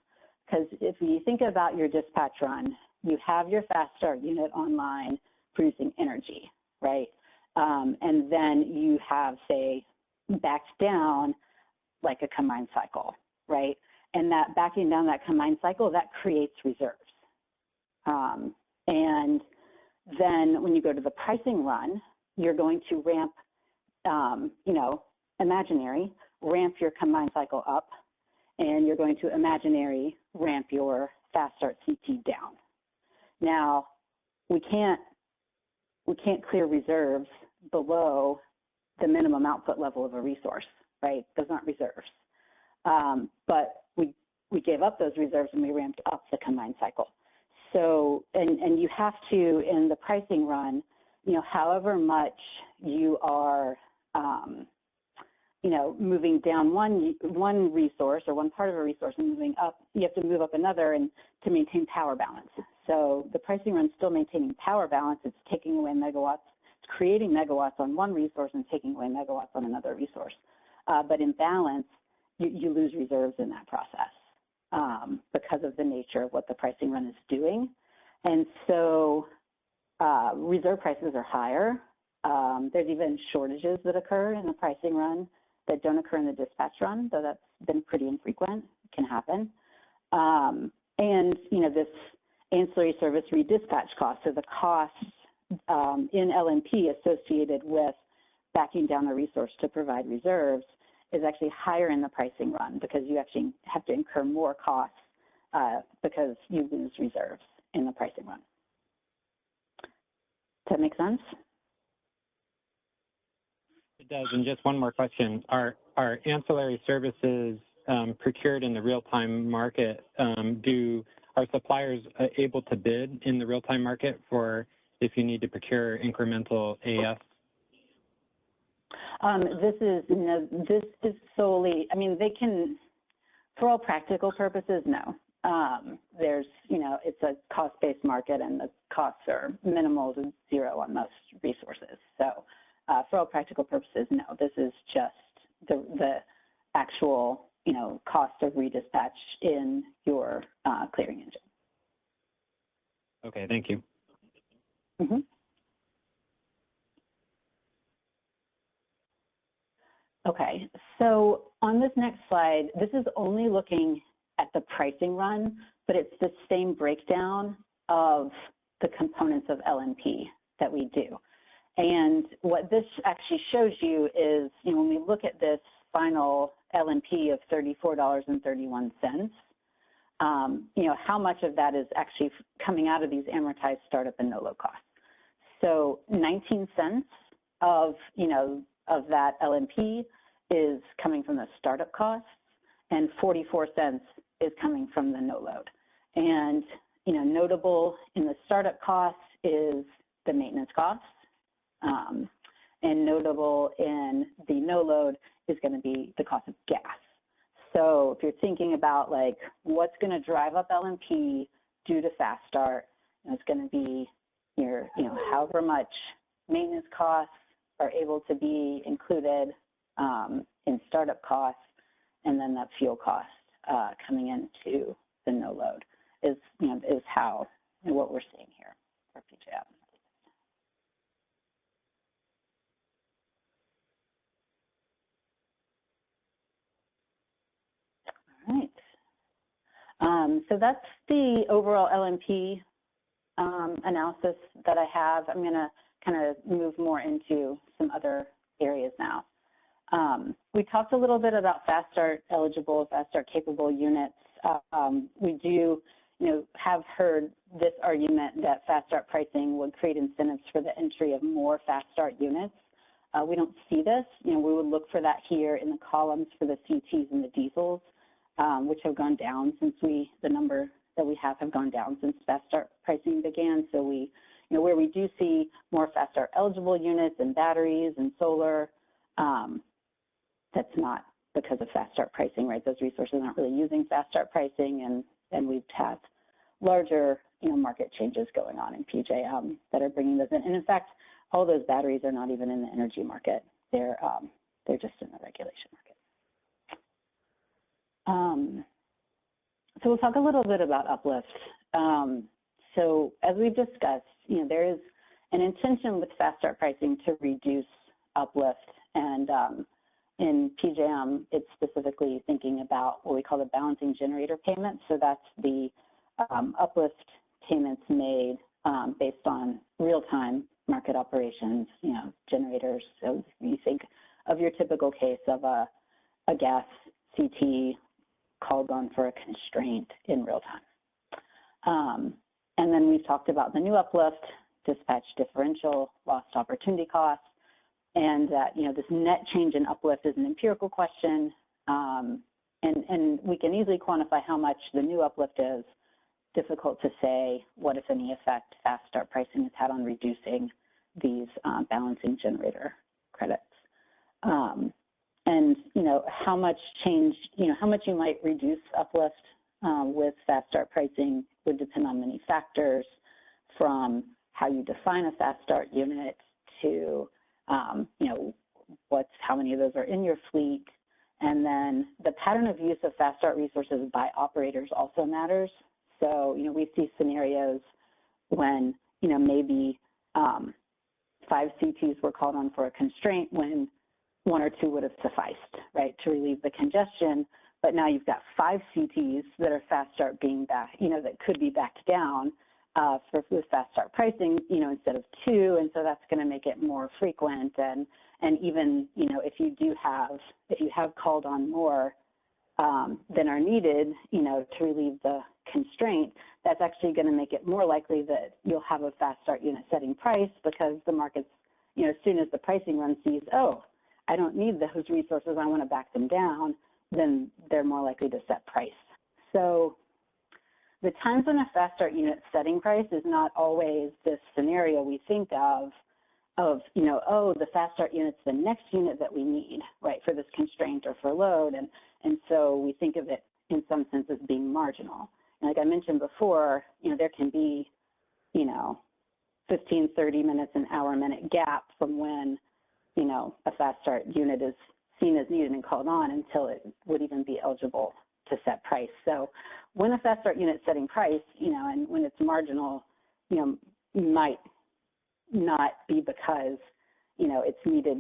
Because if you think about your dispatch run, you have your fast start unit online producing energy, right? And then you have, say, backed down like a combined cycle, right? And that backing down that combined cycle, that creates reserves. And then when you go to the pricing run, you're going to ramp, imaginary, ramp your combined cycle up, and you're going to imaginary ramp your fast start CT down. Now, we can't clear reserves below the minimum output level of a resource, right? Those aren't reserves. But we gave up those reserves and we ramped up the combined cycle. So, and you have to, in the pricing run, however much you are, moving down one resource or one part of a resource and moving up, you have to move up another and to maintain power balance. So the pricing run is still maintaining power balance. It's taking away megawatts, it's creating megawatts on one resource and taking away megawatts on another resource. But in balance, you lose reserves in that process because of the nature of what the pricing run is doing. And so reserve prices are higher. There's even shortages that occur in the pricing run that don't occur in the dispatch run, though that's been pretty infrequent. It can happen. And, this ancillary service redispatch cost, so the costs in LNP associated with backing down a resource to provide reserves is actually higher in the pricing run because you actually have to incur more costs because you lose reserves in the pricing run. Does that make sense? It does. And just one more question. Are ancillary services procured in the real-time market? Are suppliers able to bid in the real-time market for if you need to procure incremental AF? This is solely, they can, for all practical purposes, no. There's, it's a cost-based market and the costs are minimal to zero on most resources. So for all practical purposes, no, this is just the actual, cost of redispatch in your clearing engine. Okay, thank you. Mm-hmm. Okay, so on this next slide, this is only looking at the pricing run, but it's the same breakdown of the components of LNP that we do. And what this actually shows you is, when we look at this final LNP of $34.31, how much of that is actually coming out of these amortized startup and no-load costs. So 19 cents of that LNP is coming from the startup costs, and 44 cents is coming from the no-load. And, notable in the startup costs is the maintenance costs. and notable in the no load is going to be the cost of gas. So if you're thinking about like what's going to drive up LMP due to fast start, it's going to be your, however much maintenance costs are able to be included in startup costs, and then that fuel cost coming into the no load is how what we're seeing here for PJM. All right. So that's the overall LMP analysis that I have. I'm going to kind of move more into some other areas now. We talked a little bit about fast start eligible, fast start capable units. We do, have heard this argument that fast start pricing would create incentives for the entry of more fast start units. We don't see this. We would look for that here in the columns for the CTs and the diesels, which have gone down since the number that we have gone down since fast start pricing began. So we, where we do see more fast start eligible units and batteries and solar, that's not because of fast start pricing, right? Those resources aren't really using fast start pricing, and we've had larger, market changes going on in PJM that are bringing those in. And in fact, all those batteries are not even in the energy market. They're just in the regulation market. So we'll talk a little bit about uplift. So as we've discussed, there is an intention with fast start pricing to reduce uplift, and in PJM, it's specifically thinking about what we call the balancing generator payments. So that's the uplift payments made based on real-time market operations, generators. So you think of your typical case of a gas CT called on for a constraint in real time. And then we've talked about the new uplift, dispatch differential, lost opportunity costs, and that, this net change in uplift is an empirical question, and we can easily quantify how much the new uplift is. Difficult to say what, if any, effect fast start pricing has had on reducing these balancing generator credits. And, how much change, how much you might reduce uplift with fast start pricing would depend on many factors, from how you define a fast start unit to, how many of those are in your fleet. And then the pattern of use of fast start resources by operators also matters. So, we see scenarios when, maybe 5 CTs were called on for a constraint when 1 or 2 would have sufficed, right, to relieve the congestion. But now you've got 5 CTs that are fast start being back, that could be backed down for fast start pricing, instead of 2. And so that's going to make it more frequent. And even, if you have called on more than are needed, to relieve the constraint, that's actually going to make it more likely that you'll have a fast start unit setting price, because the market's, as soon as the pricing run sees, oh, I don't need those resources, I want to back them down, then they're more likely to set price. So the times when a fast start unit setting price is not always this scenario we think of, oh, the fast start unit's the next unit that we need, right, for this constraint or for load. And so we think of it in some sense as being marginal. And like I mentioned before, there can be, 15, 30 minutes, an hour, minute gap from when, a fast start unit is seen as needed and called on until it would even be eligible to set price. So when a fast start unit setting price, and when it's marginal, might not be because, it's needed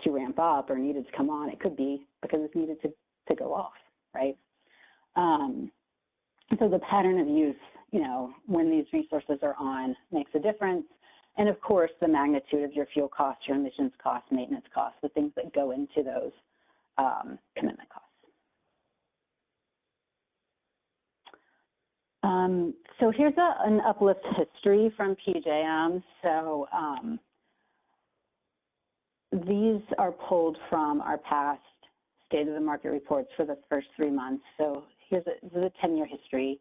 to ramp up or needed to come on. It could be because it's needed to go off, right? So the pattern of use, when these resources are on, makes a difference. And of course, the magnitude of your fuel costs, your emissions costs, maintenance costs, the things that go into those commitment costs. So here's an uplift history from PJM. So these are pulled from our past state of the market reports for the first 3 months. So this is a 10-year history.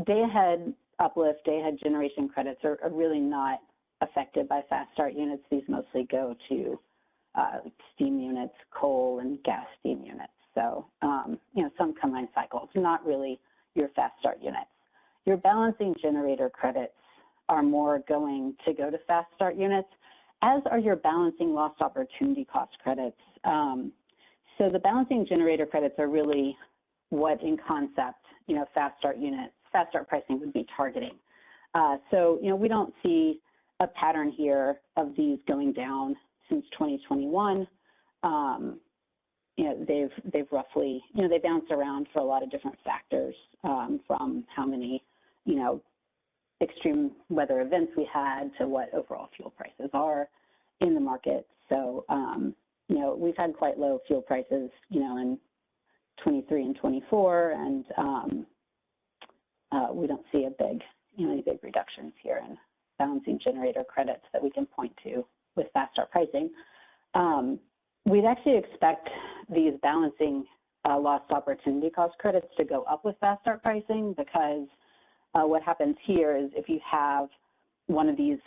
Day ahead uplift, day ahead generation credits are really not affected by fast start units. These mostly go to steam units, coal and gas steam units. So, some combined cycles, not really your fast start units. Your balancing generator credits are more going to go to fast start units, as are your balancing lost opportunity cost credits. So the balancing generator credits are really what in concept, fast start pricing would be targeting. So, we don't see a pattern here of these going down since 2021. They've roughly, they bounce around for a lot of different factors, from how many, extreme weather events we had to what overall fuel prices are in the market. So, we've had quite low fuel prices, in 23 and 24, and we don't see a big, any big reductions here in balancing generator credits that we can point to with fast start pricing. We'd actually expect these balancing lost opportunity cost credits to go up with fast start pricing, because what happens here is if you have one of these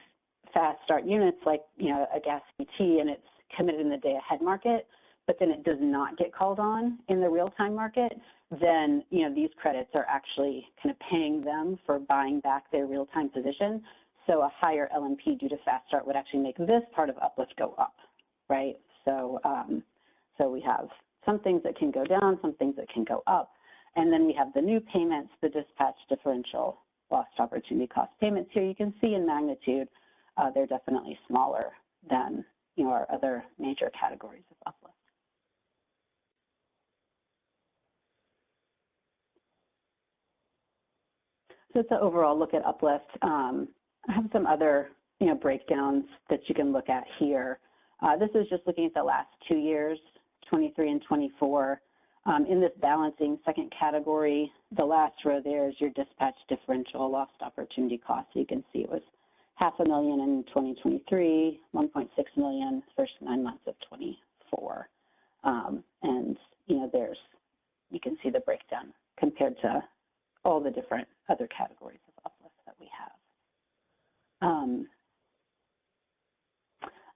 fast start units like a gas CT and it's committed in the day ahead market, but then it does not get called on in the real-time market, then these credits are actually kind of paying them for buying back their real-time position. So a higher LMP due to fast start would actually make this part of uplift go up, right? So, so we have some things that can go down, some things that can go up. And then we have the new payments, the dispatch differential lost opportunity cost payments. Here you can see in magnitude, they're definitely smaller than our other major categories of uplift. So it's an overall look at uplift. I have some other breakdowns that you can look at here. This is just looking at the last 2 years, 23 and 24. In this balancing second category, the last row there is your dispatch differential lost opportunity cost. So you can see it was $500,000 in 2023, 1.6 million first 9 months of 24. And you can see the breakdown compared to all the different other categories of uplift that we have.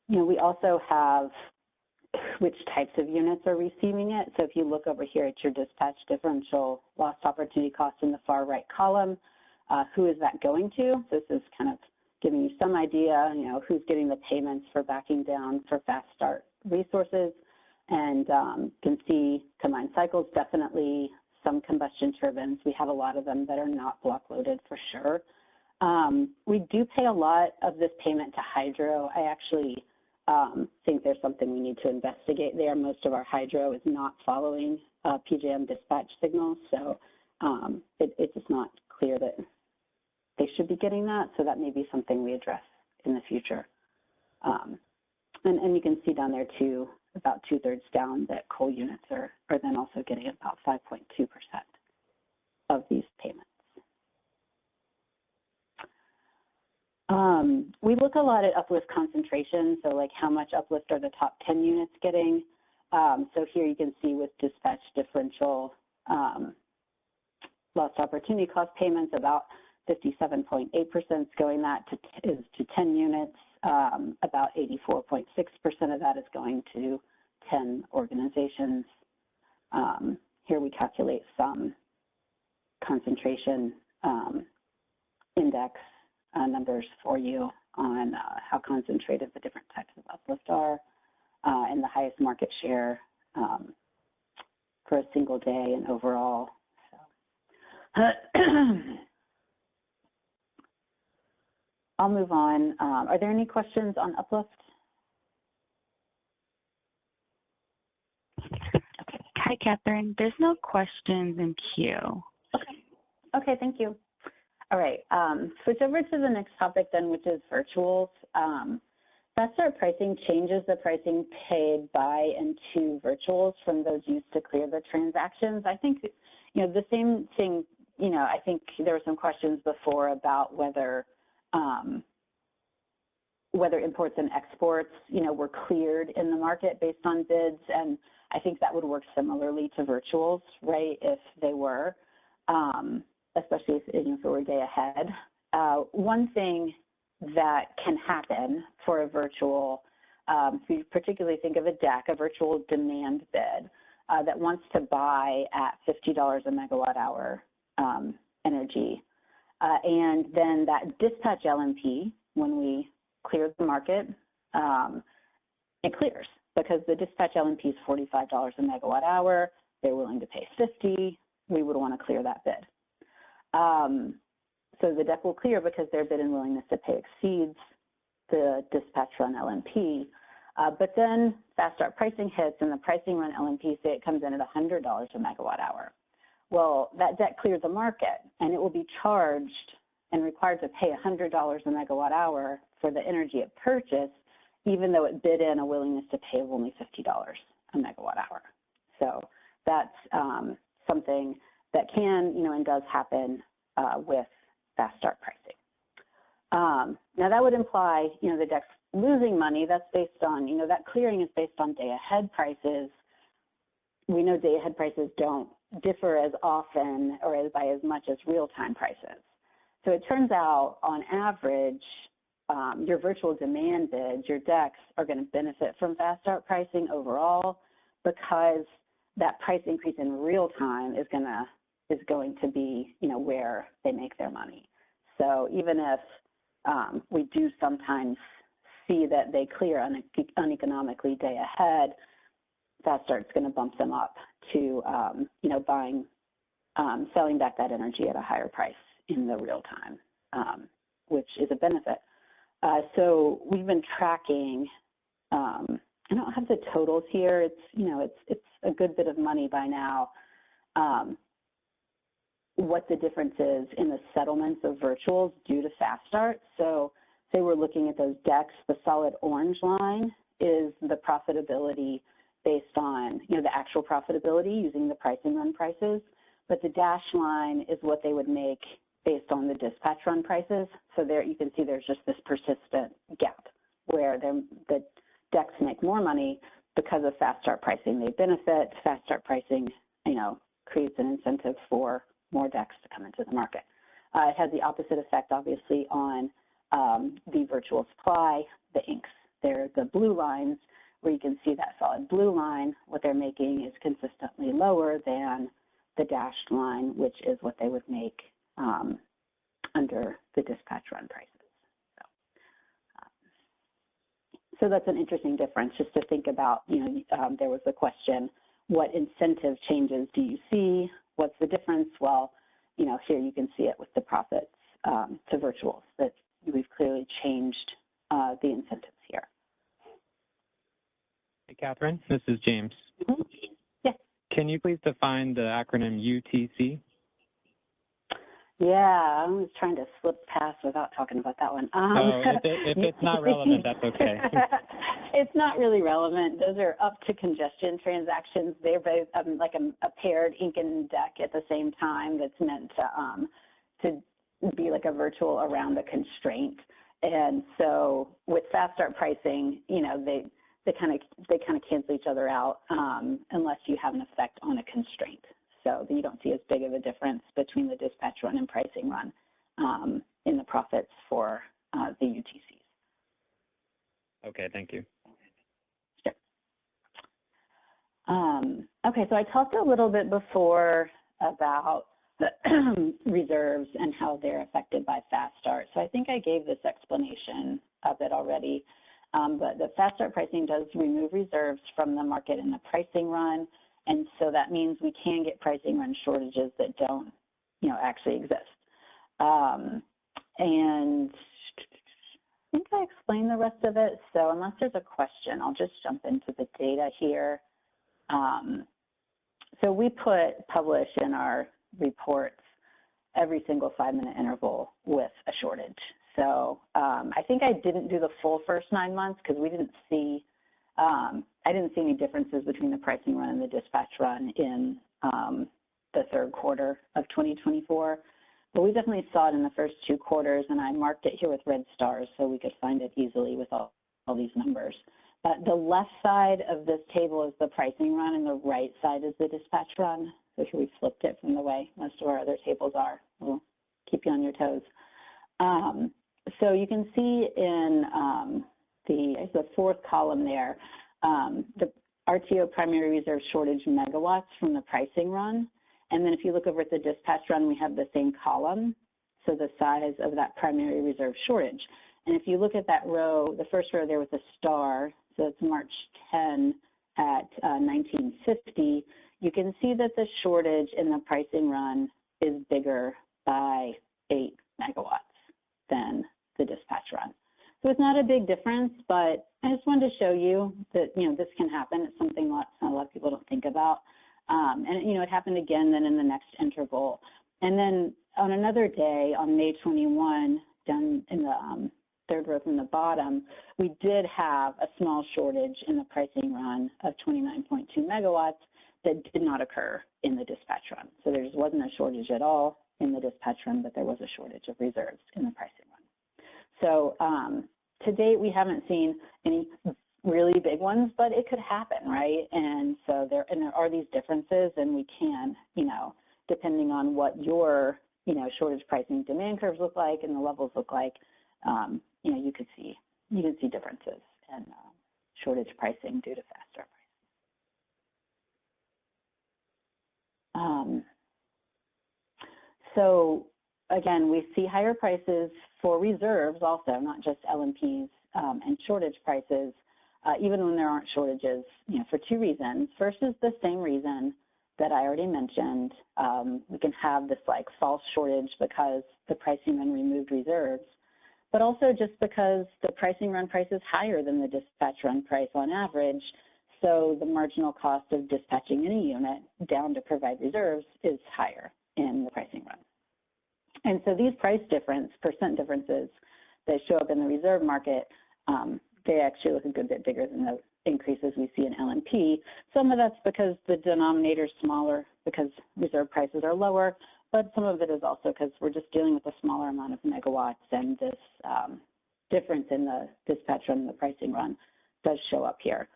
We also have which types of units are receiving it. So if you look over here at your dispatch differential lost opportunity cost in the far right column, who is that going to? So this is kind of giving you some idea, who's getting the payments for backing down for fast start resources. And you can see combined cycles, definitely some combustion turbines. We have a lot of them that are not block loaded for sure. We do pay a lot of this payment to hydro. I actually think there's something we need to investigate there. Most of our hydro is not following PJM dispatch signals, so it's just not clear that they should be getting that, so that may be something we address in the future. And you can see down there too, about 2/3 down, that coal units are then also getting about 5.2% of these payments. We look a lot at uplift concentration, so like how much uplift are the top 10 units getting. So here you can see with dispatch differential lost opportunity cost payments, about 57.8% is going to 10 units. About 84.6% of that is going to 10 organizations. Here we calculate some concentration index numbers for you on how concentrated the different types of uplift are, and the highest market share for a single day and overall. So. I'll move on. Are there any questions on uplift? Hi, Catherine. There's no questions in queue. Okay, thank you. All right, switch over to the next topic then, which is virtuals. Fast start pricing changes the pricing paid by and to virtuals from those used to clear the transactions. I think, the same thing, I think there were some questions before about whether imports and exports, were cleared in the market based on bids, and I think that would work similarly to virtuals, right, if they were, especially if it were day ahead. One thing that can happen for a virtual, if you particularly think of a DEC, a virtual demand bid that wants to buy at $50 a megawatt hour energy. And then that dispatch LMP, when we clear the market, it clears because the dispatch LMP is $45 a megawatt hour. They're willing to pay $50. We would want to clear that bid. So the DEC will clear because their bid and willingness to pay exceeds the dispatch run LMP. But then fast start pricing hits and the pricing run LMP say it comes in at $100 a megawatt hour. Well, that DEC cleared the market and it will be charged and required to pay $100 a megawatt hour for the energy it purchased, even though it bid in a willingness to pay of only $50 a megawatt hour. So that's something that can, and does happen with fast start pricing. Now that would imply, the DEC's losing money. That's based on, that clearing is based on day ahead prices. We know day ahead prices don't differ as often or by as much as real-time prices. So it turns out, on average, your virtual demand bids, your DECs, are going to benefit from fast start pricing overall because that price increase in real time is going to be, where they make their money. So even if we do sometimes see that they clear uneconomically day ahead, fast start's going to bump them up to, selling back that energy at a higher price in the real time, which is a benefit. So we've been tracking, I don't have the totals here. It's a good bit of money by now. What the difference is in the settlements of virtuals due to fast start. So say we're looking at those DECs, the solid orange line is the profitability based on, the actual profitability using the pricing run prices. But the dashed line is what they would make based on the dispatch run prices. So there you can see there's just this persistent gap where the DECs make more money because of fast start pricing. They benefit. Fast start pricing, creates an incentive for more DECs to come into the market. It has the opposite effect, obviously, on the virtual supply, the inks. They're the blue lines where you can see that solid blue line. What they're making is consistently lower than the dashed line, which is what they would make under the dispatch run prices. So that's an interesting difference just to think about. There was the question, what incentive changes do you see? What's the difference? Well, here you can see it with the profits to virtuals, that we've clearly changed the incentives here. Hey, Catherine, this is James. Mm-hmm. Yes. Can you please define the acronym UTC? Yeah, I was trying to slip past without talking about that one. If it's not relevant, that's okay. It's not really relevant. Those are up to congestion transactions. They're both like a paired ink and DEC at the same time that's meant to be like a virtual around a constraint. And so with fast start pricing, they kind of cancel each other out unless you have an effect on a constraint. So you don't see as big of a difference between the dispatch run and pricing run in the profits for the UTCs. Okay, thank you. Sure. Okay, so I talked a little bit before about the reserves and how they're affected by fast start. So I think I gave this explanation of it already, but the fast start pricing does remove reserves from the market in the pricing run. And so that means we can get pricing run shortages that don't, actually exist. And I think I explained the rest of it. So unless there's a question, I'll just jump into the data here. So we publish in our reports every single 5-minute interval with a shortage. So I think I didn't do the full first 9 months because we didn't see I didn't see any differences between the pricing run and the dispatch run in the third quarter of 2024. But we definitely saw it in the first 2 quarters, and I marked it here with red stars so we could find it easily with all these numbers. But the left side of this table is the pricing run, and the right side is the dispatch run. So here we flipped it from the way most of our other tables are. We'll keep you on your toes. So you can see in the fourth column there, the RTO primary reserve shortage megawatts from the pricing run. And then if you look over at the dispatch run, we have the same column, so the size of that primary reserve shortage. And if you look at that row, the first row there with the star, so it's March 10 at 1950, you can see that the shortage in the pricing run is bigger by 8 megawatts than the dispatch run. So it's not a big difference, but I just wanted to show you that, this can happen. It's something a lot of people don't think about. And, it happened again then in the next interval. And then on another day, on May 21, down in the third row from the bottom, we did have a small shortage in the pricing run of 29.2 megawatts that did not occur in the dispatch run. So there just wasn't a shortage at all in the dispatch run, but there was a shortage of reserves in the pricing run. So to date, we haven't seen any really big ones, but it could happen, right? And so there are these differences, and we can, depending on what your, shortage pricing demand curves look like and the levels look like, you could see differences in shortage pricing due to fast start pricing. So again, we see higher prices for reserves also, not just LMPs and shortage prices, even when there aren't shortages, for two reasons. First is the same reason that I already mentioned. We can have this like false shortage because the pricing run removed reserves, but also just because the pricing run price is higher than the dispatch run price on average. So the marginal cost of dispatching any unit down to provide reserves is higher in the pricing run. And so these price percent differences that show up in the reserve market, they actually look a good bit bigger than the increases we see in LNP. Some of that's because the denominator is smaller because reserve prices are lower, but some of it is also because we're just dealing with a smaller amount of megawatts, and this difference in the dispatch run and the pricing run does show up here.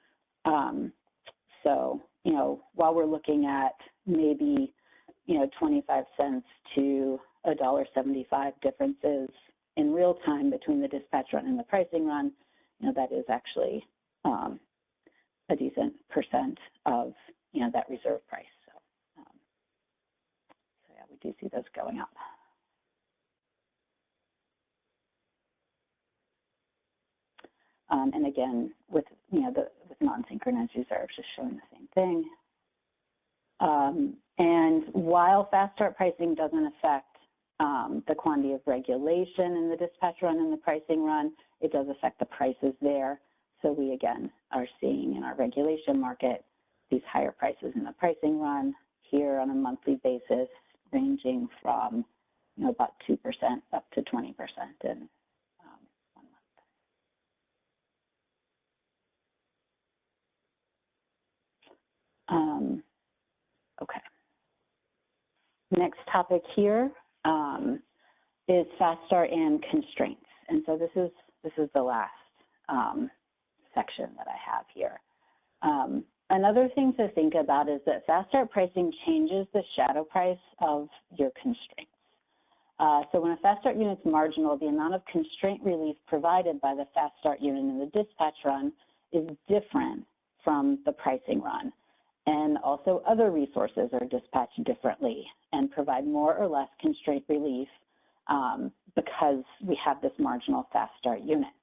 So, while we're looking at maybe, 25 cents to $1.75 differences in real time between the dispatch run and the pricing run, that is actually a decent percent of, that reserve price. So, yeah, we do see those going up. And again, with with non-synchronized reserves, just showing the same thing. And while fast start pricing doesn't affect the quantity of regulation in the dispatch run and the pricing run, it does affect the prices there. So we again are seeing in our regulation market these higher prices in the pricing run here on a monthly basis, ranging from about 2% up to 20% in 1 month. Okay. Next topic here is fast start and constraints, and so this is the last section that I have here. Another thing to think about is that fast start pricing changes the shadow price of your constraints. So when a fast start unit's marginal, the amount of constraint relief provided by the fast start unit in the dispatch run is different from the pricing run. And also other resources are dispatched differently and provide more or less constraint relief because we have this marginal fast start unit.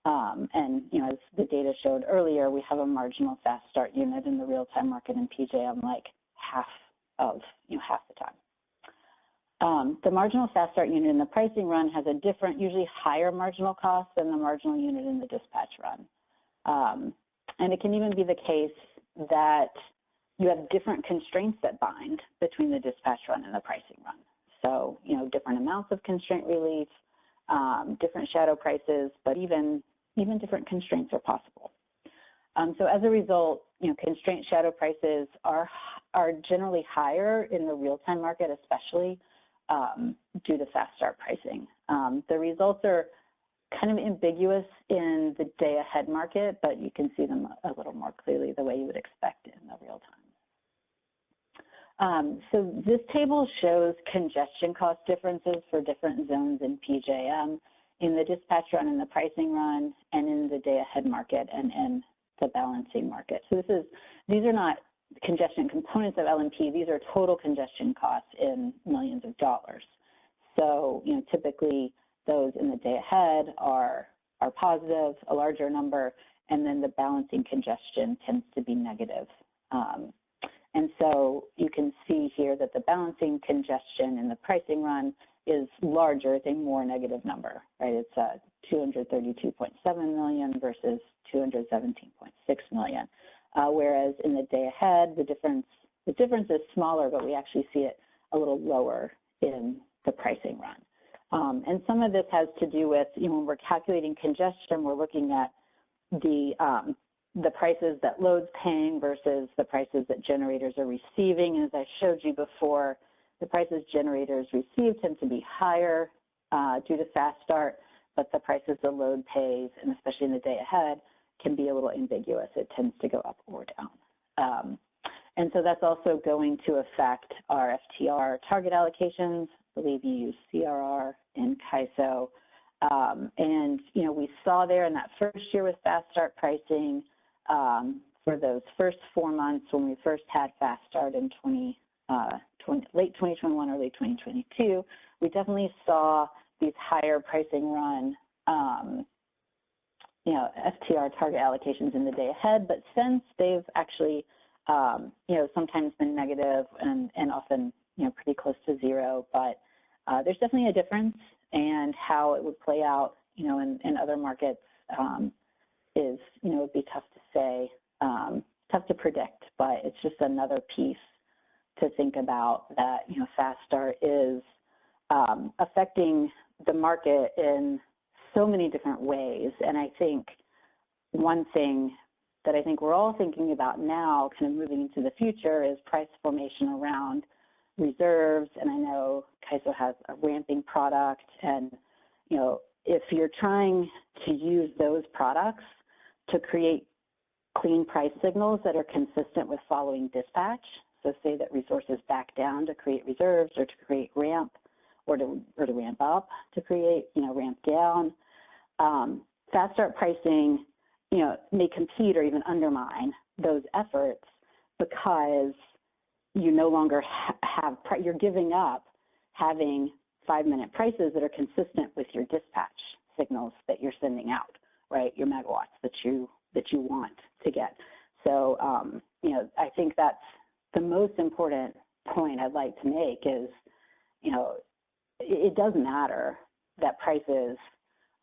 And as the data showed earlier, we have a marginal fast start unit in the real-time market in PJM like half the time. The marginal fast start unit in the pricing run has a different, usually higher marginal cost than the marginal unit in the dispatch run. And it can even be the case that you have different constraints that bind between the dispatch run and the pricing run. So, different amounts of constraint relief, different shadow prices, but even different constraints are possible. So as a result, constraint shadow prices are generally higher in the real-time market, especially due to fast start pricing. The results are kind of ambiguous in the day ahead market, but you can see them a little more clearly the way you would expect in the real time. So this table shows congestion cost differences for different zones in PJM. in the dispatch run, in the pricing run, and in the day-ahead market and in the balancing market. So these are not congestion components of LMP. These are total congestion costs in millions of dollars. So, typically those in the day ahead are positive, a larger number, and then the balancing congestion tends to be negative. And so you can see here that the balancing congestion in the pricing run is larger, it's a more negative number, right? It's 232.7 million versus 217.6 million. Whereas in the day ahead, the difference is smaller, but we actually see it a little lower in the pricing run. And some of this has to do with, when we're calculating congestion, we're looking at the prices that load's paying versus the prices that generators are receiving. And as I showed you before, the prices generators receive tend to be higher due to fast start, but the prices the load pays, and especially in the day ahead, can be a little ambiguous. It tends to go up or down. And so that's also going to affect our FTR target allocations. I believe you use CRR and CAISO. And, we saw there in that first year with fast start pricing, for those first 4 months when we first had fast start in late 2021, early 2022, we definitely saw these higher pricing run, FTR target allocations in the day ahead, but since they've actually, sometimes been negative and often, pretty close to zero, but there's definitely a difference, and how it would play out, in other markets is, would be tough to say, tough to predict, but it's just another piece to think about that, fast start is affecting the market in so many different ways. And I think one thing that I think we're all thinking about now, kind of moving into the future, is price formation around reserves. And I know CAISO has a ramping product, and if you're trying to use those products to create clean price signals that are consistent with following dispatch, so say that resources back down to create reserves, or to create ramp, or to ramp up to create, ramp down, fast start pricing, may compete or even undermine those efforts, because you no longer you're giving up having 5-minute prices that are consistent with your dispatch signals that you're sending out, right? Your megawatts that you want to get. So, I think that's the most important point I'd like to make is, it does matter that prices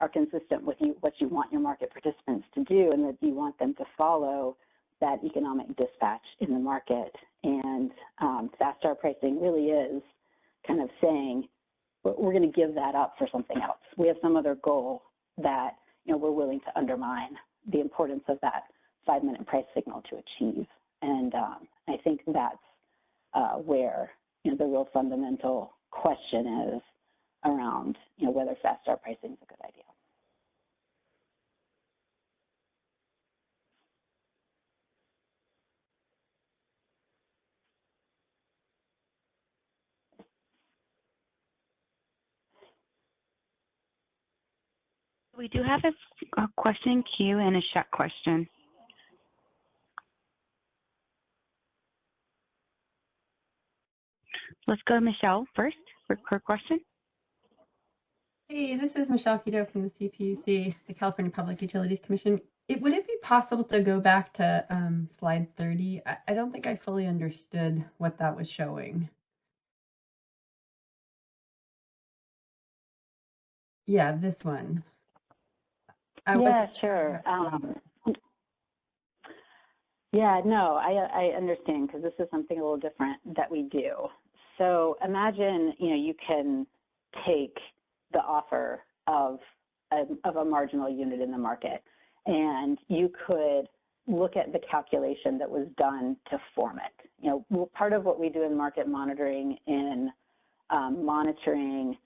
are consistent with what you want your market participants to do, and that you want them to follow that economic dispatch in the market. And fast start pricing really is kind of saying, we're going to give that up for something else. We have some other goal that, we're willing to undermine the importance of that 5-minute price signal to achieve. And I think that's where, the real fundamental question is around, whether fast start pricing is a good idea. We do have a question queue and a chat question. Let's go to Michelle first for her question. Hey, this is Michelle Quito from the CPUC, the California Public Utilities Commission. Would it be possible to go back to slide 30? I don't think I fully understood what that was showing. Yeah, this one. Yeah, sure. Yeah, no, I understand, because this is something a little different that we do. So imagine, you can take the offer of a marginal unit in the market, and you could look at the calculation that was done to form it. Part of what we do in market monitoring in monitoring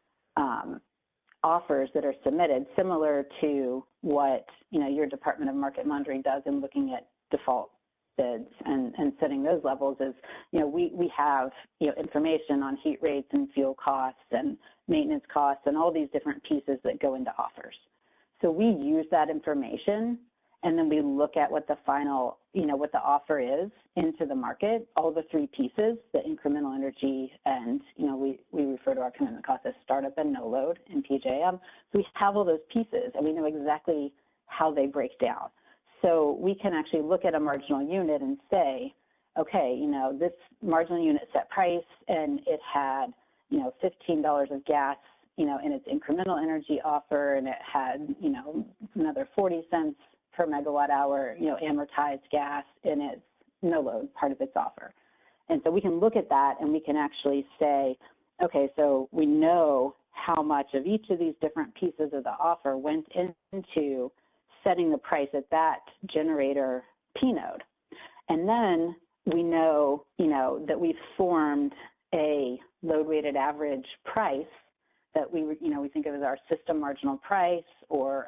offers that are submitted, similar to what your Department of Market Monitoring does in looking at default bids and setting those levels is, we have, information on heat rates and fuel costs and maintenance costs and all these different pieces that go into offers. So we use that information and then we look at what the final, what the offer is into the market, all the three pieces, the incremental energy, and, we refer to our commitment cost as startup and no load in PJM. So we have all those pieces and we know exactly how they break down. So we can actually look at a marginal unit and say, okay, this marginal unit set price and it had, $15 of gas, in its incremental energy offer, and it had, another 40 cents per megawatt hour, amortized gas in its no load part of its offer. And so we can look at that and we can actually say, okay, so we know how much of each of these different pieces of the offer went into setting the price at that generator P node. And then we know, that we've formed a load weighted average price that we think of as our system marginal price, or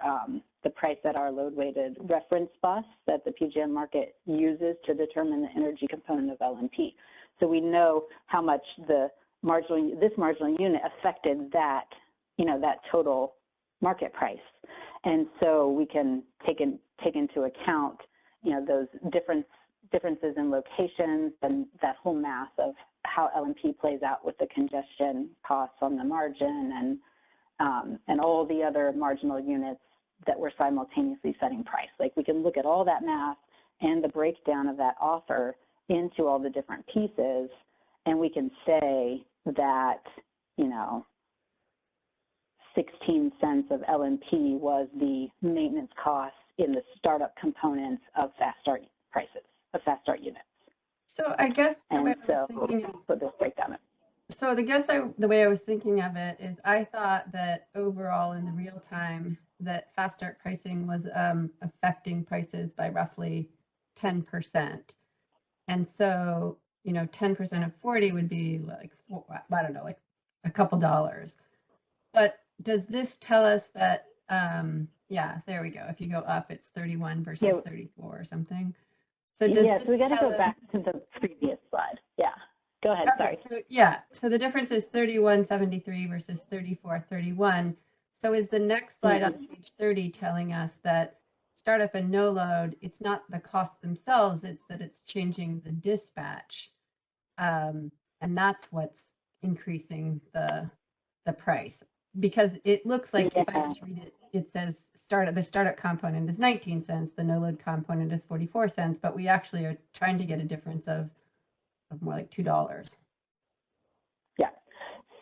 the price that our load weighted reference bus that the PJM market uses to determine the energy component of LNP. So we know how much this marginal unit affected that, that total market price. And so we can take into account, those differences in locations and that whole math of how LNP plays out with the congestion costs on the margin and all the other marginal units that we're simultaneously setting price. Like, we can look at all that math and the breakdown of that offer into all the different pieces, and we can say that, 16 cents of LNP was the maintenance costs in the startup components of fast start prices, of fast start units. So I guess the way I was thinking put this breakdown. So the way I was thinking of it is, I thought that overall in the real time that fast start pricing was affecting prices by roughly 10%. And so, 10% of 40 would be like, I don't know, like a couple dollars. But does this tell us that, yeah, there we go. If you go up, it's 31 versus 34 or something. So does this so we got to go us... back to the previous slide. Yeah, go ahead, okay, sorry. So the difference is 31.73 versus 34.31. So is the next slide on page 30 telling us that startup and no load, it's not the costs themselves, it's that it's changing the dispatch. And that's what's increasing the price. Because it looks like if I just read it, it says the startup component is 19 cents, the no load component is 44 cents, but we actually are trying to get a difference of more like $2. Yeah.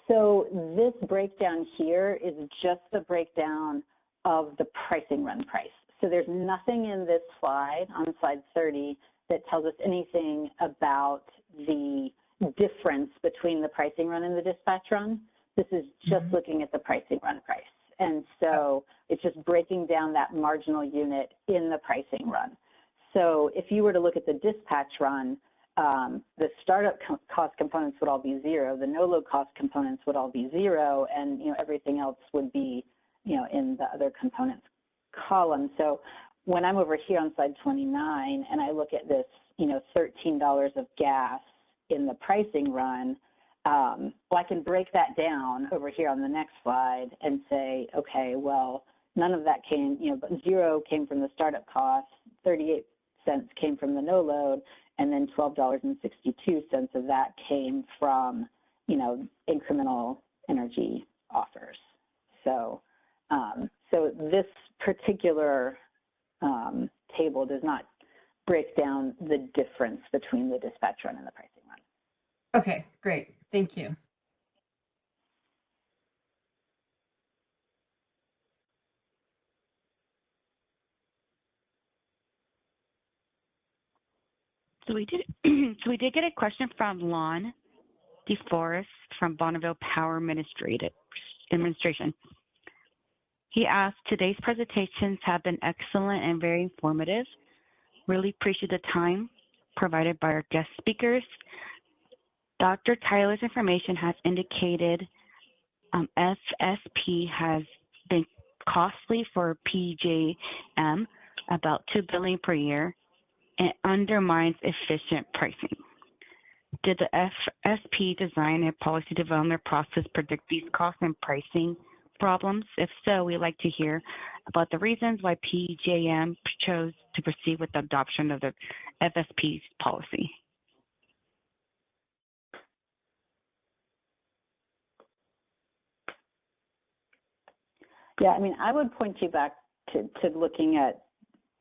So this breakdown here is just the breakdown of the pricing run price. So there's nothing in this slide, on slide 30, that tells us anything about the difference between the pricing run and the dispatch run. This is just looking at the pricing run price. And so it's just breaking down that marginal unit in the pricing run. So if you were to look at the dispatch run, the startup cost components would all be 0, the no load cost components would all be 0, and everything else would be in the other components column. So when I'm over here on slide 29 and I look at this $13 of gas in the pricing run, well, I can break that down over here on the next slide and say, okay, well, none of that came, but 0 came from the startup cost, 38 cents came from the no load, and then $12.62 of that came from, incremental energy offers. So, so this particular table does not break down the difference between the dispatch run and the pricing run. Okay, great. Thank you. So we did get a question from Lon DeForest from Bonneville Power Administration. He asked, today's presentations have been excellent and very informative. Really appreciate the time provided by our guest speakers. Dr. Tyler's information has indicated FSP has been costly for PJM, about $2 billion per year. and undermines efficient pricing. Did the FSP design and policy development process predict these costs and pricing problems? If so, we'd like to hear about the reasons why PJM chose to proceed with the adoption of the FSP policy. Yeah, I mean, I would point you back to looking at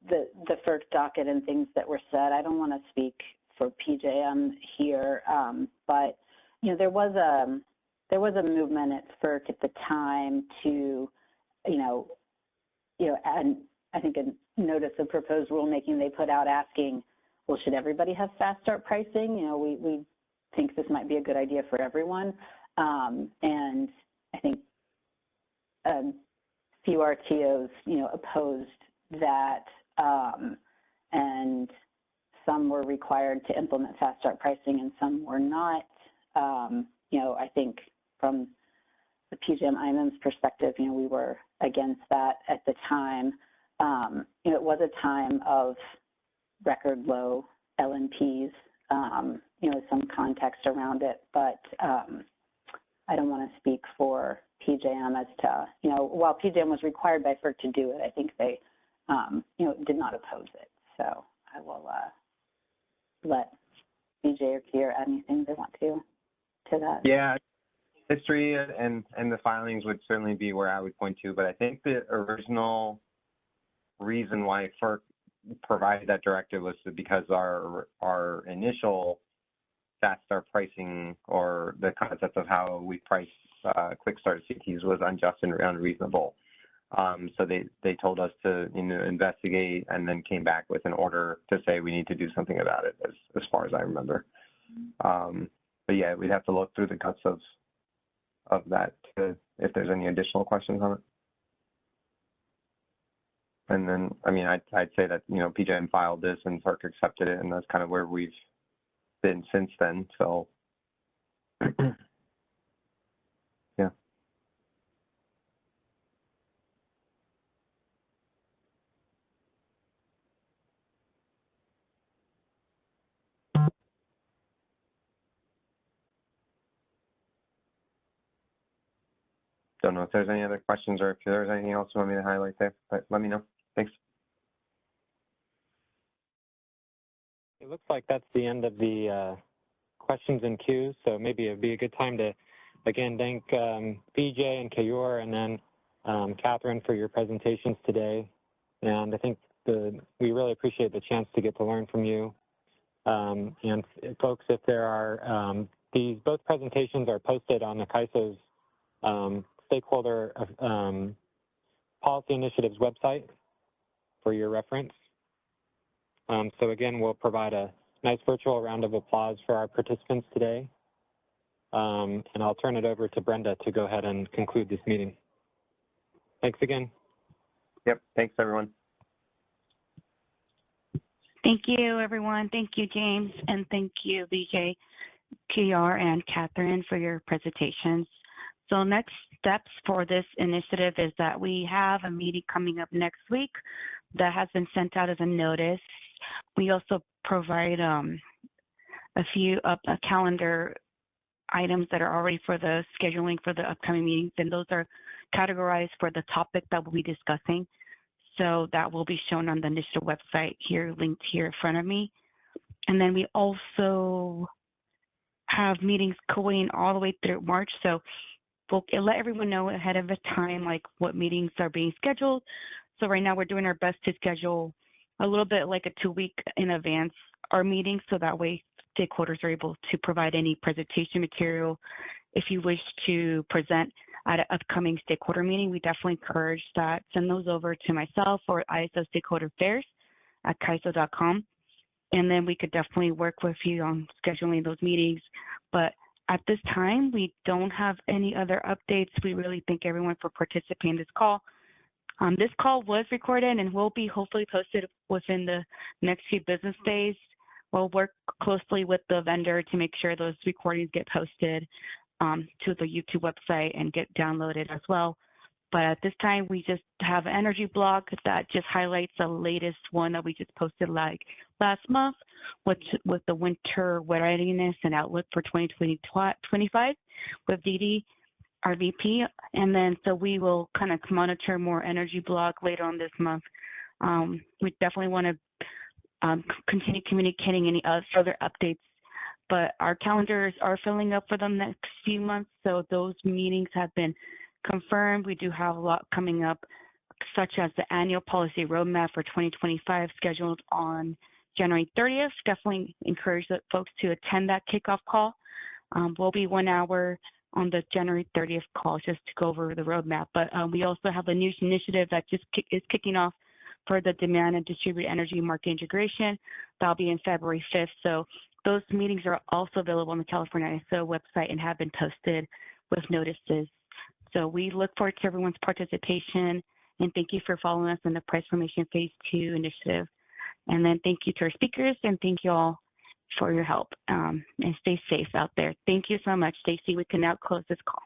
the FERC docket and things that were said. I don't want to speak for PJM here, but you know, there was a movement at FERC at the time to, and I think a notice of proposed rulemaking they put out asking, well, should everybody have fast start pricing? You know, we think this might be a good idea for everyone, and I think few RTOs, opposed that, and some were required to implement fast start pricing and some were not. I think from the PJM IMM's perspective, we were against that at the time. It was a time of record low LNPs, some context around it, but I don't want to speak for PJM as to, while PJM was required by FERC to do it, I think they, did not oppose it. So I will let BJ or Kier add anything they want to that. Yeah, history and the filings would certainly be where I would point to, but I think the original reason why FERC provided that directive was because our initial fast start pricing, or the concept of how we price quick start CTs, was unjust and unreasonable. So they told us to investigate, and then came back with an order to say we need to do something about it, as far as I remember. But yeah, we'd have to look through the guts of that if there's any additional questions on it. And then, I mean, I'd say that, PJM filed this and FERC accepted it, and that's kind of where we've been since then. So, yeah. Don't know if there's any other questions or if there's anything else you want me to highlight there, but let me know. Thanks. It looks like that's the end of the questions in queue, so maybe it'd be a good time to, again, thank BJ and Kayur, and then Catherine, for your presentations today. And I think we really appreciate the chance to get to learn from you. And folks, if there are, both presentations are posted on the CAISO's Stakeholder Policy Initiatives website for your reference. So again, we'll provide a nice virtual round of applause for our participants today. And I'll turn it over to Brenda to go ahead and conclude this meeting. Thanks again. Yep, thanks everyone. Thank you, everyone. Thank you, James, and thank you, BJ, KR, and Catherine, for your presentations. So next steps for this initiative is that we have a meeting coming up next week that has been sent out as a notice. We also provide a few calendar items that are already for the scheduling for the upcoming meetings, and those are categorized for the topic that we'll be discussing. So that will be shown on the initiative website here, linked here in front of me. And then we also have meetings going all the way through March. So we'll let everyone know ahead of the time, like what meetings are being scheduled. So right now we're doing our best to schedule a little bit like a 2-week in advance our meetings, so that way stakeholders are able to provide any presentation material. If you wish to present at an upcoming stakeholder meeting, we definitely encourage that. Send those over to myself or ISO Stakeholder Affairs at CAISO.com. And then we could definitely work with you on scheduling those meetings. But at this time, we don't have any other updates. We really thank everyone for participating in this call. This call was recorded and will be hopefully posted within the next few business days. We'll work closely with the vendor to make sure those recordings get posted to the YouTube website and get downloaded as well. But at this time, we just have an energy blog that just highlights the latest one that we just posted like last month with the winter readiness and outlook for 2025 with Didi, our VP. And then so we will kind of monitor more energy blog later on this month. We definitely want to continue communicating any further updates, but our calendars are filling up for the next few months. So those meetings have been confirmed. We do have a lot coming up, such as the annual policy roadmap for 2025 scheduled on January 30th. Definitely encourage folks to attend that kickoff call. Will be 1 hour on the January 30th call just to go over the roadmap. But we also have a new initiative that just is kicking off for the demand and distributed energy market integration. That'll be in February 5th. So those meetings are also available on the California ISO website and have been posted with notices. So we look forward to everyone's participation, and thank you for following us in the Price Formation Phase 2 initiative. And then thank you to our speakers, and thank you all for your help, and stay safe out there. Thank you so much, Stacy. We can now close this call.